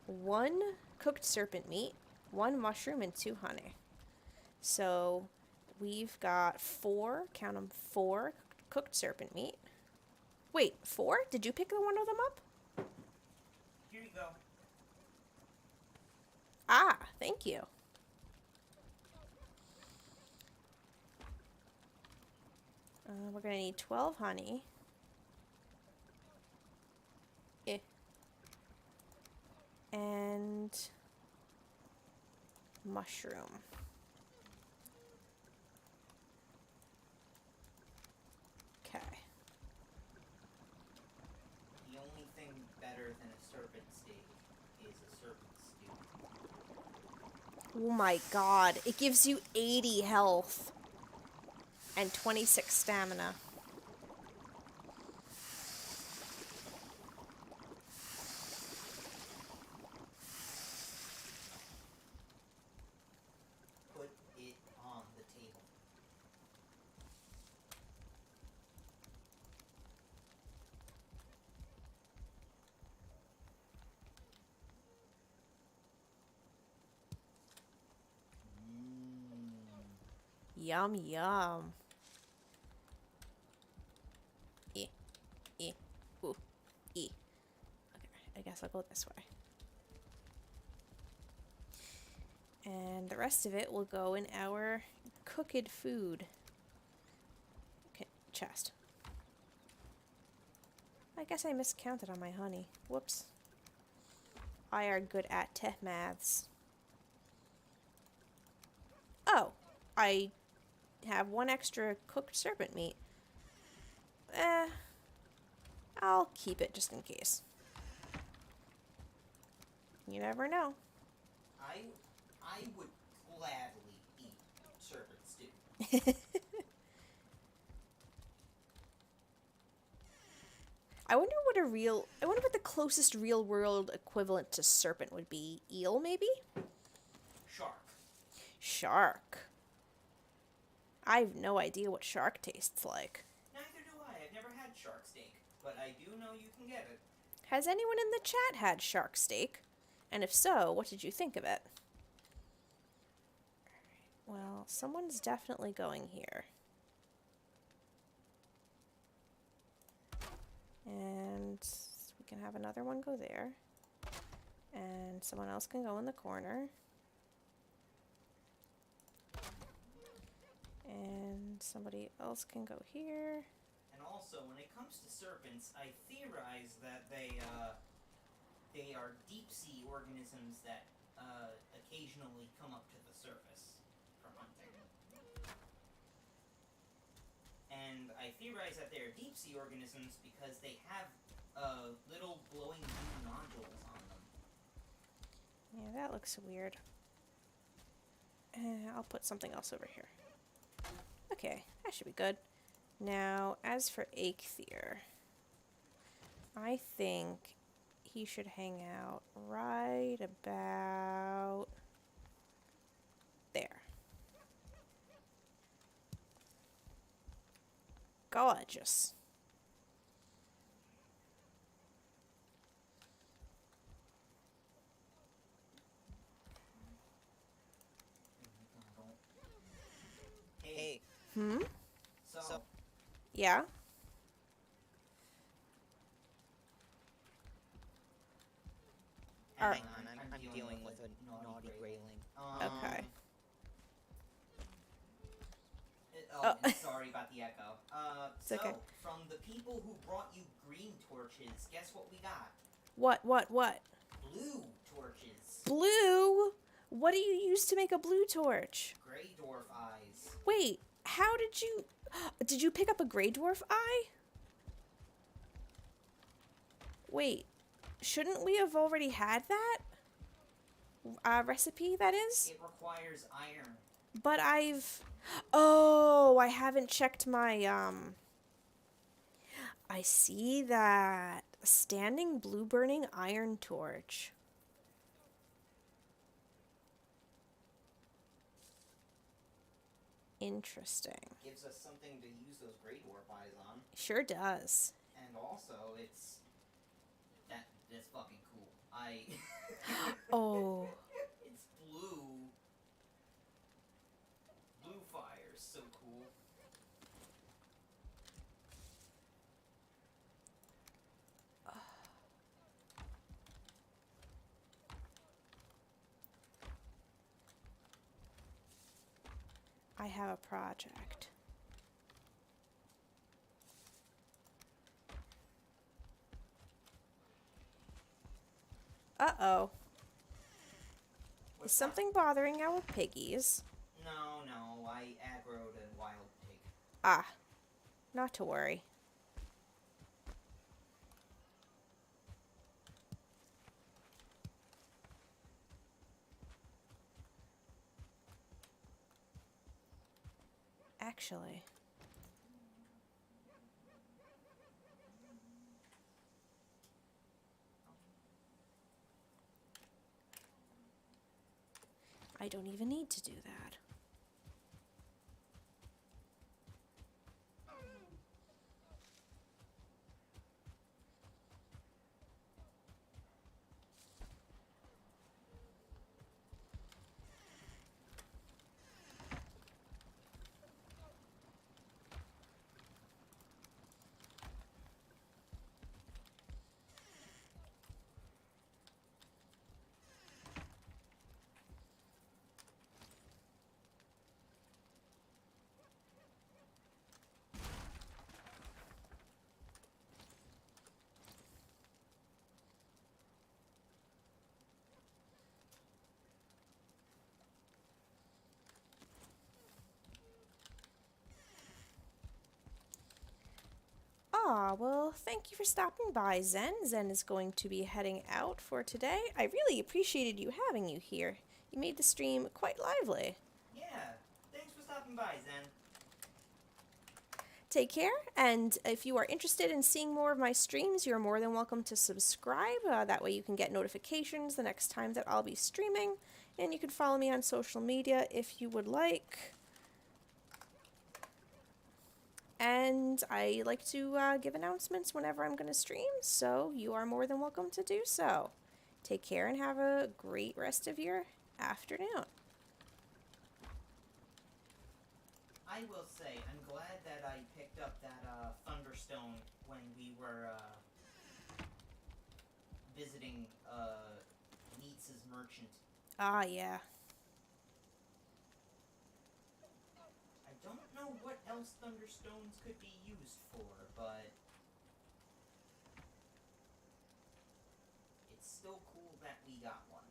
1 cooked serpent meat, 1 mushroom, and 2 honey. So we've got 4, count them, 4 cooked serpent meat. Wait, 4? Did you pick one of them up? Here you go. Ah, thank you. We're going to need 12 honey. And mushroom. Okay. The only thing better than a serpent steak is a serpent stew. Oh my god, it gives you 80 health and 26 stamina. Put it on the table. Yum, yum. Ooh, Okay, I guess I'll go this way. And the rest of it will go in our cooked food. Okay, chest. I guess I miscounted on my honey. Whoops. I are good at tech maths. Oh, I have 1 extra cooked serpent meat. I'll keep it just in case. You never know. I would gladly eat serpent stew. I wonder what the closest real world equivalent to serpent would be. Eel, maybe? Shark. Shark. I have no idea what shark tastes like. Neither do I. I've never had shark steak, but I do know you can get it. Has anyone in the chat had shark steak? And if so, what did you think of it? Well, someone's definitely going here. And we can have another one go there. And someone else can go in the corner. And somebody else can go here. And also, when it comes to serpents, I theorize that they are deep-sea organisms that occasionally come up to the surface for hunting. And I theorize that they are deep-sea organisms because they have little glowing blue nodules on them. Yeah, that looks weird. I'll put something else over here. Okay, that should be good. Now, as for Eikthyr, I think he should hang out right about there. Gorgeous. Hey. Hmm? So Yeah? hang on, I'm dealing with a naughty grayling. Okay. Oh, and sorry about the echo. It's okay. From the people who brought you green torches, guess what we got? What? Blue torches. Blue? What do you use to make a blue torch? Grey dwarf eyes. Wait, how did you... Did you pick up a gray dwarf eye? Wait, shouldn't we have already had that? Recipe, that is? It requires iron. But I've... Oh, I haven't checked my, I see that. A standing blue burning iron torch. Interesting. Gives us something to use those grey dwarf eyes on. Sure does. And also, that's fucking cool. Oh. It's blue. Blue fire, so cool. I have a project. Uh-oh. Is something bothering our piggies? No, I aggroed a wild pig. Ah, not to worry. Actually, I don't even need to do that. Ah, well, thank you for stopping by, Zen. Zen is going to be heading out for today. I really appreciated you having you here. You made the stream quite lively. Yeah, thanks for stopping by, Zen. Take care, and if you are interested in seeing more of my streams, you're more than welcome to subscribe. That way you can get notifications the next time that I'll be streaming, and you can follow me on social media if you would like. And I like to give announcements whenever I'm going to stream, so you are more than welcome to do so. Take care and have a great rest of your afternoon. I will say, I'm glad that I picked up that Thunderstone when we were visiting Nietzsche's merchant. Ah, yeah. I don't know what else Thunderstones could be used for, but it's still cool that we got one.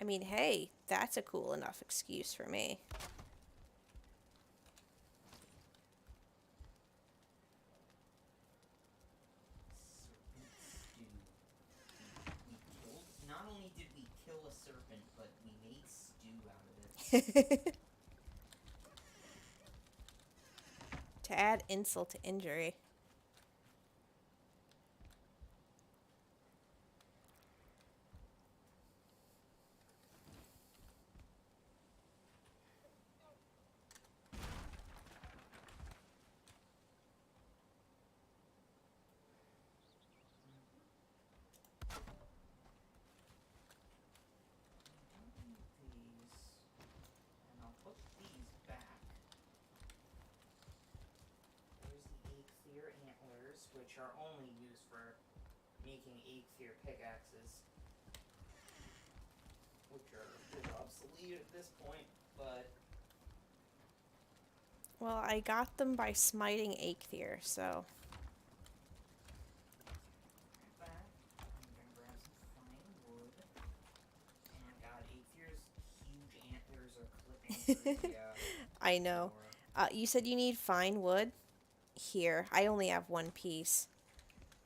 I mean, hey, that's a cool enough excuse for me. Not only did we kill a serpent, but we made stew out of it. To add insult to injury. And I'll put these back. There's the Aether antlers, which are only used for making Aether pickaxes, which are lead at this point, but Well, I got them by smiting Eikthyr, so... back. I'm gonna grab some fine wood. Oh my god, Aethir's huge antlers are clipping through the, I know. floor. You said you need fine wood? Here, I only have one piece.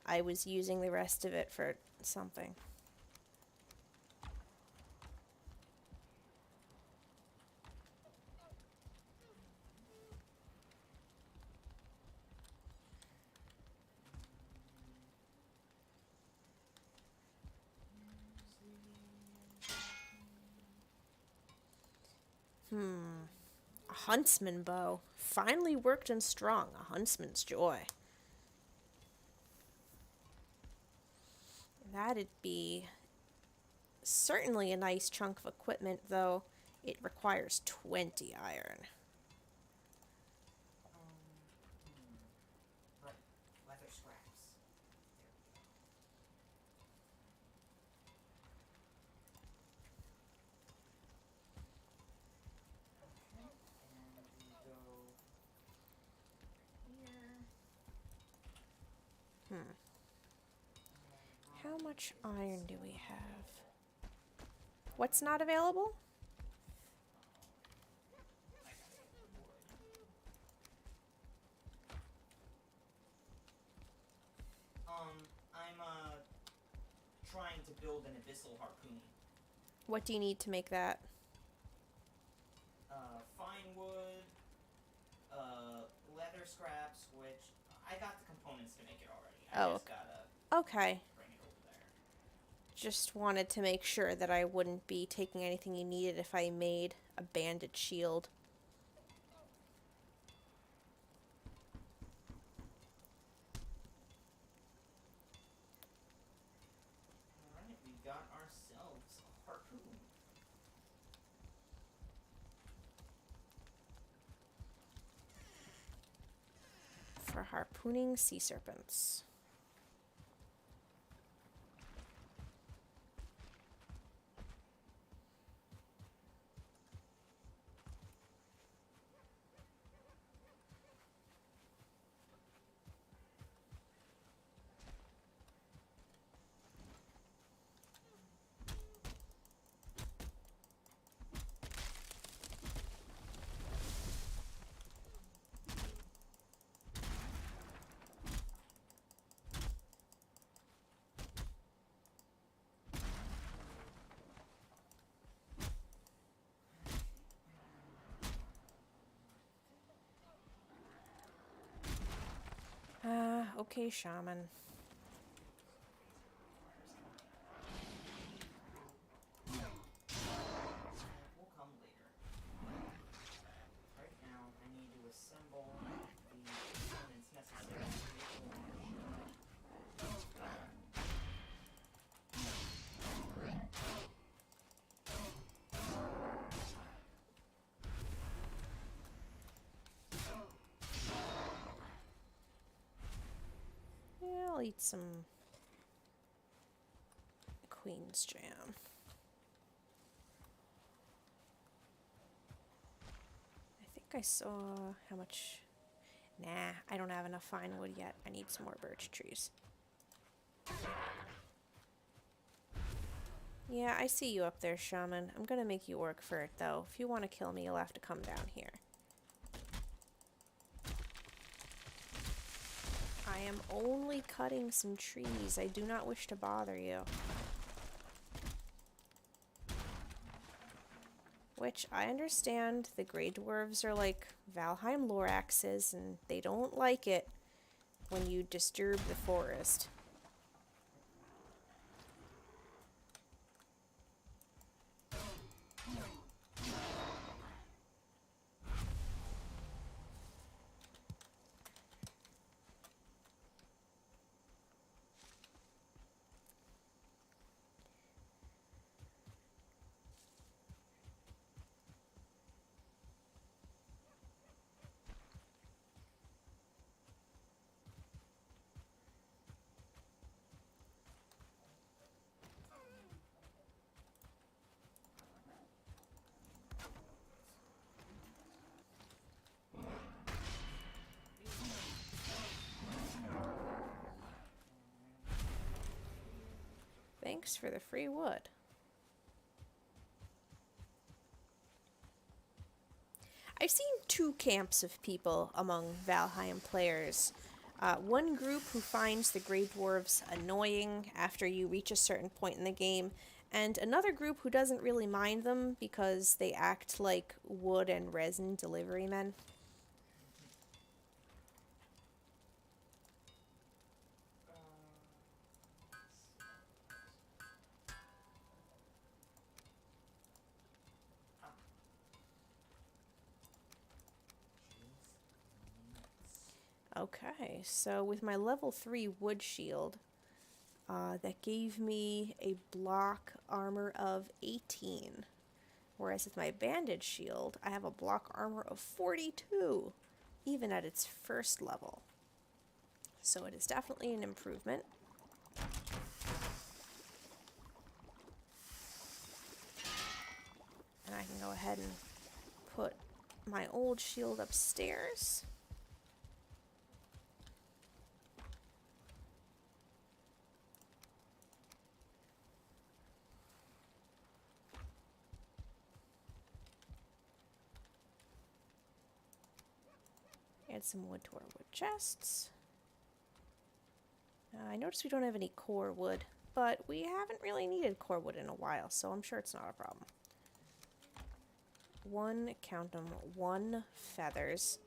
I was using the rest of it for something. A huntsman bow. Finely worked and strong. A huntsman's joy. That'd be certainly a nice chunk of equipment, though. It requires 20 iron. Right. Leather scraps. There we go. Okay, and we go here. How much iron do we have? What's not available? I'm trying to build an abyssal harpoon. What do you need to make that? Fine wood, leather scraps, which I got the components to make it already. I just gotta Okay. bring it over there. Just wanted to make sure that I wouldn't be taking anything you needed if I made a bandit shield. Alright, we got ourselves a harpoon. For harpooning sea serpents. Okay, shaman. Will come later. Right now, I need to assemble the components necessary to make a launch. Yeah, I'll eat some Queen's Jam. I think I saw how much... Nah, I don't have enough fine wood yet. I need some more birch trees. Yeah, I see you up there, shaman. I'm gonna make you work for it, though. If you want to kill me, you'll have to come down here. I am only cutting some trees. I do not wish to bother you. Which, I understand, the Grey Dwarves are like Valheim Loraxes, and they don't like it when you disturb the forest. Thanks for the free wood. I've seen two camps of people among Valheim players. One group who finds the Grey Dwarves annoying after you reach a certain point in the game, and another group who doesn't really mind them because they act like wood and resin delivery men. Okay, so with my level 3 wood shield, that gave me a block armor of 18. Whereas with my bandage shield, I have a block armor of 42, even at its first level. So it is definitely an improvement. And I can go ahead and put my old shield upstairs. Add some wood to our wood chests. I noticed we don't have any core wood, but we haven't really needed core wood in a while, so I'm sure it's not a problem. Count them, 1 feathers.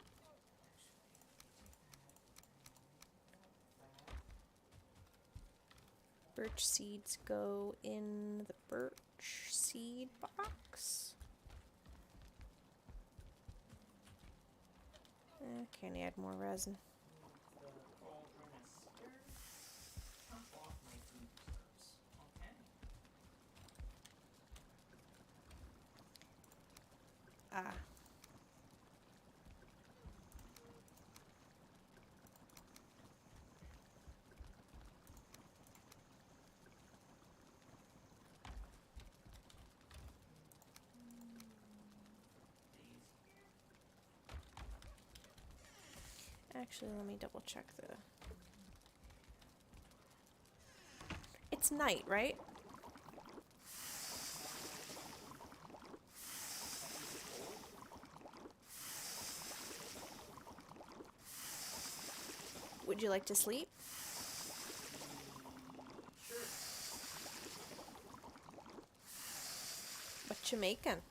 Birch seeds go in the birch seed box. Can I add more resin? Ah. Actually, let me double check the... It's night, right? Would you like to sleep? Sure. What you making?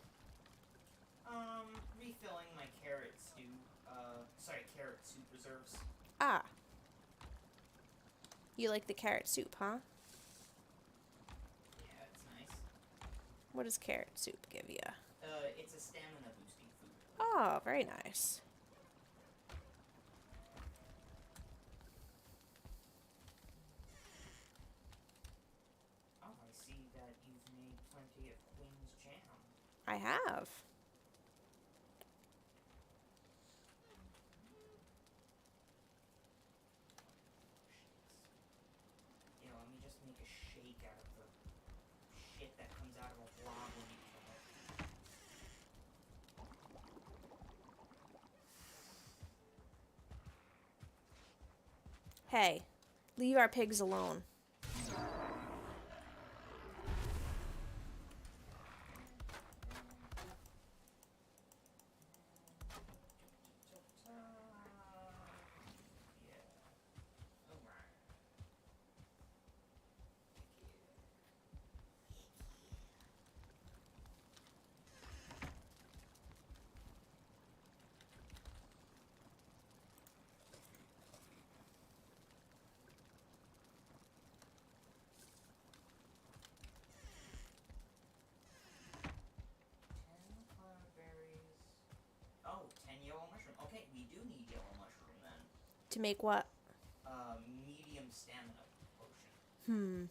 Refilling my carrot soup reserves. Ah. You like the carrot soup, huh? Yeah, it's nice. What does carrot soup give you? It's a stamina boosting food. Oh, very nice. Oh, I see that you've made plenty of Queen's jam. I have. You know, let me just make a shake out of the shit that comes out of a blob when you kill it. Hey, leave our pigs alone. Yeah. Alright. Oh, 10 yellow mushroom. Okay, we do need yellow mushroom then. To make what? Medium stamina potion.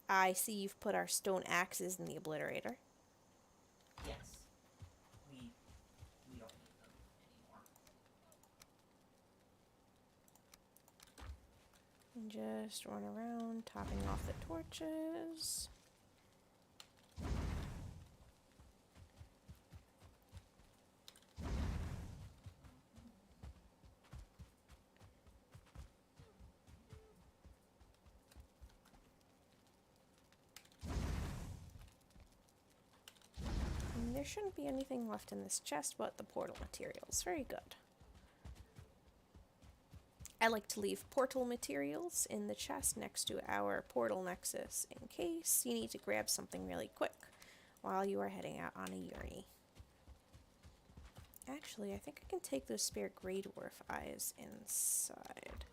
I see you've put our stone axes in the obliterator. Yes. We don't need them anymore. And just run around, topping off the torches. there shouldn't be anything left in this chest but the portal materials. Very good. I like to leave portal materials in the chest next to our portal nexus in case you need to grab something really quick while you are heading out on a journey. Actually, I think I can take those spare Grey Dwarf eyes inside.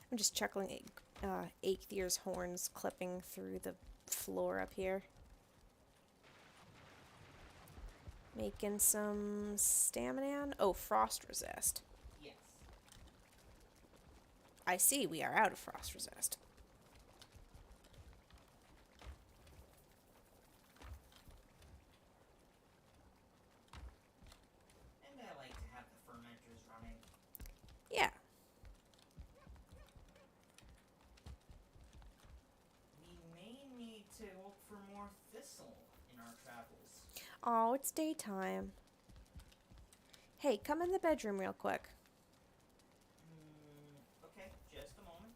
I'm just chuckling at Eikthyre's horns clipping through the floor up here. Making some stamina. Oh, frost resist. Yes. I see, we are out of frost resist. And I like to have the fermenters running. Yeah. We may need to look for more thistle in our travels. Oh, it's daytime. Hey, come in the bedroom real quick. Okay, just a moment.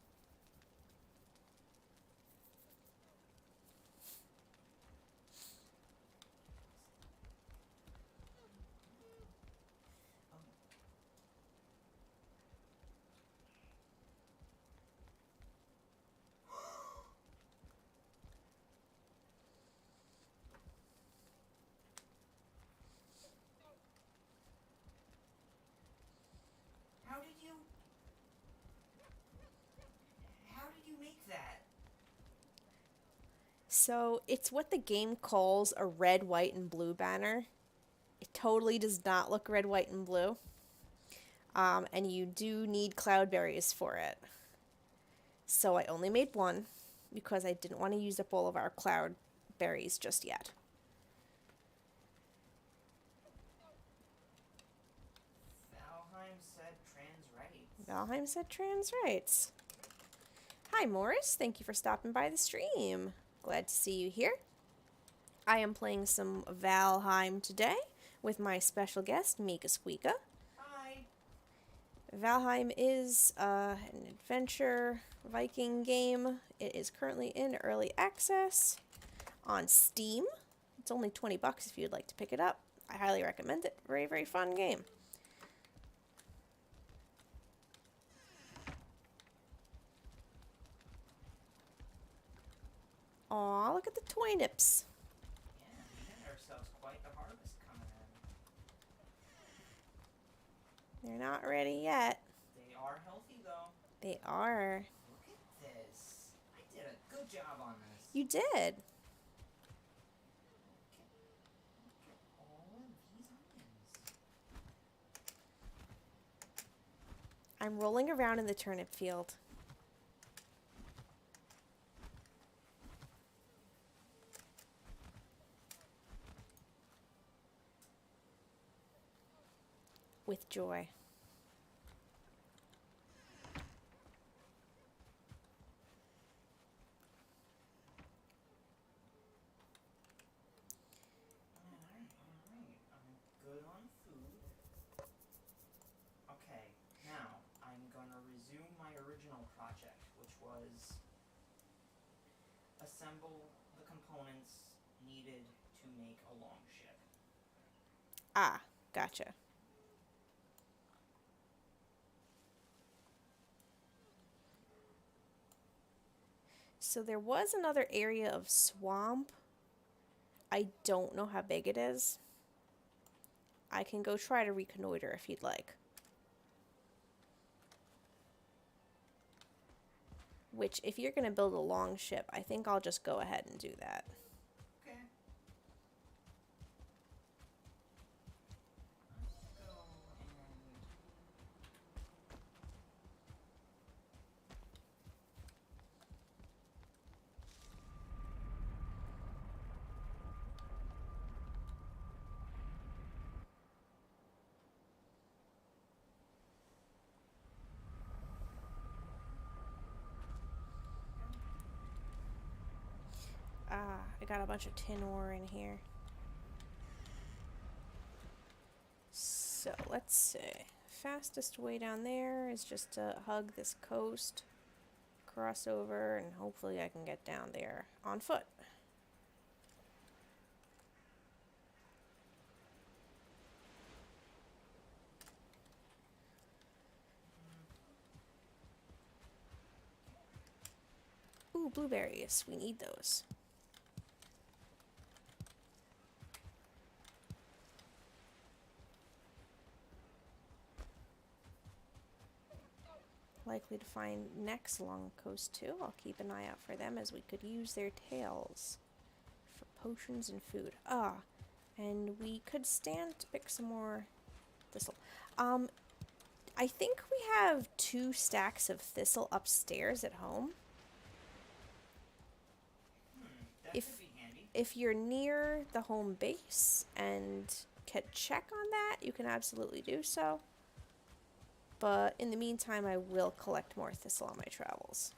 How did you make that? So, it's what the game calls a red, white, and blue banner. It totally does not look red, white, and blue. And you do need cloudberries for it. So I only made one because I didn't want to use up all of our cloudberries just yet. Valheim said trans rights. Valheim said trans rights. Hi, Morris. Thank you for stopping by the stream. Glad to see you here. I am playing some Valheim today with my special guest, Mika Squeaka. Hi. Valheim is an adventure Viking game. It is currently in early access on Steam. It's only 20 bucks if you'd like to pick it up. I highly recommend it. Very, very fun game. Aw, look at the toy nips. Yeah, we got ourselves quite the harvest coming in. They're not ready yet. They are healthy though. They are. Look at this. I did a good job on this. You did. Look at all of these onions. I'm rolling around in the turnip field. With joy. Alright. I'm good on food. Okay, now I'm gonna resume my original project, which was assemble the components needed to make a longship. Ah, gotcha. So there was another area of swamp. I don't know how big it is. I can go try to reconnoiter if you'd like. Which, if you're going to build a long ship, I think I'll just go ahead and do that. Okay. Let's go and got a bunch of tin ore in here. So let's see. Fastest way down there is just to hug this coast, cross over, and hopefully I can get down there on foot. Ooh, blueberries. We need those. Likely to find next along the coast too. I'll keep an eye out for them as we could use their tails for potions and food. Ah, and we could stand to pick some more thistle. I think we have 2 stacks of thistle upstairs at home. That could be handy. If you're near the home base and can check on that, you can absolutely do so. But in the meantime, I will collect more thistle on my travels.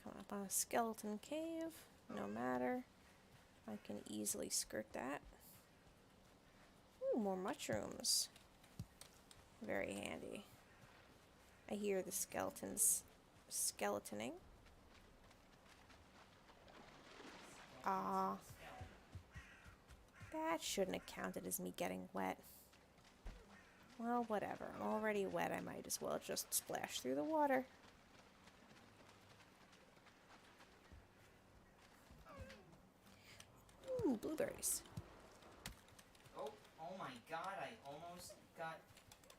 Coming up on a skeleton cave, no matter. I can easily skirt that. Ooh, more mushrooms. Very handy. I hear the skeletons skeletoning. Ah, that shouldn't have counted as me getting wet. Well, whatever. I'm already wet. I might as well just splash through the water. Ooh, blueberries. Oh my god, I almost got...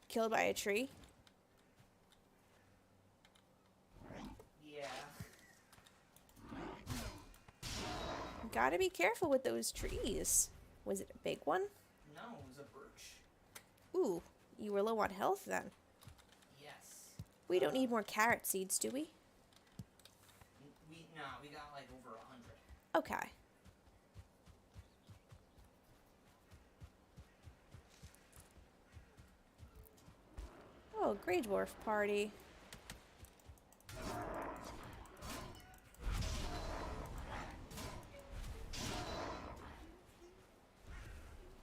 Killed by a tree? Yeah. Gotta be careful with those trees. Was it a big one? No, it was a birch. Ooh, you were low on health then. Yes. We don't need more carrot seeds, do we? We got like over 100. Okay. Oh, Grey Dwarf party.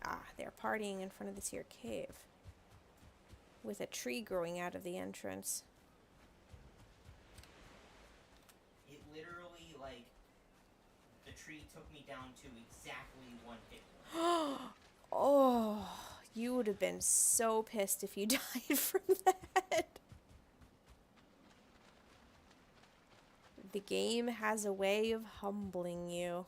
Ah, they're partying in front of this here cave. With a tree growing out of the entrance. It literally, like, the tree took me down to exactly 1 hit point. Oh, you would have been so pissed if you died from that. The game has a way of humbling you.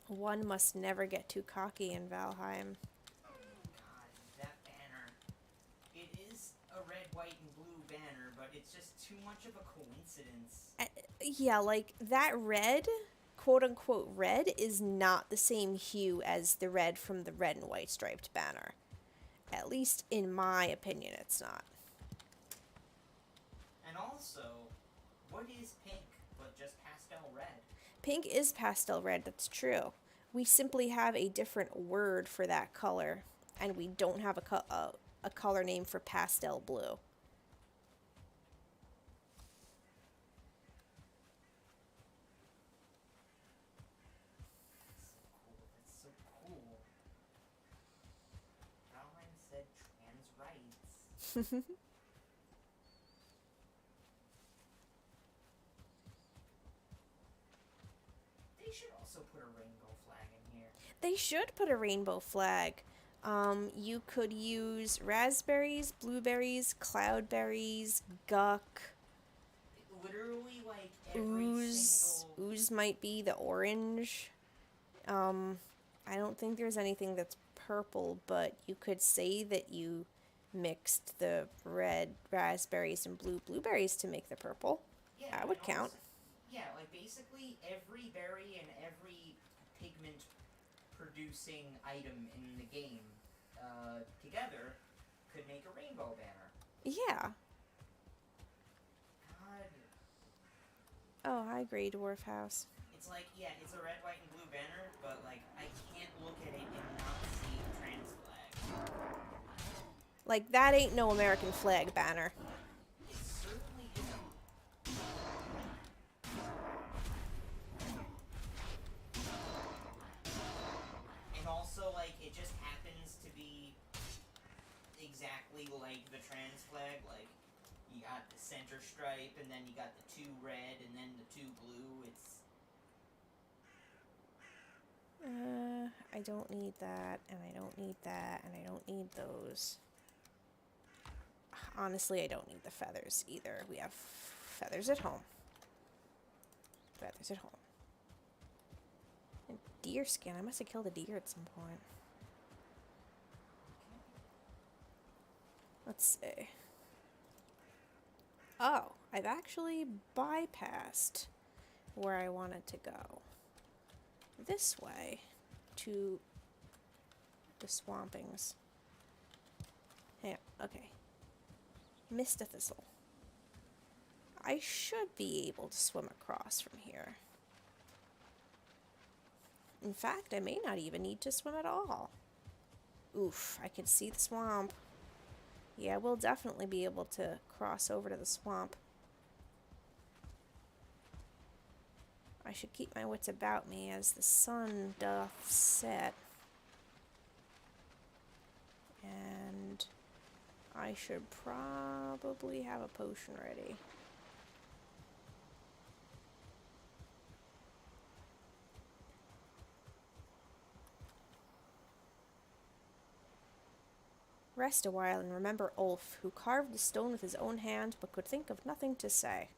One must never get too cocky in Valheim. God, that banner. It is a red, white, and blue banner, but it's just too much of a coincidence. Yeah, like, that red, quote-unquote red, is not the same hue as the red from the red and white striped banner. At least in my opinion, it's not. And also, what is pink but just pastel red? Pink is pastel red, that's true. We simply have a different word for that color, and we don't have a color name for pastel blue. That's so cool. Valheim said trans rights. They should also put a rainbow flag in here. They should put a rainbow flag. You could use raspberries, blueberries, cloudberries, guck, Literally, like, every ooze. single... Ooze might be the orange. I don't think there's anything that's purple, but you could say that you mixed the red raspberries and blue blueberries to make the purple. Yeah, That would and count. also- yeah, like, basically every berry and every pigment producing item in the game together could make a rainbow banner. Yeah. God. Oh, I agree, Dwarf House. It's like, yeah, it's a red, white, and blue banner, but, like, I can't look at it and not see a trans flag. Like, that ain't no American flag banner. It certainly isn't. And also, like, it just happens to be exactly like the trans flag. Like, you got the center stripe, and then you got the 2 red, and then the 2 blue. It's... I don't need that, and I don't need that, and I don't need those. Honestly, I don't need the feathers either. We have feathers at home. Feathers at home. And deer skin. I must have killed a deer at some point. Let's see. Oh, I've actually bypassed where I wanted to go. This way to the swampings. Yeah, okay. Missed a thistle. I should be able to swim across from here. In fact, I may not even need to swim at all. Oof, I can see the swamp. Yeah, we'll definitely be able to cross over to the swamp. I should keep my wits about me as the sun doth set. And I should probably have a potion ready. Rest a while and remember Ulf, who carved the stone with his own hand but could think of nothing to say.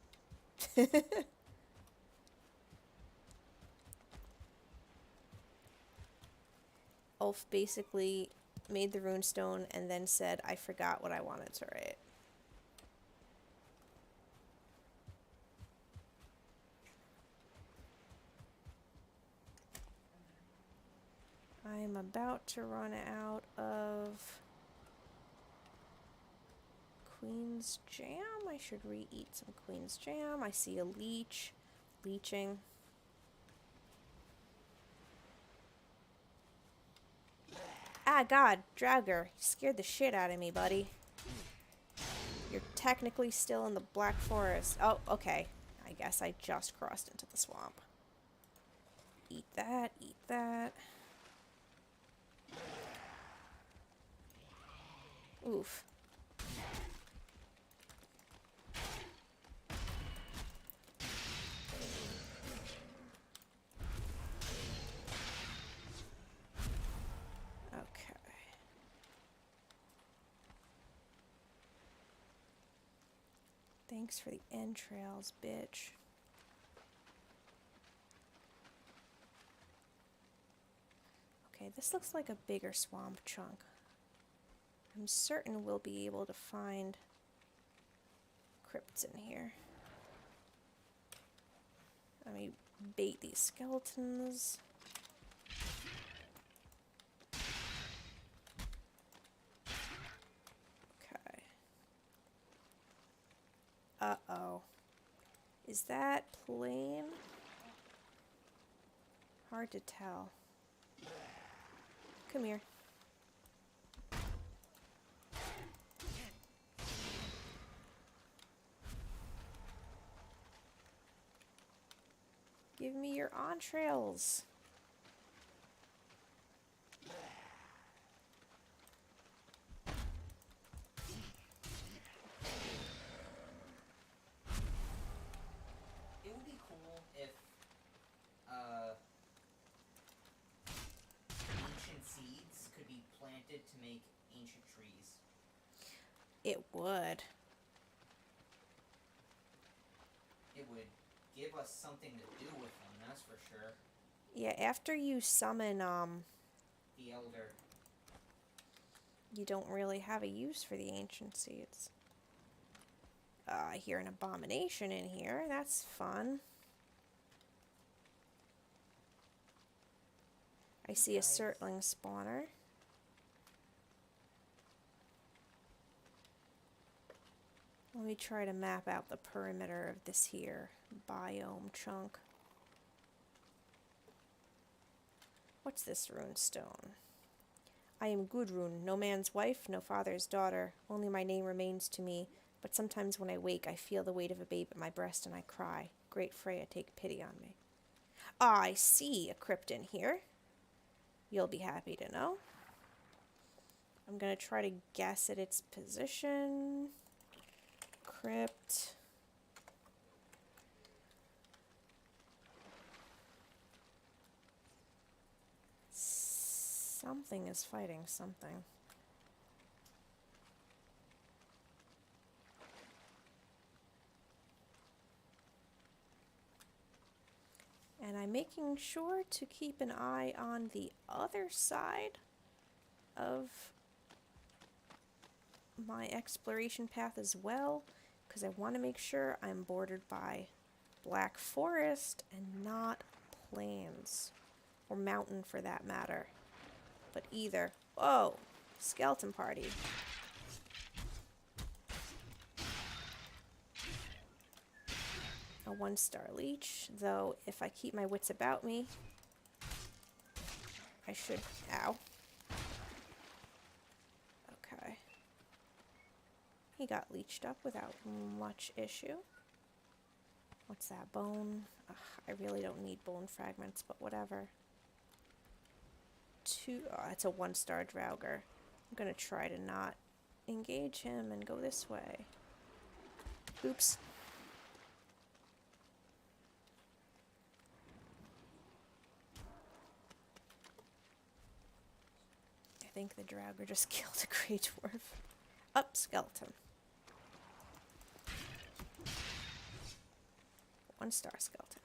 Ulf basically made the runestone and then said, I forgot what I wanted to write. I'm about to run out of Queen's Jam. I should re-eat some Queen's Jam. I see a leech leeching. Ah, God, Draugr, you scared the shit out of me, buddy. You're technically still in the Black Forest. Oh, okay. I guess I just crossed into the swamp. Eat that, eat that. Oof. Okay. Thanks for the entrails, bitch. Okay, this looks like a bigger swamp chunk. I'm certain we'll be able to find crypts in here. Let me bait these skeletons. Okay. Uh-oh. Is that plain? Hard to tell. Come here. Give me your entrails. It would be cool if ancient seeds could be planted to make ancient trees. It would. It would give us something to do with them, that's for sure. Yeah, after you summon, The Elder. you don't really have a use for the ancient seeds. I hear an abomination in here. That's fun. I see a Surtling spawner. Let me try to map out the perimeter of this here biome chunk. What's this rune stone? I am Gudrun, no man's wife, no father's daughter. Only my name remains to me, but sometimes when I wake I feel the weight of a babe at my breast and I cry. Great Freya, take pity on me. Ah, I see a crypt in here. You'll be happy to know. I'm gonna try to guess at its position. Crypt. Something is fighting something. And I'm making sure to keep an eye on the other side of my exploration path as well, because I want to make sure I'm bordered by Black Forest and not plains, or mountain for that matter. But either. Whoa! Skeleton party. A 1-star leech, though if I keep my wits about me, I should... Ow. Okay. He got leeched up without much issue. What's that? Bone? Ugh, I really don't need bone fragments, but whatever. Oh, it's a 1-star Draugr. I'm gonna try to not engage him and go this way. Oops. I think the Draugr just killed a Grey Dwarf. Up, skeleton. 1-star skeleton.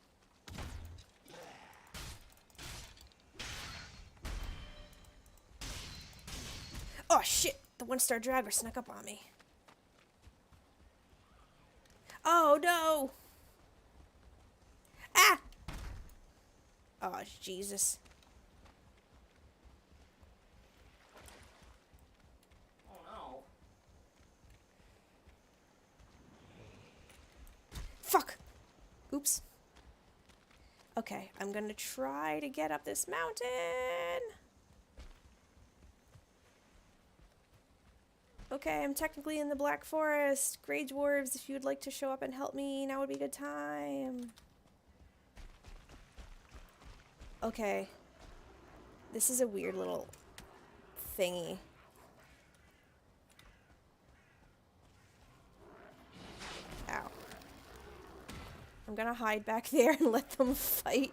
Oh shit! The 1-star Draugr snuck up on me. Oh no! Ah! Oh Jesus. Oh no. Fuck! Oops. Okay, I'm gonna try to get up this mountain. Okay, I'm technically in the Black Forest. Grey Dwarves, if you would like to show up and help me, now would be a good time. Okay. This is a weird little thingy. Ow. I'm gonna hide back there and let them fight.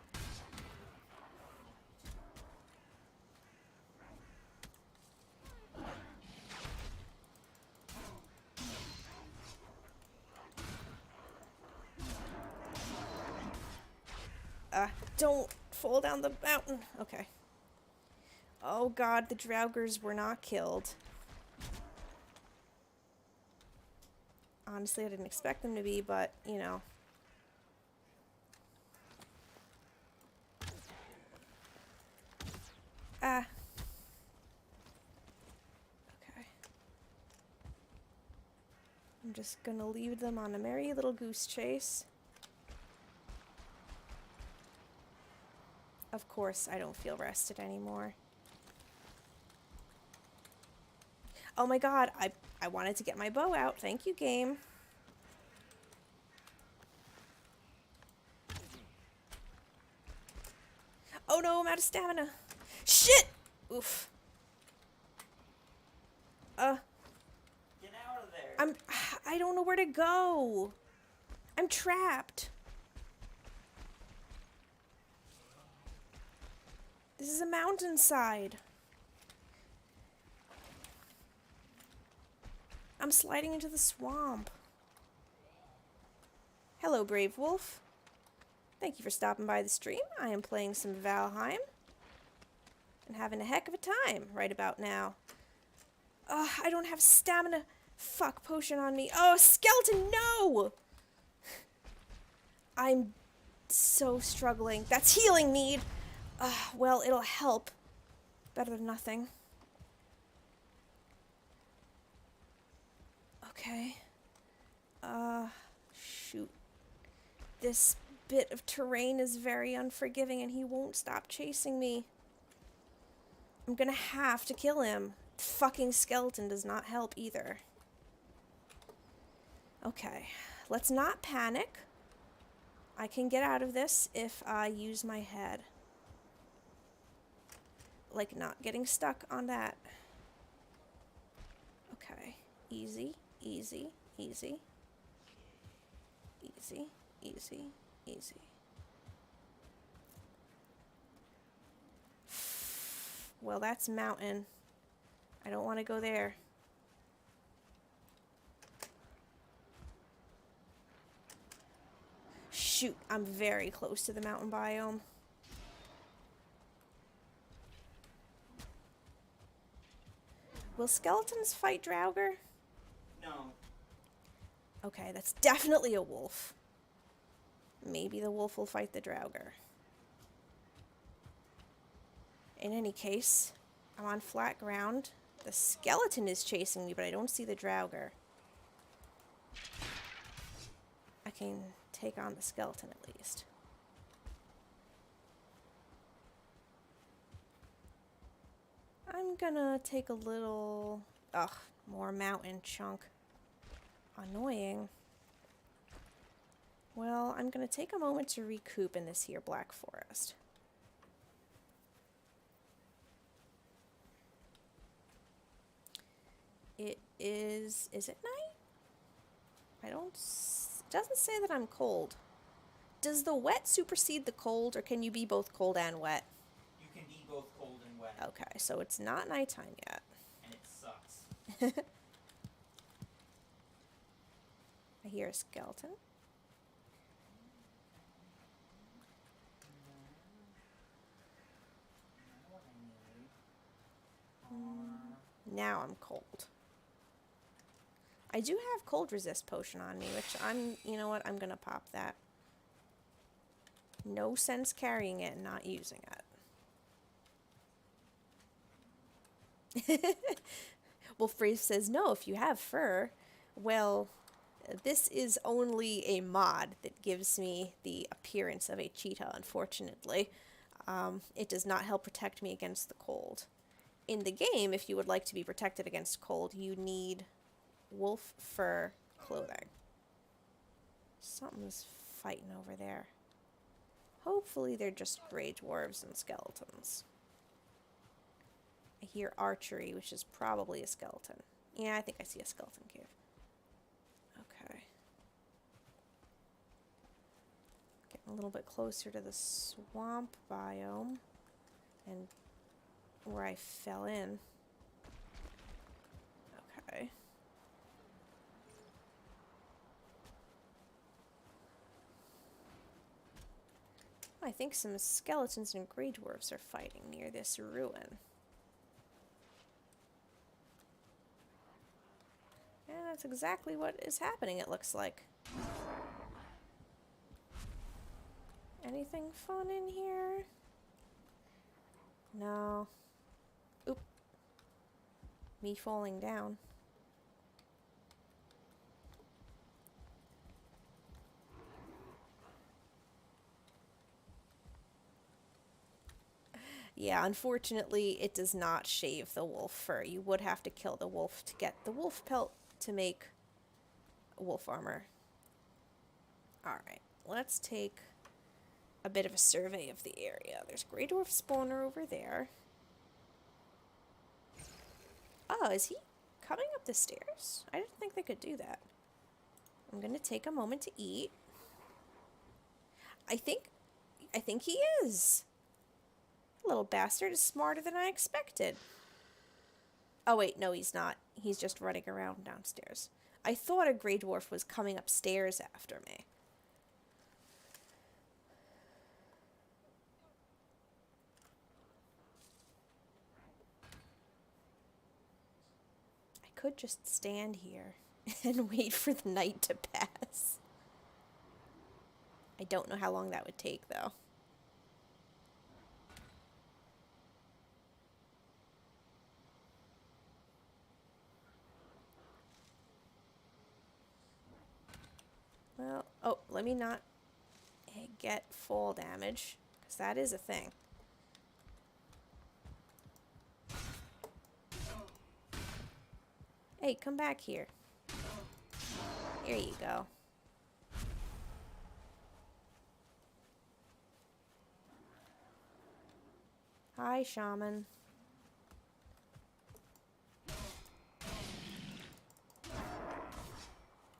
Don't fall down the mountain. Okay. Oh god, the Draugrs were not killed. Honestly, I didn't expect them to be, but, you know. Ah. Okay. I'm just gonna leave them on a merry little goose chase. Of course, I don't feel rested anymore. Oh my god, I wanted to get my bow out. Thank you, game. Oh no, I'm out of stamina. Shit! Oof. Get out of there. I don't know where to go. I'm trapped. This is a mountainside. I'm sliding into the swamp. Hello, Brave Wolf. Thank you for stopping by the stream. I am playing some Valheim and having a heck of a time right about now. I don't have stamina. Fuck, potion on me. Oh, skeleton, no! I'm so struggling. That's healing need. Well, it'll help Better than nothing. Okay. Shoot. This bit of terrain is very unforgiving and he won't stop chasing me. I'm gonna have to kill him. The fucking skeleton does not help either. Okay. Let's not panic. I can get out of this if I use my head. Like, not getting stuck on that. Okay. Easy, easy, easy. Easy, easy, easy. Well, that's mountain. I don't want to go there. Shoot, I'm very close to the mountain biome. Will skeletons fight Draugr? No. Okay, that's definitely a wolf. Maybe the wolf will fight the Draugr. In any case, I'm on flat ground. The skeleton is chasing me, but I don't see the Draugr. I can take on the skeleton at least. I'm gonna take a little... Ugh, more mountain chunk. Annoying. Well, I'm gonna take a moment to recoup in this here black forest. It is it night? It doesn't say that I'm cold. Does the wet supersede the cold, or can you be both cold and wet? You can be both cold and wet. Okay, so it's not nighttime yet. And it sucks. I hear a skeleton. Now I'm cold. I do have cold resist potion on me, which you know what, I'm gonna pop that. No sense carrying it and not using it. Wolfbrave says, no, if you have fur. Well, this is only a mod that gives me the appearance of a cheetah, unfortunately. It does not help protect me against the cold. In the game, if you would like to be protected against cold, you need wolf fur clothing. Something's fighting over there. Hopefully they're just grey dwarves and skeletons. I hear archery, which is probably a skeleton. Yeah, I think I see a skeleton cave. Okay. Getting a little bit closer to the swamp biome. And where I fell in. Okay. I think some skeletons and grey dwarfs are fighting near this ruin. And that's exactly what is happening, it looks like. Anything fun in here? No. Oop. Me falling down. Yeah, unfortunately, it does not shave the wolf fur. You would have to kill the wolf to get the wolf pelt to make wolf armor. Alright, let's take a bit of a survey of the area. There's Grey Dwarf spawner over there. Oh, is he coming up the stairs? I didn't think they could do that. I'm gonna take a moment to eat. I think he is. Little bastard is smarter than I expected. Oh wait, no he's not. He's just running around downstairs. I thought a Grey Dwarf was coming upstairs after me. I could just stand here and wait for the night to pass. I don't know how long that would take though. Well, oh, let me not get fall damage, because that is a thing. Hey, come back here. Here you go. Hi, shaman.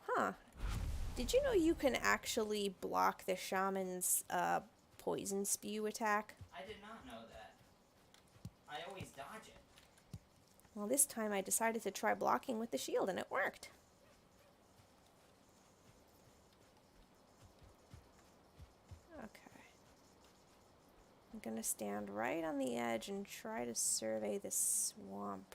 Huh. Did you know you can actually block the shaman's poison spew attack? I did not know that. I always dodge it. Well, this time I decided to try blocking with the shield, and it worked. Okay. I'm gonna stand right on the edge and try to survey this swamp.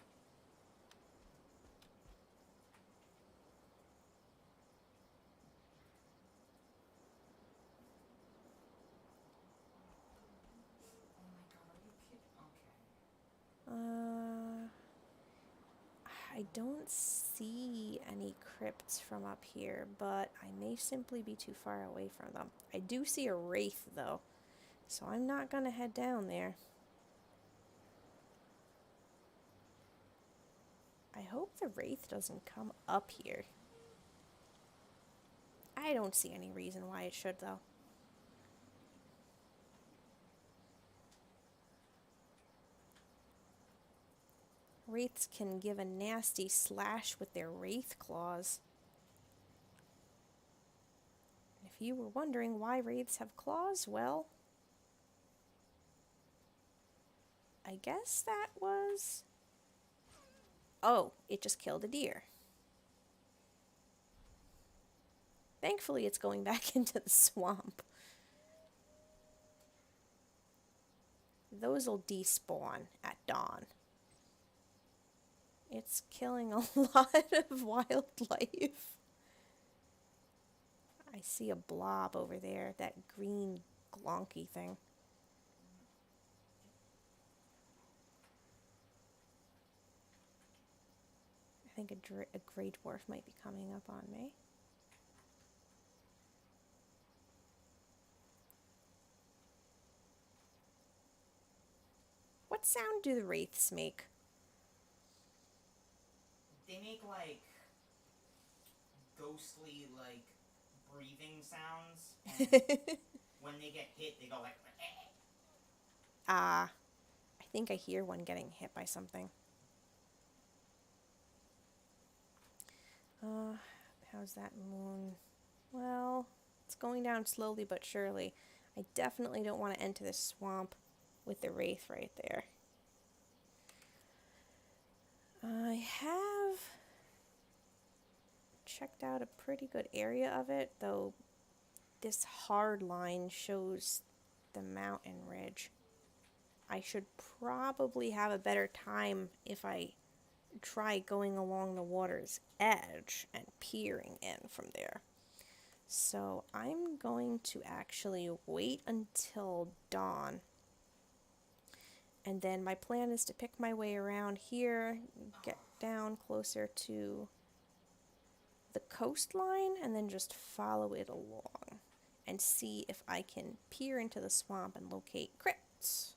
Oh my god, are you kidding? Okay. I don't see any crypts from up here, but I may simply be too far away from them. I do see a wraith, though, so I'm not gonna head down there. I hope the wraith doesn't come up here. I don't see any reason why it should, though. Wraiths can give a nasty slash with their wraith claws. If you were wondering why wraiths have claws, well, I guess that was... Oh, it just killed a deer. Thankfully, it's going back into the swamp. Those'll despawn at dawn. It's killing a lot of wildlife. I see a blob over there, that green glonky thing. I think a gray dwarf might be coming up on me. What sound do the wraiths make? They make like ghostly like breathing sounds, and when they get hit, they go like. Ah, I think I hear one getting hit by something. How's that moon? Well, it's going down slowly but surely. I definitely don't want to enter this swamp with the wraith right there. I have checked out a pretty good area of it, though this hard line shows the mountain ridge. I should probably have a better time if I try going along the water's edge and peering in from there. So I'm going to actually wait until dawn. And then my plan is to pick my way around here, get down closer to the coastline, and then just follow it along and see if I can peer into the swamp and locate crypts.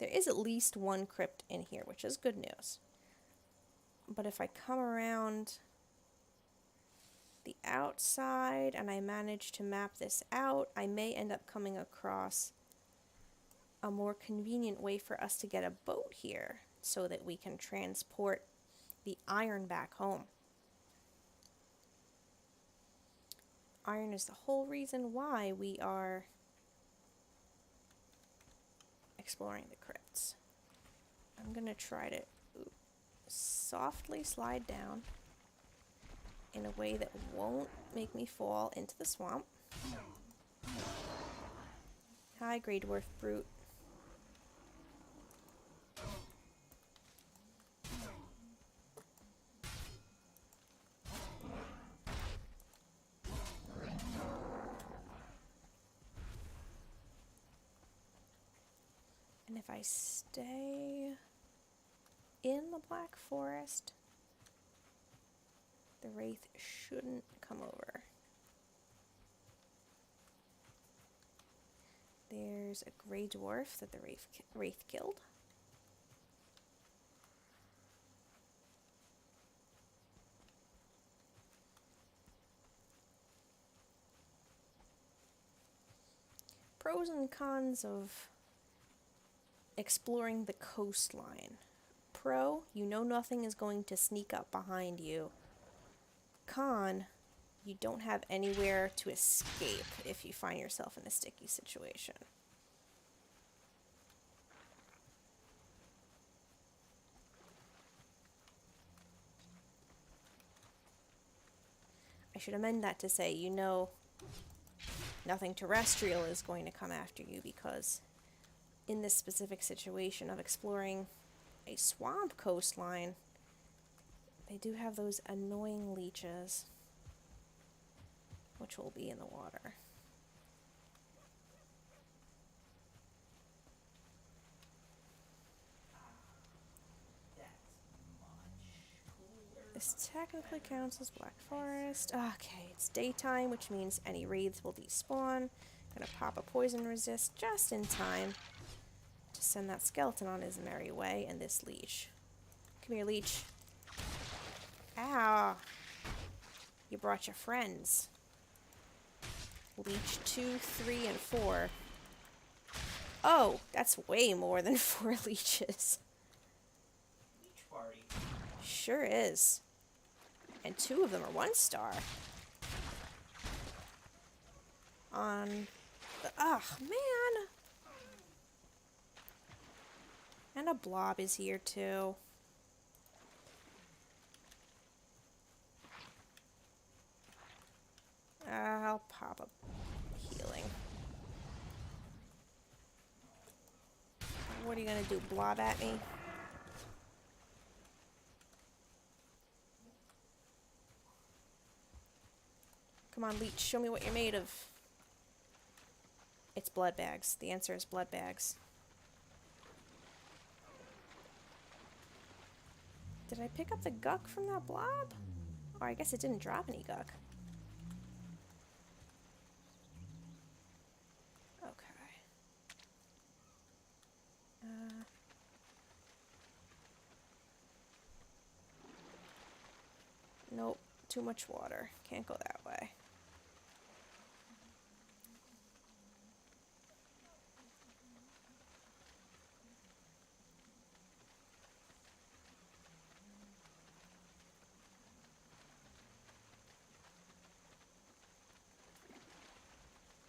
There is at least one crypt in here, which is good news. But if I come around the outside and I manage to map this out, I may end up coming across a more convenient way for us to get a boat here so that we can transport the iron back home. Iron is the whole reason why we are exploring the crypts. I'm gonna try to softly slide down in a way that won't make me fall into the swamp. Hi, Grey Dwarf Brute. And if I stay in the Black Forest, the wraith shouldn't come over. There's a gray dwarf that the wraith killed. Pros and cons of exploring the coastline. Pro, you know nothing is going to sneak up behind you. Con, you don't have anywhere to escape if you find yourself in a sticky situation. I should amend that to say, you know, nothing terrestrial is going to come after you, because in this specific situation of exploring a swamp coastline, they do have those annoying leeches, which will be in the water. This technically counts as Black Forest. Okay, it's daytime, which means any wraiths will despawn. Gonna pop a poison resist just in time to send that skeleton on his merry way, and this leech. Come here, leech. Ow! You brought your friends. Leech 2, 3, and 4. Oh, that's way more than 4 leeches. Beach party. Sure is. And 2 of them are 1 star. On the... Ugh, man! And a blob is here, too. I'll pop a healing. What are you gonna do, blob at me? Come on, leech, show me what you're made of. It's blood bags. The answer is blood bags. Did I pick up the guck from that blob? Or I guess it didn't drop any guck. Okay. Nope, too much water. Can't go that way.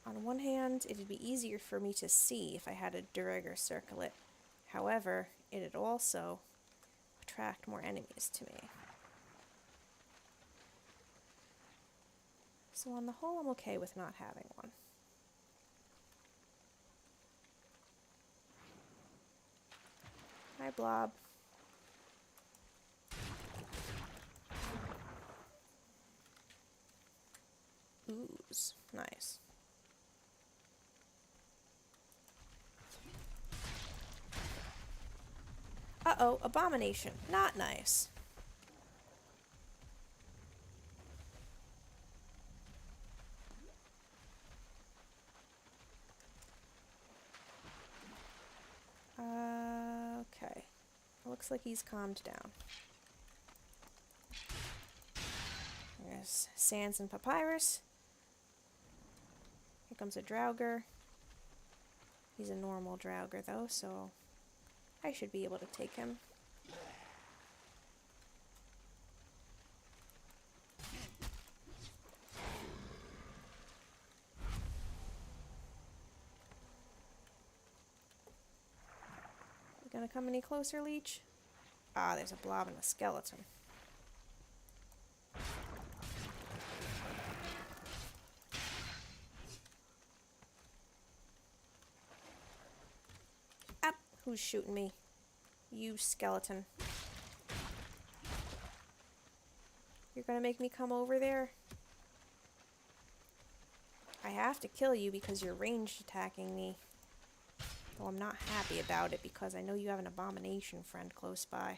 On one hand, it'd be easier for me to see if I had a Duergar circlet. However, it'd also attract more enemies to me. So on the whole, I'm okay with not having one. Hi, blob. Ooze. Nice. Uh-oh, abomination. Not nice. Okay. Looks like he's calmed down. There's sands and papyrus. Here comes a Draugr. He's a normal Draugr though, so I should be able to take him. You gonna come any closer, leech? Ah, there's a blob and a skeleton. Ah, who's shooting me? You skeleton. You're gonna make me come over there? I have to kill you because you're ranged attacking me. Though I'm not happy about it because I know you have an abomination friend close by.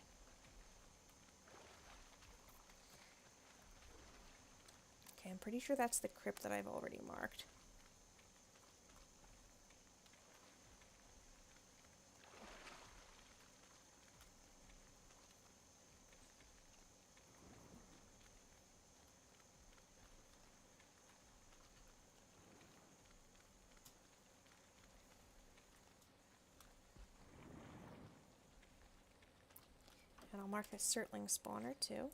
Okay, I'm pretty sure that's the crypt that I've already marked. I'll mark this Surtling spawner too.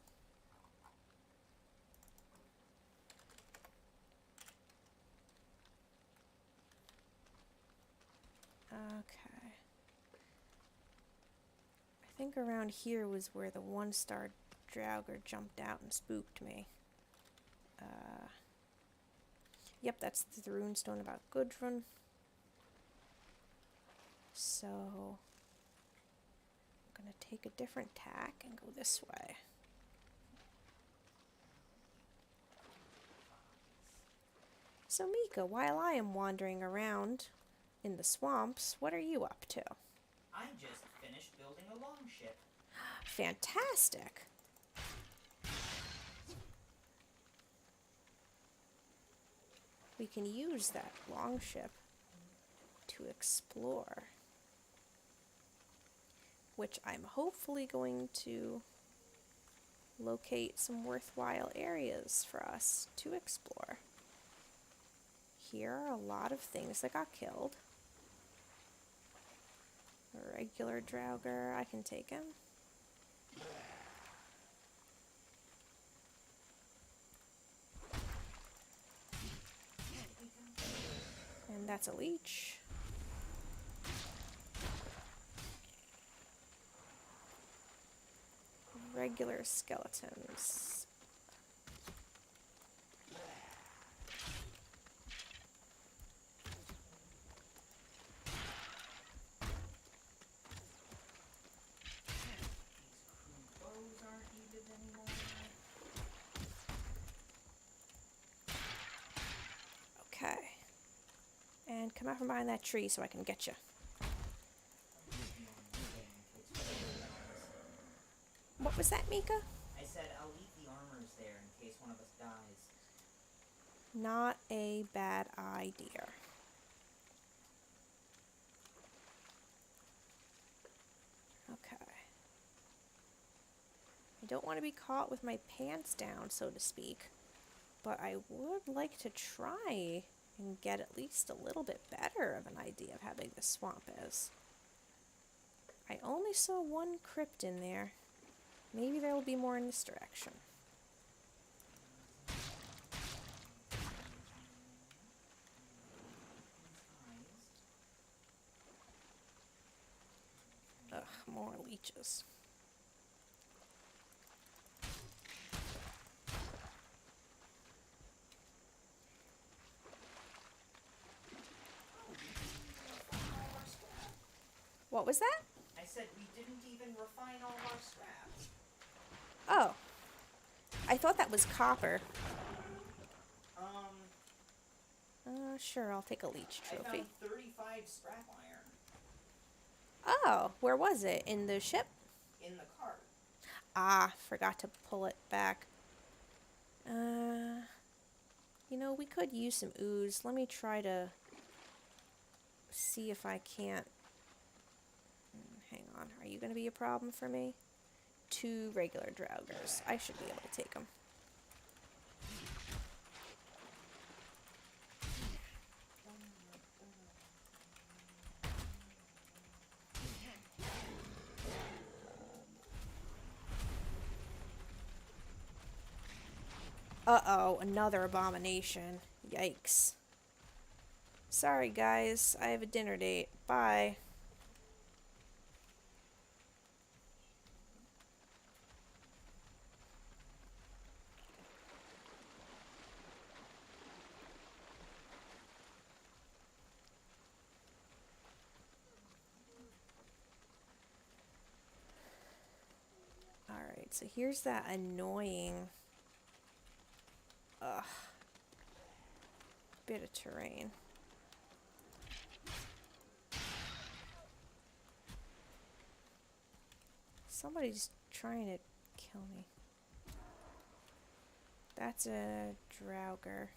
Okay. I think around here was where the 1-star Draugr jumped out and spooked me. Yep, that's the runestone about Gudrun. So, I'm gonna take a different tack and go this way. So Mika, while I am wandering around in the swamps, what are you up to? I just finished building a longship. Fantastic! We can use that longship to explore, which I'm hopefully going to locate some worthwhile areas for us to explore. Here are a lot of things that got killed. A regular Draugr, I can take him. And that's a leech. Regular skeletons. These crude bows aren't needed anymore. Okay. And come out from behind that tree so I can get you. What was that, Mika? I said I'll leave the armors there in case one of us dies. Not a bad idea. Okay. I don't want to be caught with my pants down, so to speak, but I would like to try and get at least a little bit better of an idea of how big the swamp is. I only saw one crypt in there. Maybe there will be more in this direction. Ugh, more leeches. What was that? I said we didn't even refine all our scraps. Oh. I thought that was copper. Sure, I'll take a leech I trophy. found 35 scrap iron Oh, where was it? In the ship? in the cart. Ah, forgot to pull it back. You know, we could use some ooze. Let me try to see if I can't... Hang on, are you going to be a problem for me? 2 regular Draugrs. I should be able to take them. Uh-oh, another abomination. Yikes. Sorry, guys. I have a dinner date. Bye. Alright, so here's that annoying... bit of terrain. Somebody's trying to kill me. That's a Draugr.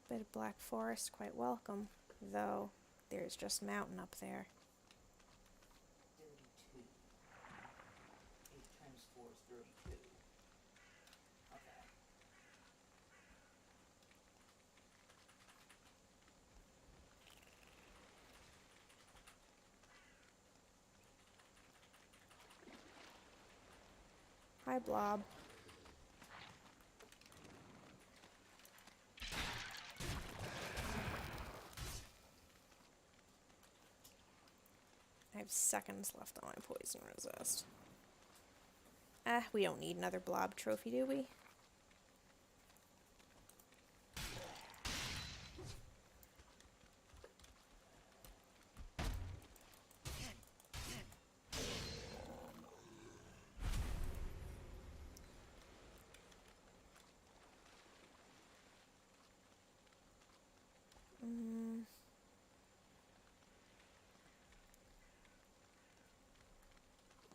Bit of black forest, quite welcome, though there's just mountain up there. 32. 8 times 4 is 32. Okay. Hi, Blob. I have seconds left on my poison resist. We don't need another Blob trophy, do we?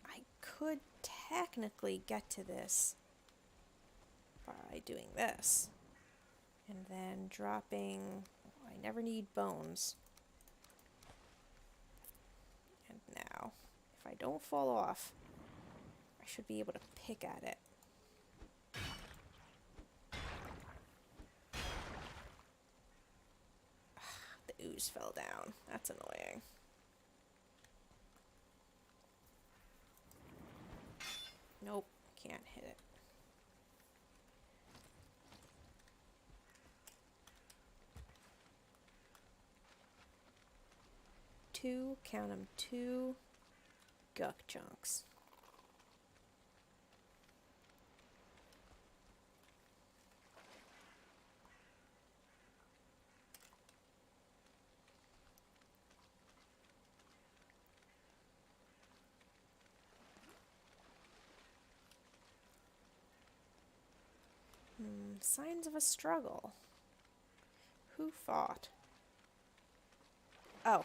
I could technically get to this by doing this. And then dropping... I never need bones. And now, if I don't fall off, I should be able to pick at it. The ooze fell down. That's annoying. Nope, can't hit it. Count them, 2 guck chunks. Signs of a struggle. Who fought? Oh,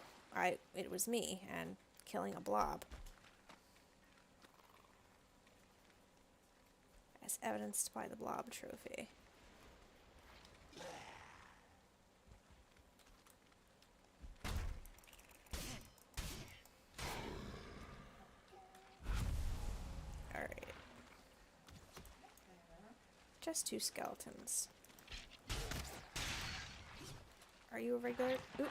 it was me, and killing a blob. As evidenced by the blob trophy. Alright. Just 2 skeletons. Are you a regular? Oop.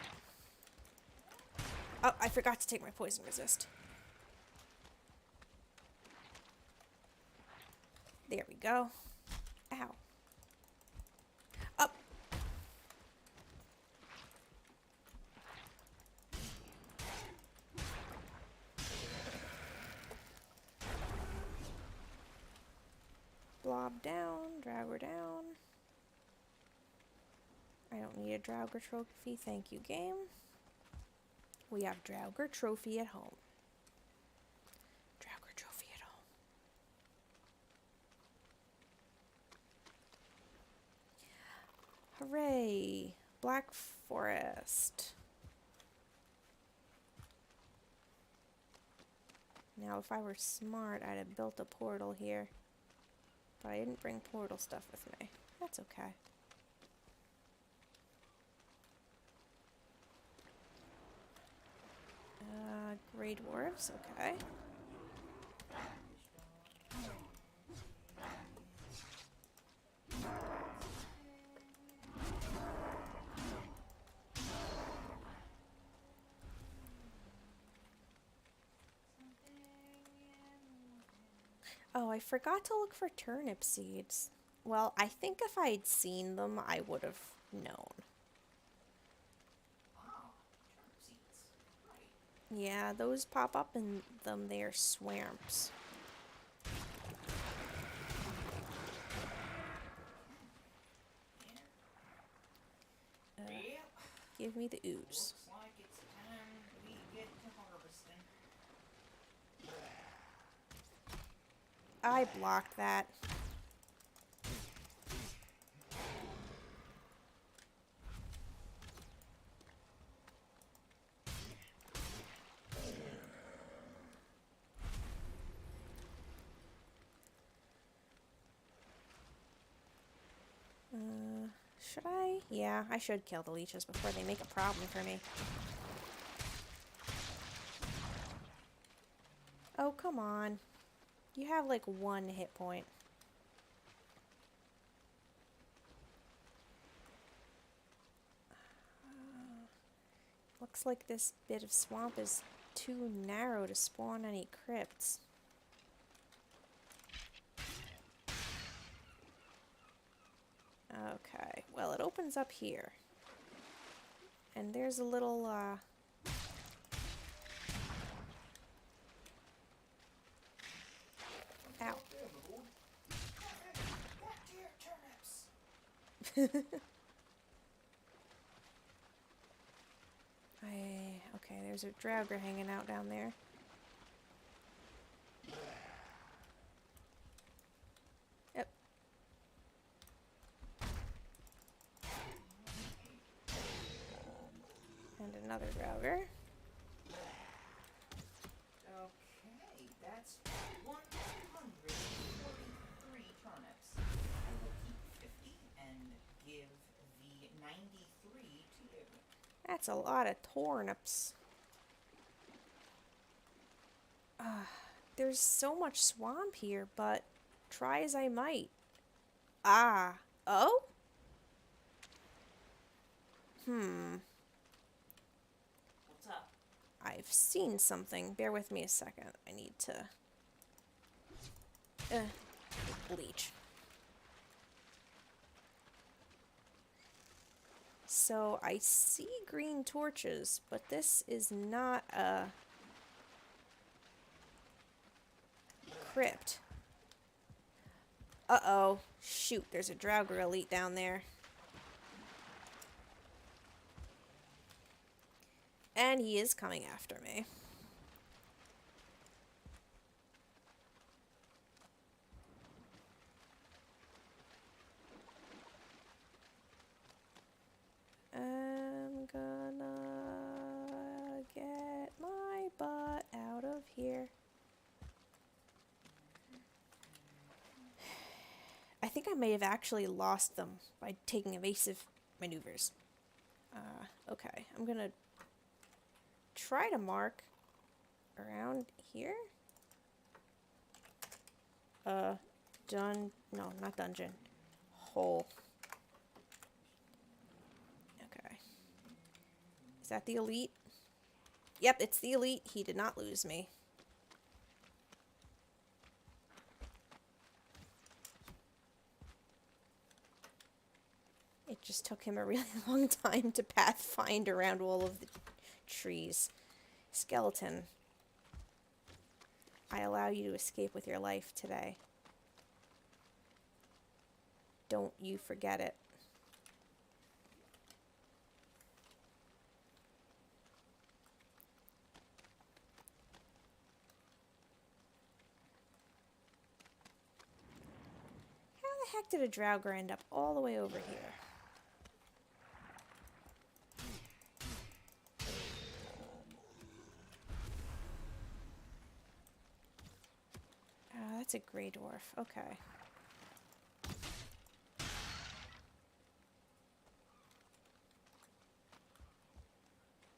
Oh, I forgot to take my poison resist. There we go. Ow. Up. Blob down, Draugr down. I don't need a Draugr trophy, thank you, game. We have Draugr trophy at home. Draugr trophy at home. Hooray! Black Forest. Now, if I were smart, I'd have built a portal here. But I didn't bring portal stuff with me. That's okay. Grey dwarves, okay. Oh, I forgot to look for turnip seeds. Well, I think if I'd seen them, I would have known. Yeah, those pop up in them. They're swamps. Give me the ooze. Looks like it's time we get to harvesting. I blocked that. Should I? Yeah, I should kill the leeches before they make a problem for me. Oh, come on. You have like 1 hit point. Looks like this bit of swamp is too narrow to spawn any crypts. Okay, well, it opens up here. And there's a little, Ow. Damn, my lord. Back to your turnips. Okay, there's a Draugr hanging out down there. Yep. And another Draugr. Okay, that's 143 turnips. I will keep 50 and give the 93 to you. That's a lot of turnips. There's so much swamp here, but try as I might. Ah. Oh? What's up? I've seen something. Bear with me a second. I need to... bleach. So, I see green torches, but this is not a... crypt. Uh-oh. Shoot, there's a Draugr elite down there. And he is coming after me. I'm gonna get my butt out of here. I think I may have actually lost them by taking evasive maneuvers. Okay, I'm gonna try to mark around here. No, not dungeon. Hole. Okay. Is that the elite? Yep, it's the elite. He did not lose me. It just took him a really long time to pathfind around all of the trees. Skeleton. I allow you to escape with your life today. Don't you forget it. How the heck did a Draugr end up all the way over here? That's a Grey Dwarf. Okay.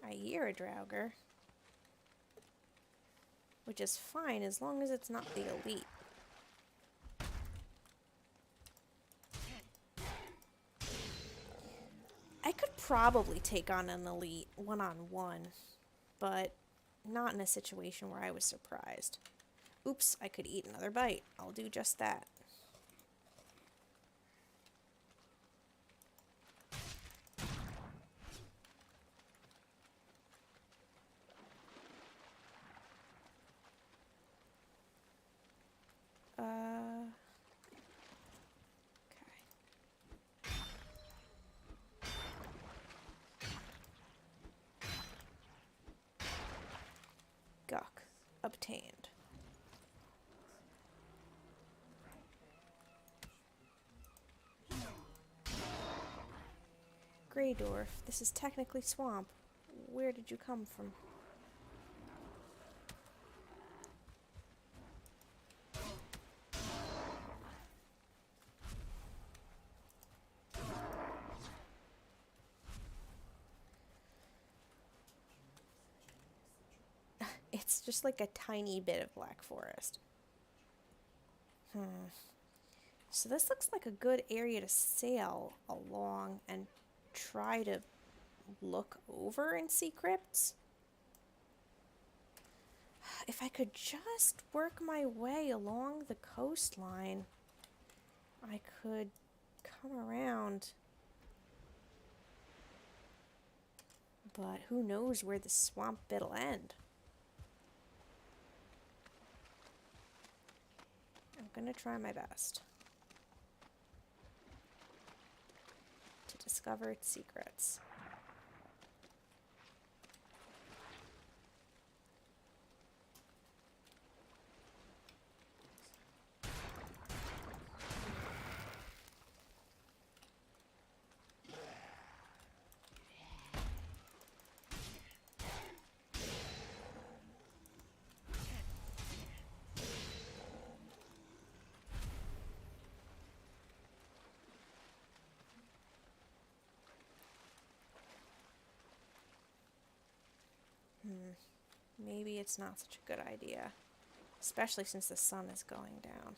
I hear a Draugr. Which is fine as long as it's not the elite. I could probably take on an elite one-on-one, but not in a situation where I was surprised. Oops, I could eat another bite. I'll do just that. Okay. Gawk. Obtained. Grey Dwarf, this is technically swamp. Where did you come from? It's just like a tiny bit of Black Forest. So this looks like a good area to sail along and try to look over and see crypts. If I could just work my way along the coastline, I could come around. But who knows where the swamp bit'll end. I'm gonna try my best to discover its secrets. Maybe it's not such a good idea, especially since the sun is going down.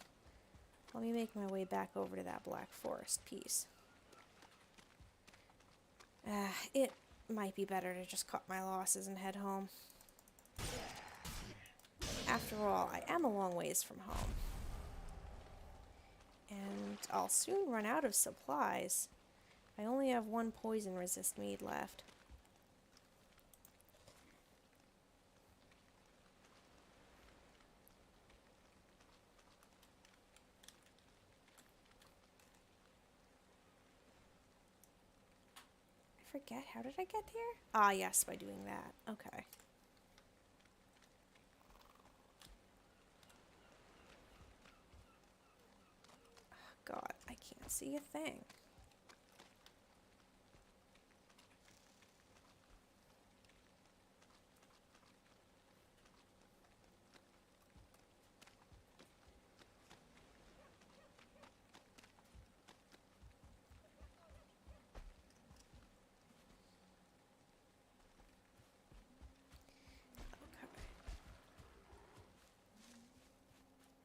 Let me make my way back over to that Black Forest piece. It might be better to just cut my losses and head home. After all, I am a long ways from home. And I'll soon run out of supplies. I only have one poison resist mead left. Forget, how did I get here? Ah, yes, by doing that. Okay. Oh, God, I can't see a thing.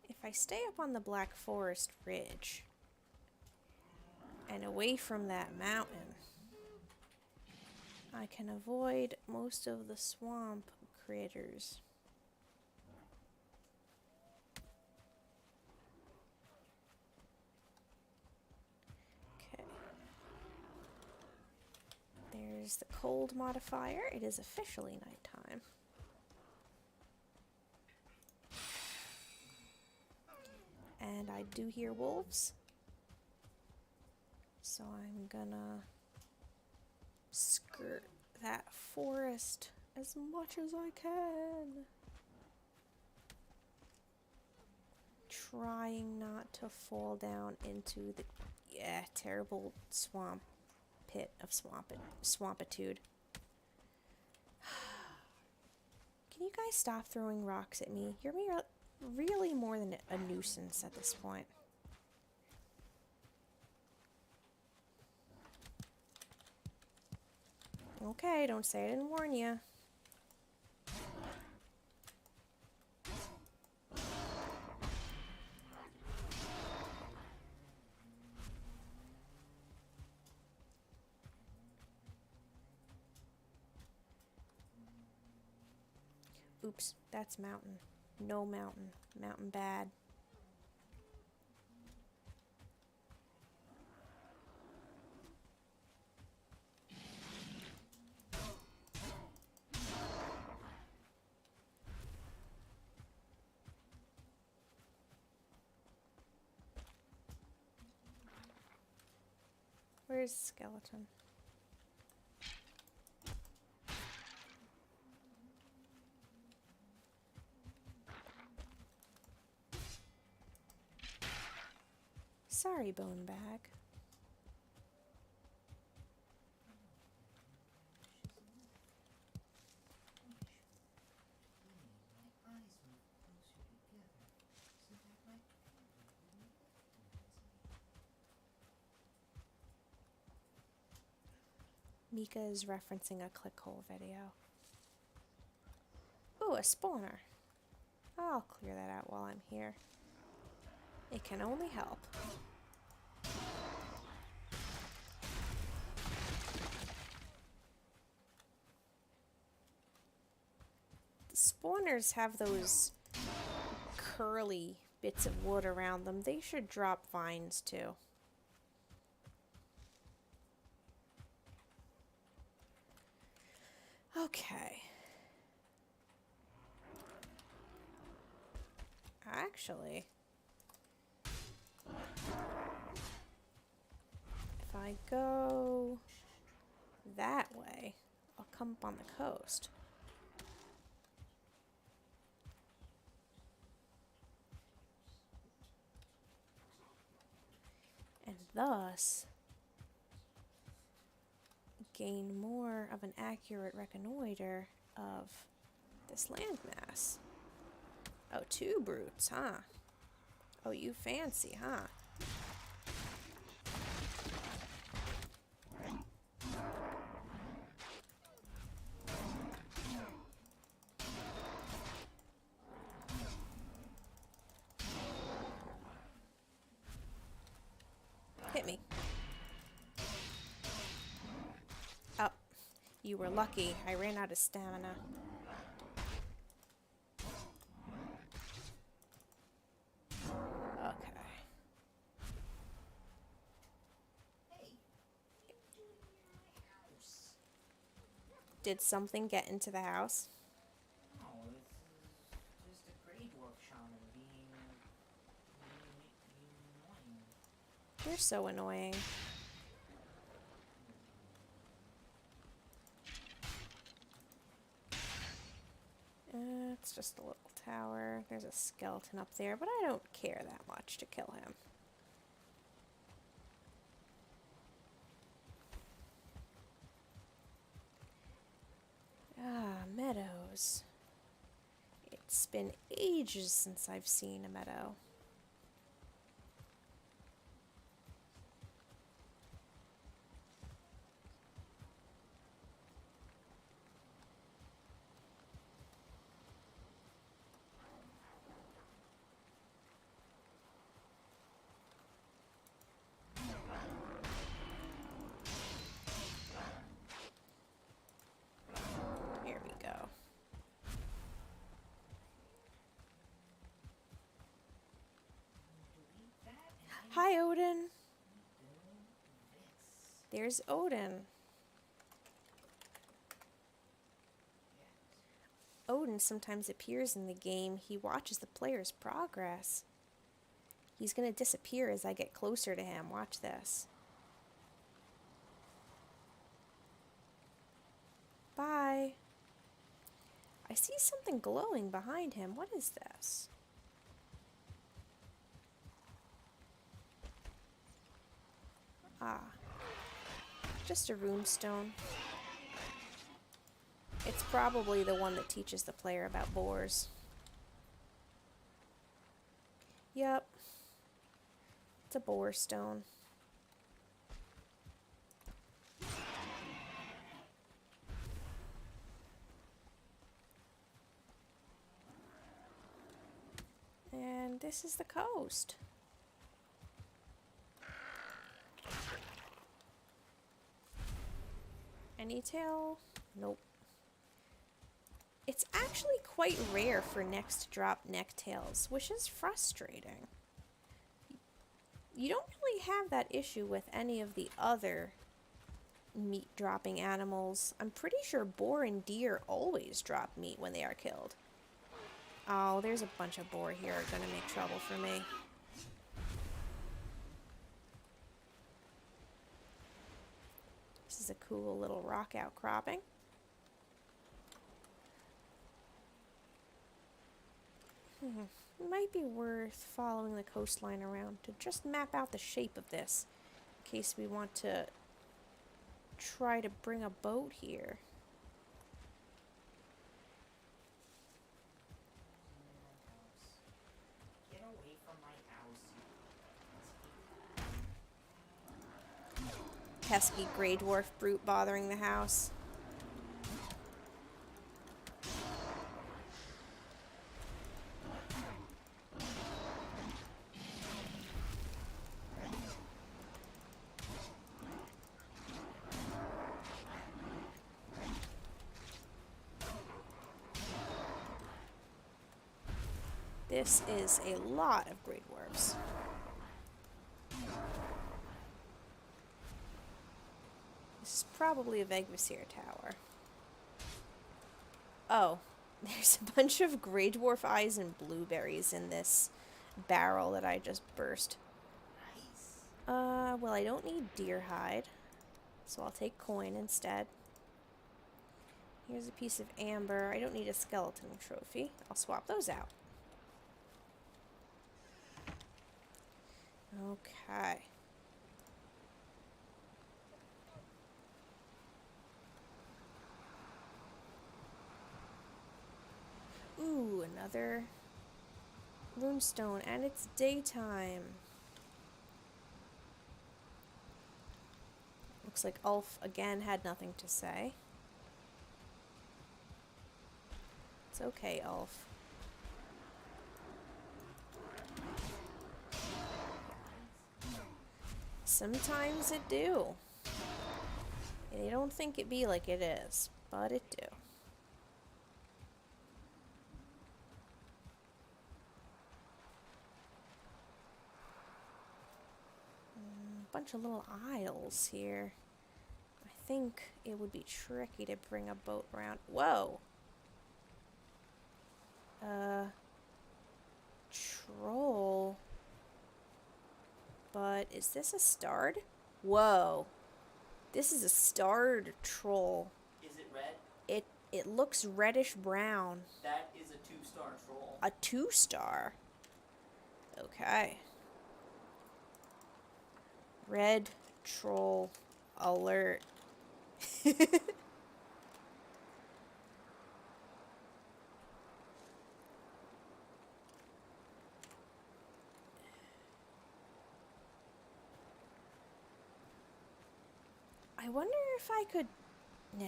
If I stay up on the Black Forest Ridge and away from that mountain, I can avoid most of the swamp critters. Okay. There's the cold modifier. It is officially nighttime. And I do hear wolves, so I'm gonna skirt that forest as much as I can, trying not to fall down into the terrible swamp pit of swampitude. Can you guys stop throwing rocks at me? You're really more than a nuisance at this point. Okay, don't say I didn't warn you. Oops, that's mountain. No mountain. Mountain bad. Where's the skeleton? Sorry, bone bag. Mika is referencing a clickhole video. Ooh, a spawner. I'll clear that out while I'm here. It can only help. The spawners have those curly bits of wood around them. They should drop vines too. Okay. Actually, if I go that way, I'll come up on the coast. And thus gain more of an accurate reconnoiter of this landmass. Oh, 2 brutes, huh? Oh, you fancy, huh? Hit me. Oh, you were lucky. I ran out of stamina. Okay. Did something get into the house? No, this is just a Grey Dwarf shaman being annoying. You're so annoying. It's just a little tower. There's a skeleton up there, but I don't care that much to kill him. Ah, meadows. It's been ages since I've seen a meadow. Here we go. Hi, Odin. There's Odin. Odin sometimes appears in the game. He watches the player's progress. He's gonna disappear as I get closer to him. Watch this. Bye. I see something glowing behind him. What is this? Ah. Just a runestone. It's probably the one that teaches the player about boars. Yep. It's a boar stone. And this is the coast. Any tail? Nope. It's actually quite rare for necks to drop necktails, which is frustrating. You don't really have that issue with any of the other meat dropping animals. I'm pretty sure boar and deer always drop meat when they are killed. Oh, there's a bunch of boar here gonna make trouble for me. This is a cool little rock outcropping. Might be worth following the coastline around to just map out the shape of this, in case we want to try to bring a boat here. Get away from my house. Pesky gray dwarf brute bothering the house. This is a lot of Grey Dwarfs. This is probably a Vegvisir tower. Oh, there's a bunch of gray dwarf eyes and blueberries in this barrel that I just burst. Nice. Well, I don't need deer hide, so I'll take coin instead. Here's a piece of amber. I don't need a skeleton trophy. I'll swap those out. Okay. Ooh, another runestone, and it's daytime. Looks like Ulf again had nothing to say. It's okay, Ulf. Sometimes it do. You don't think it be like it is, but it do. Bunch of little isles here. I think it would be tricky to bring a boat around. Whoa! Troll. But is this a starred? Whoa. This is a starred troll. Is it red? It looks reddish brown. That is a 2-star troll. A 2-star. Okay. Red troll alert. I wonder if I could... Nah,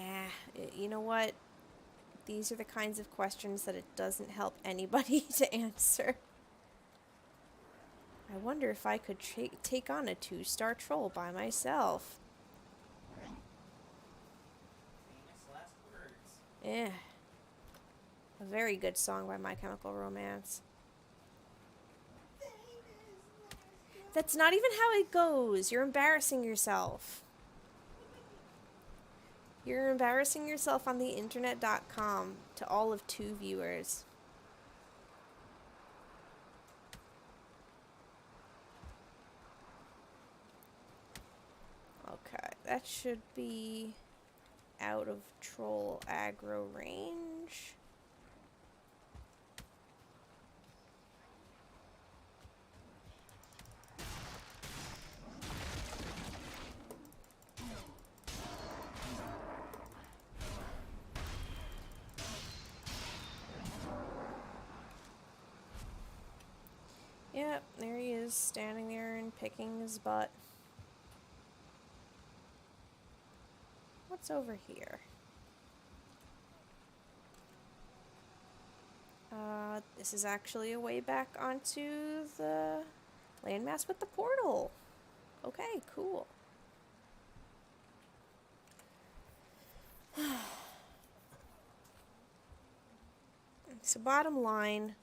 you know what? These are the kinds of questions that it doesn't help anybody to answer. I wonder if I could take on a 2-star troll by myself. Famous last words. Eh. A very good song by My Chemical Romance. That's not even how it goes. You're embarrassing yourself. You're embarrassing yourself on the internet.com to all of 2 viewers. Okay, that should be out of troll aggro range. Yep, there he is, standing there and picking his butt. What's over here? This is actually a way back onto the landmass with the portal. Okay, cool. So bottom line,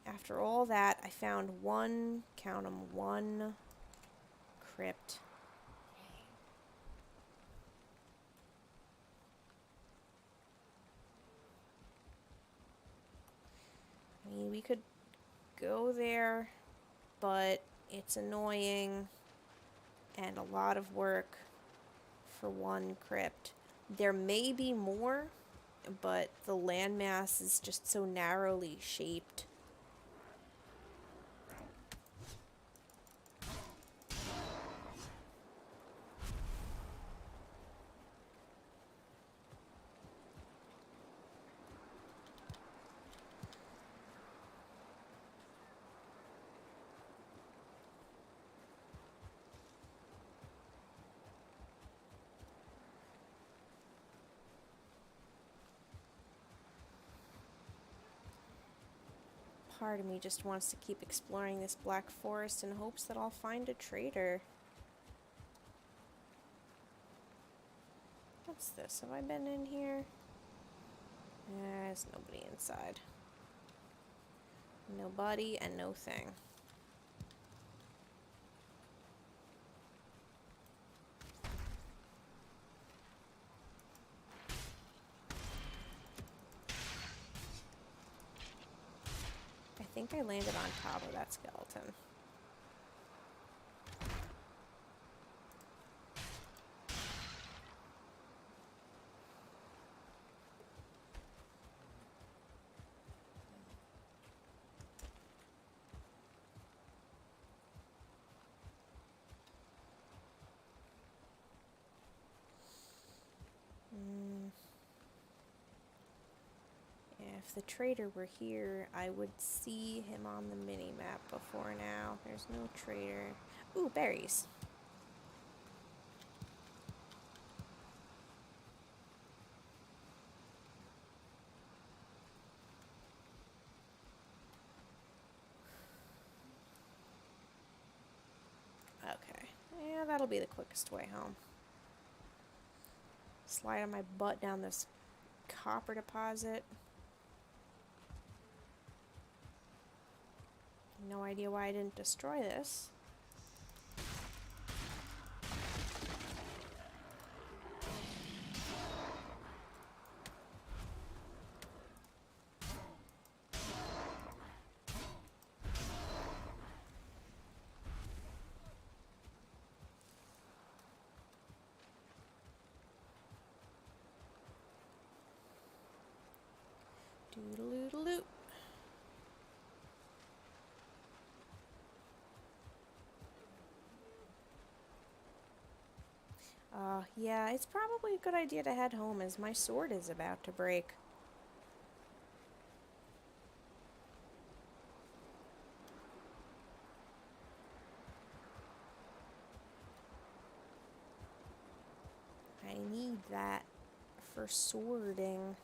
after all that, I found one, count 'em, one crypt. I mean, we could go there, but it's annoying and a lot of work for one crypt. There may be more, but the landmass is just so narrowly shaped. Part of me just wants to keep exploring this black forest in hopes that I'll find a trader. What's this? Have I been in here? There's nobody inside. Nobody and no thing. think I landed on top of that skeleton. If the trader were here, I would see him on the mini-map before now. There's no trader. Ooh, berries. Okay. Yeah, that'll be the quickest way home. Slide on my butt down this copper deposit. No idea why I didn't destroy this. Doodle-doodle-doo. Yeah, it's probably a good idea to head home as my sword is about to break. I need that for swording.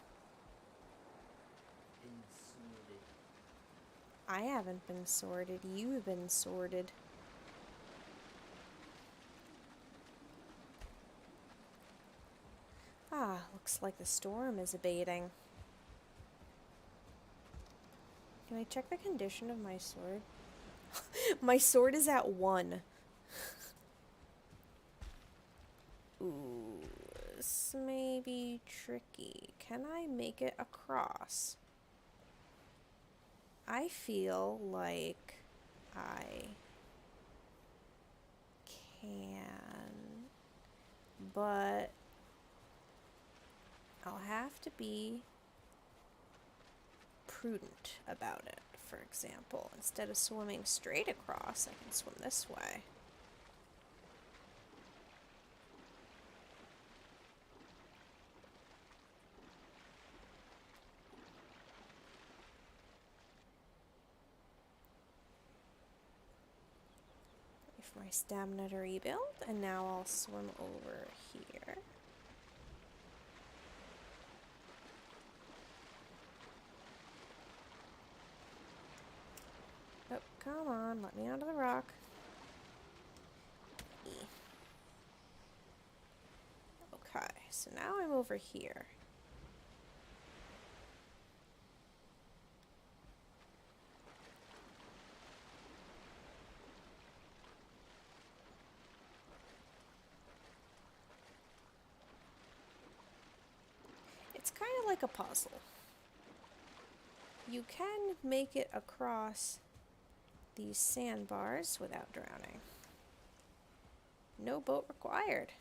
Been sorted. I haven't been sorted, you've been sorted. Ah, looks like the storm is abating. Can I check the condition of my sword? My sword is at 1. Ooh, this may be tricky. Can I make it across? I feel like I can, but I'll have to be prudent about it. For example, instead of swimming straight across, I can swim this way. Wait for my stamina to rebuild, and now I'll swim over here. Oh, come on, let me onto the rock. Okay, so now I'm over here. It's kind of like a puzzle. You can make it across these sandbars without drowning. No boat required.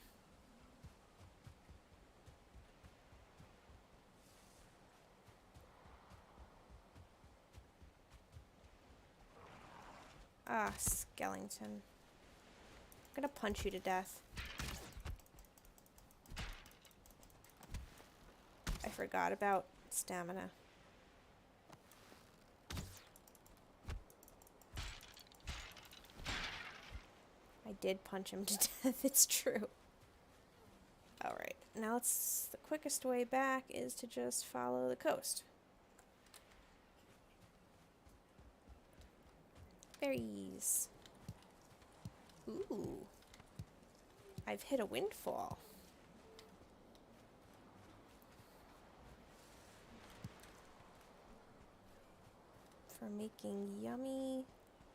Ah, skeleton. I'm gonna punch you to death. I forgot about stamina. I did punch him to death, it's true. Alright, now the quickest way back is to just follow the coast. Berries. Ooh. I've hit a windfall. For making yummy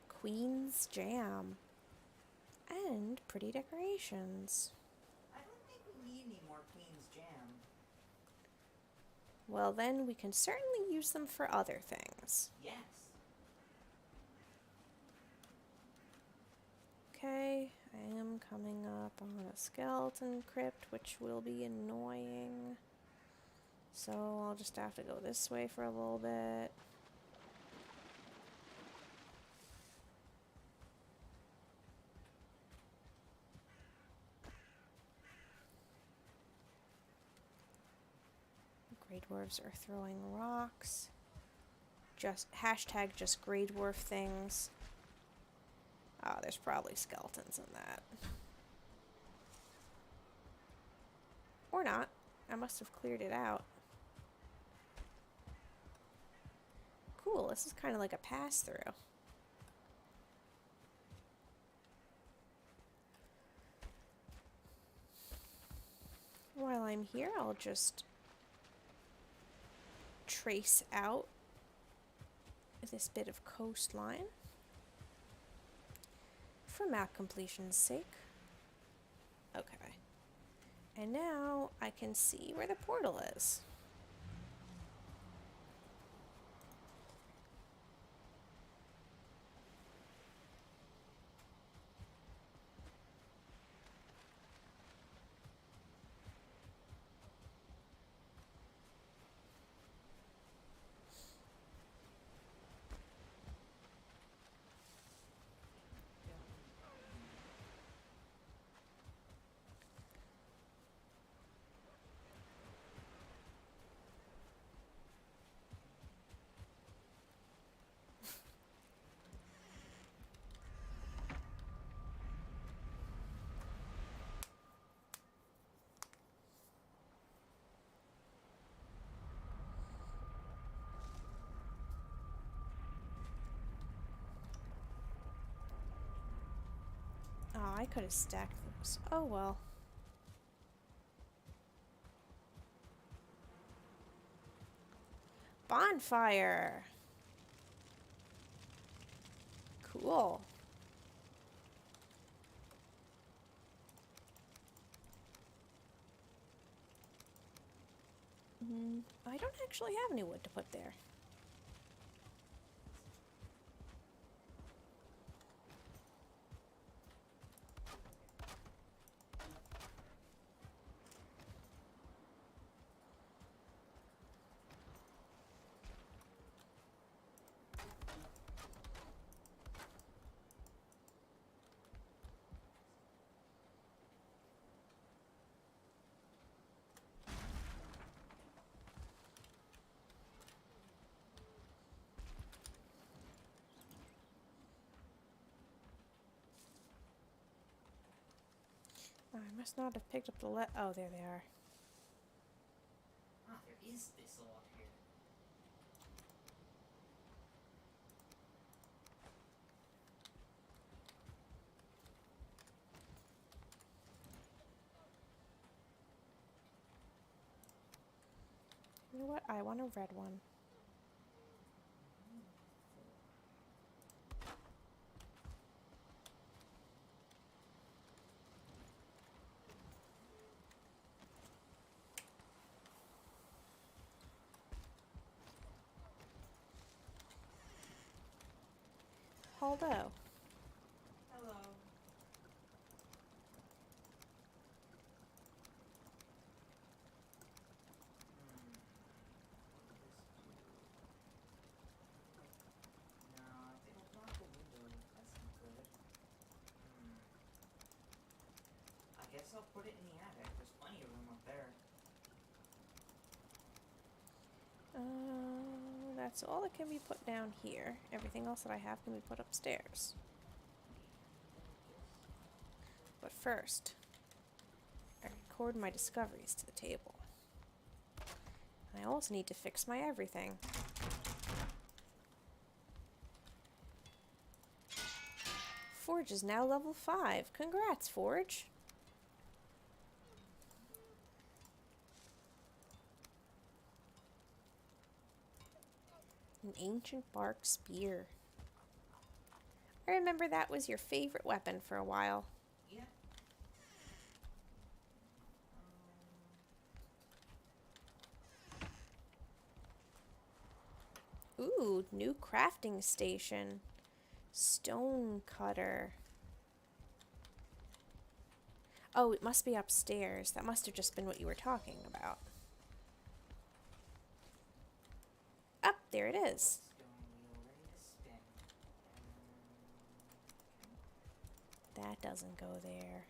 Queen's jam. And pretty decorations. I don't think we need any more Queen's jam. Well, then we can certainly use them for other things. Yes. Okay, I am coming up on a skeleton crypt, which will be annoying. So I'll just have to go this way for a little bit. Grey dwarves are throwing rocks. Just hashtag just grey dwarf things. Ah, there's probably skeletons in that. Or not. I must have cleared it out. Cool, this is kind of like a pass-through. While I'm here, I'll just trace out this bit of coastline for map completion's sake. Okay. And now I can see where the portal is. Oh, I could have stacked those. Oh well. Bonfire! Cool. I don't actually have any wood to put there. I must not have picked up the oh, there they are. Ah, there is this log here. You know what? I want a red one. Haldo. Hello. No, it'll block the window. That's not good. I guess I'll put it in the attic. There's plenty of room up there. That's all that can be put down here. Everything else that I have can be put upstairs. But first, I record my discoveries to the table. I also need to fix my everything. Forge is now level 5. Congrats, Forge! An ancient bark spear. I remember that was your favorite weapon for a while. Yeah. Ooh, new crafting station. Stone cutter. Oh, it must be upstairs. That must have just been what you were talking about. Up, there it is. Stone wheel ready to spin. That doesn't go there.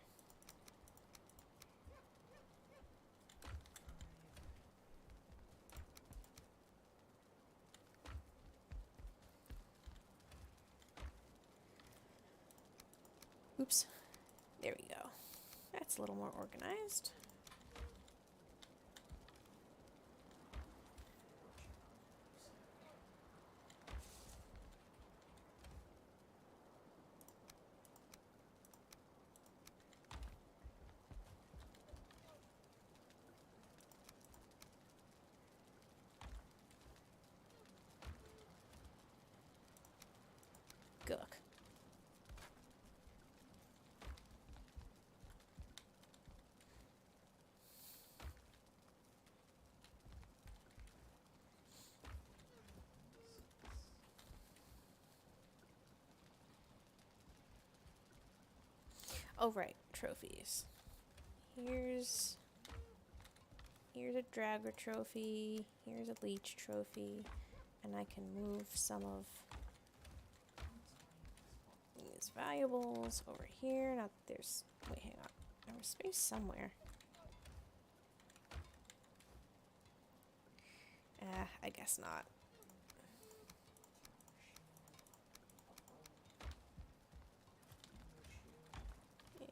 Oops. There we go. That's a little more organized. Gook. Oh, right. Trophies. Here's a Dragger trophy. Here's a Leech trophy. And I can move some of these valuables over here. Now there's... Wait, hang on. There was space somewhere. I guess not. Yeah.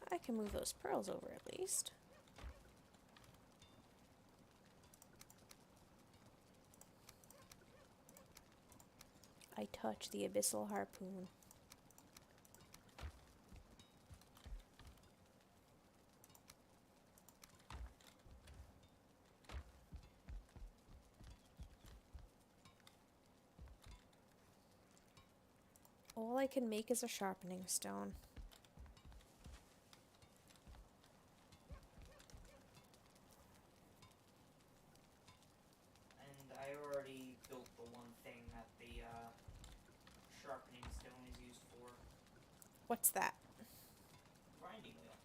I can move those pearls over at least. I touch the abyssal harpoon. All I can make is a sharpening stone. And I already built the one thing that the sharpening stone is used for. What's that? Grinding wheel.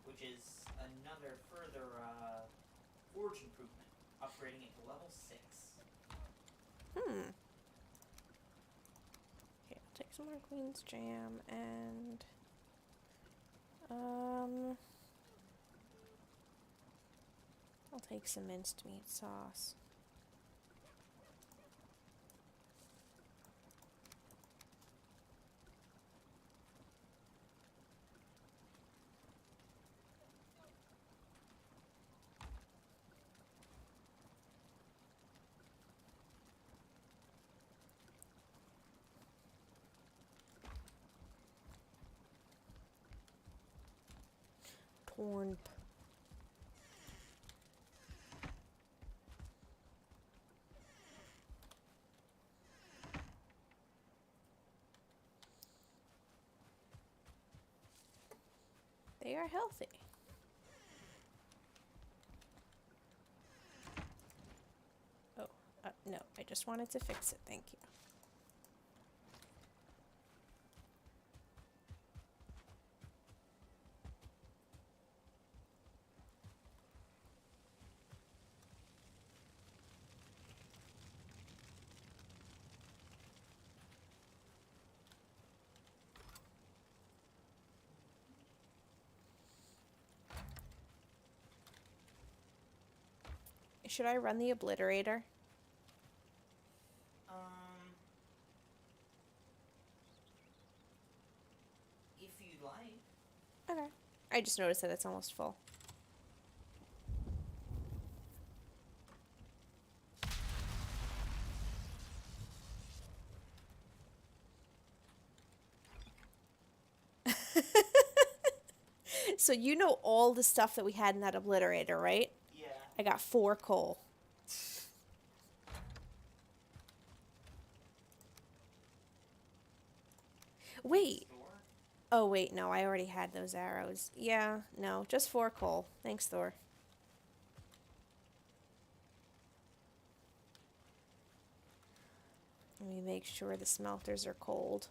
Which is another further forge improvement. Upgrading it to level 6. Hmm. Okay, I'll take some more Queen's Jam and... I'll take some minced meat sauce. Torn. They are healthy. Oh, no, I just wanted to fix it, thank you. Should I run the obliterator? If you'd like. Okay. I just noticed that it's almost full. So you know all the stuff that we had in that obliterator, right? Yeah. I got 4 coal. Wait. Store? Oh, wait, no, I already had those arrows. Yeah, no, just 4 coal. Thanks, Thor. Let me make sure the smelters are cold.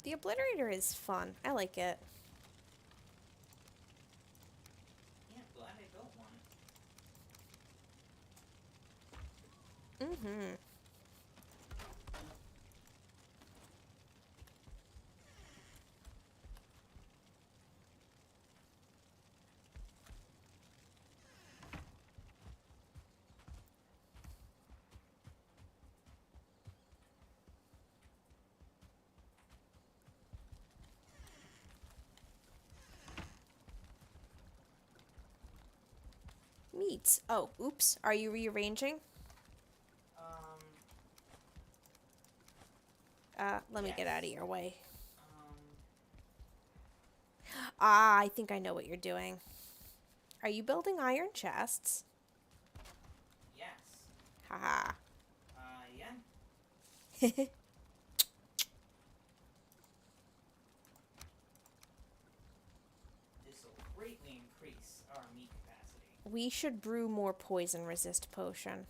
The obliterator is fun. I like it. Yeah, glad I built one. Mm-hmm. Meats. Oh, oops. Are you rearranging? Let me get out of Yes. your way. Um, Ah, I think I know what you're doing. Are you building iron chests? yes. Haha. Yeah. This will greatly increase our meat capacity. We should brew more poison resist potion.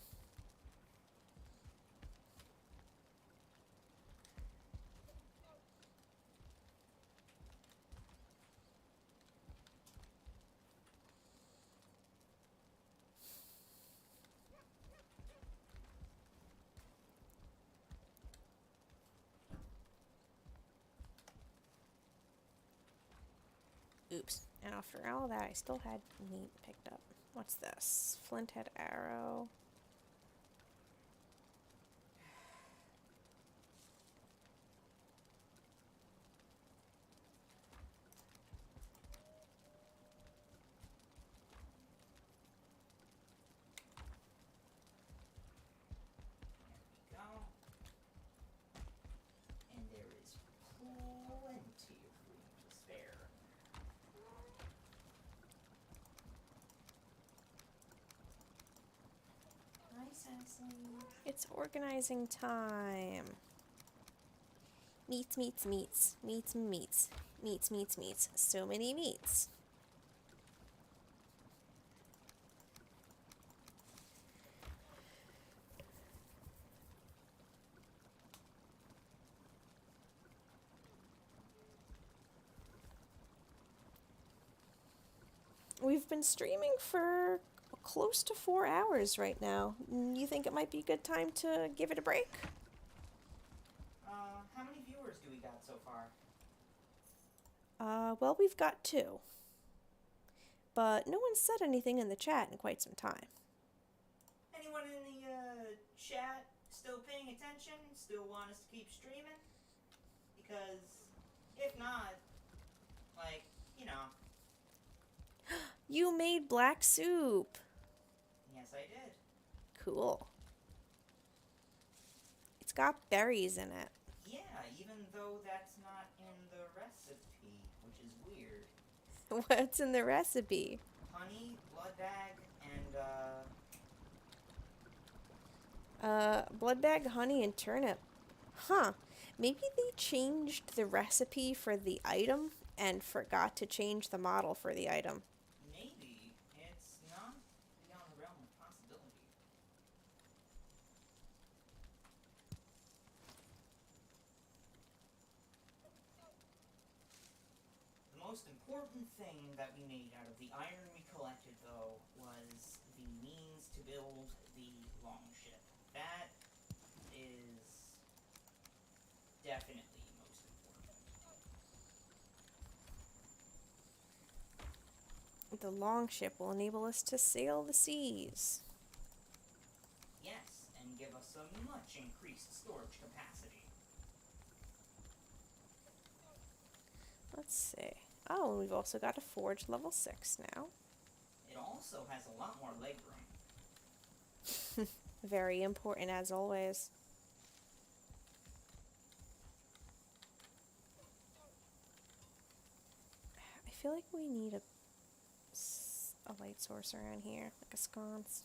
Oops. And after all that, I still had meat picked up. What's this? Flinthead arrow. There we go. And there is plenty of room to spare. Nice, Ashley. It's organizing time. Meats, meats, meats. Meats, meats. Meats, meats, meats. So many meats. We've been streaming for close to 4 hours right now. You think it might be a good time to give it a break? How many viewers do we got so far? Well, we've got 2. But no one said anything in the chat in quite some time. Anyone in the chat still paying attention? Still want us to keep streaming? Because if not, like, you know. You made black soup. Yes, I did. Cool. It's got berries in it. Yeah, even though that's not in the recipe, which is weird. What's in the recipe? Honey, blood bag, and Blood bag, honey, and turnip. Huh. Maybe they changed the recipe for the item and forgot to change the model for the item. maybe it's not beyond the realm of possibility. The most important thing that we made out of the iron we collected, though, was the means to build the longship. That is definitely most important. The longship will enable us to sail the seas. Yes, and give us a much increased storage capacity. Let's see. Oh, and we've also got a forge level 6 now. It also has a lot more legroom. Very important as always. I feel like we need a light source around here, like a sconce.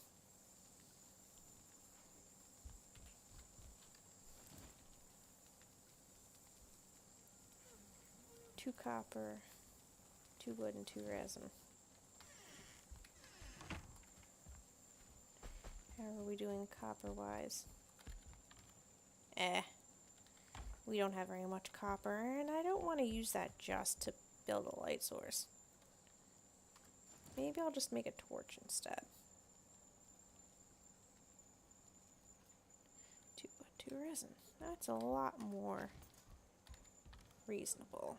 Two copper, 2 wood, and 2 resin. How are we doing copper-wise? We don't have very much copper, and I don't want to use that just to build a light source. Maybe I'll just make a torch instead. Two resin. That's a lot more reasonable.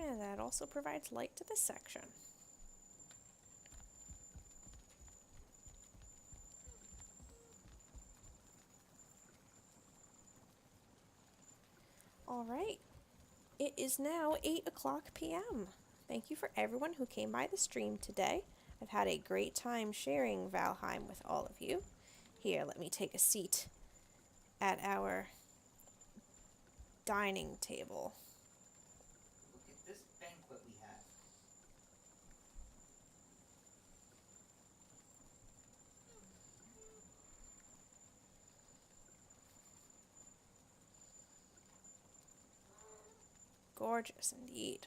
And that also provides light to this section. Alright, it is now 8 o'clock p.m. Thank you for everyone who came by the stream today. I've had a great time sharing Valheim with all of you. Here, let me take a seat at our dining table. Look at this banquet we have. Gorgeous indeed.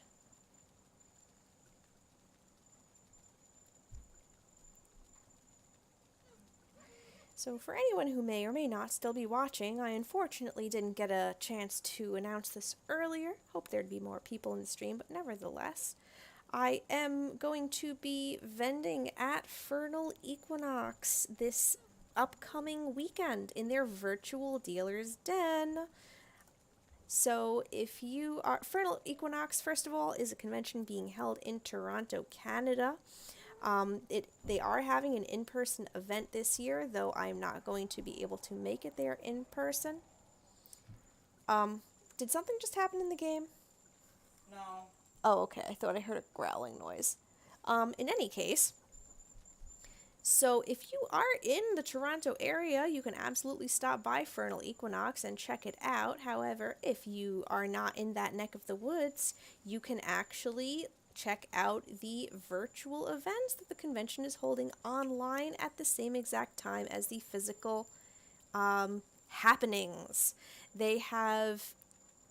So for anyone who may or may not still be watching, I unfortunately didn't get a chance to announce this earlier. Hope there'd be more people in the stream, but nevertheless, I am going to be vending at Fernal Equinox this upcoming weekend in their virtual dealer's den. So if you are... Fernal Equinox, first of all, is a convention being held in Toronto, Canada. They are having an in-person event this year, though I'm not going to be able to make it there in person. Did something just happen in the game? No. Oh, okay. I thought I heard a growling noise. In any case, so if you are in the Toronto area, you can absolutely stop by Fernal Equinox and check it out. However, if you are not in that neck of the woods, you can actually check out the virtual events that the convention is holding online at the same exact time as the physical happenings. They have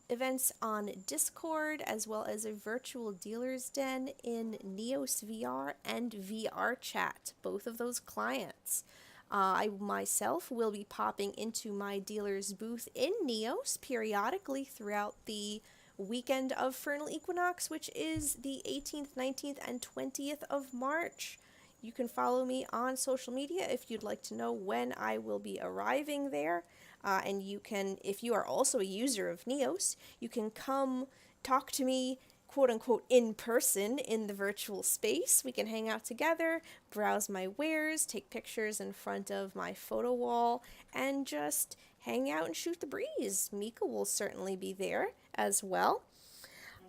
events on Discord as well as a virtual dealer's den in Neos VR and VR Chat, both of those clients. I myself will be popping into my dealer's booth in Neos periodically throughout the weekend of Fernal Equinox, which is the 18th, 19th, and 20th of March. You can follow me on social media if you'd like to know when I will be arriving there. And you can, if you are also a user of Neos, you can come talk to me, quote unquote, in person in the virtual space. We can hang out together, browse my wares, take pictures in front of my photo wall, and just hang out and shoot the breeze. Mika will certainly be there as well.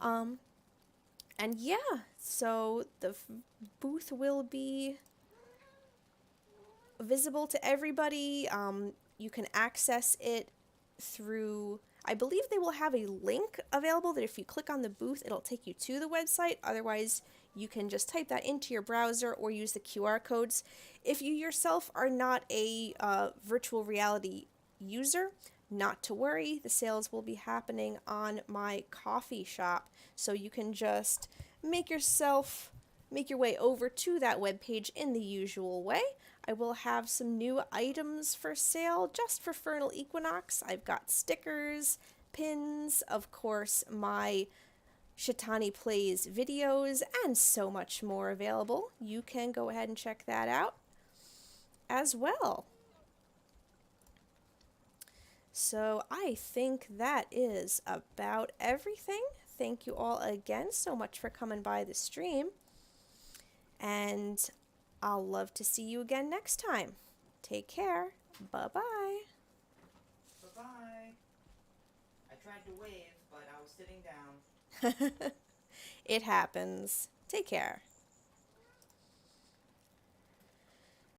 And yeah, so the booth will be visible to everybody. You can access it through, I believe they will have a link available that if you click on the booth, it'll take you to the website. Otherwise, you can just type that into your browser or use the QR codes. If you yourself are not a virtual reality user, not to worry, the sales will be happening on my coffee shop. So you can just make your way over to that webpage in the usual way. I will have some new items for sale just for Fernal Equinox. I've got stickers, pins, of course, my Shetani Plays videos, and so much more available. You can go ahead and check that out as well. So I think that is about everything. Thank you all again so much for coming by the stream. And I'll love to see you again next time. Take care. Bye-bye. Bye-bye. I tried to wave, but I was sitting down. It happens. Take care.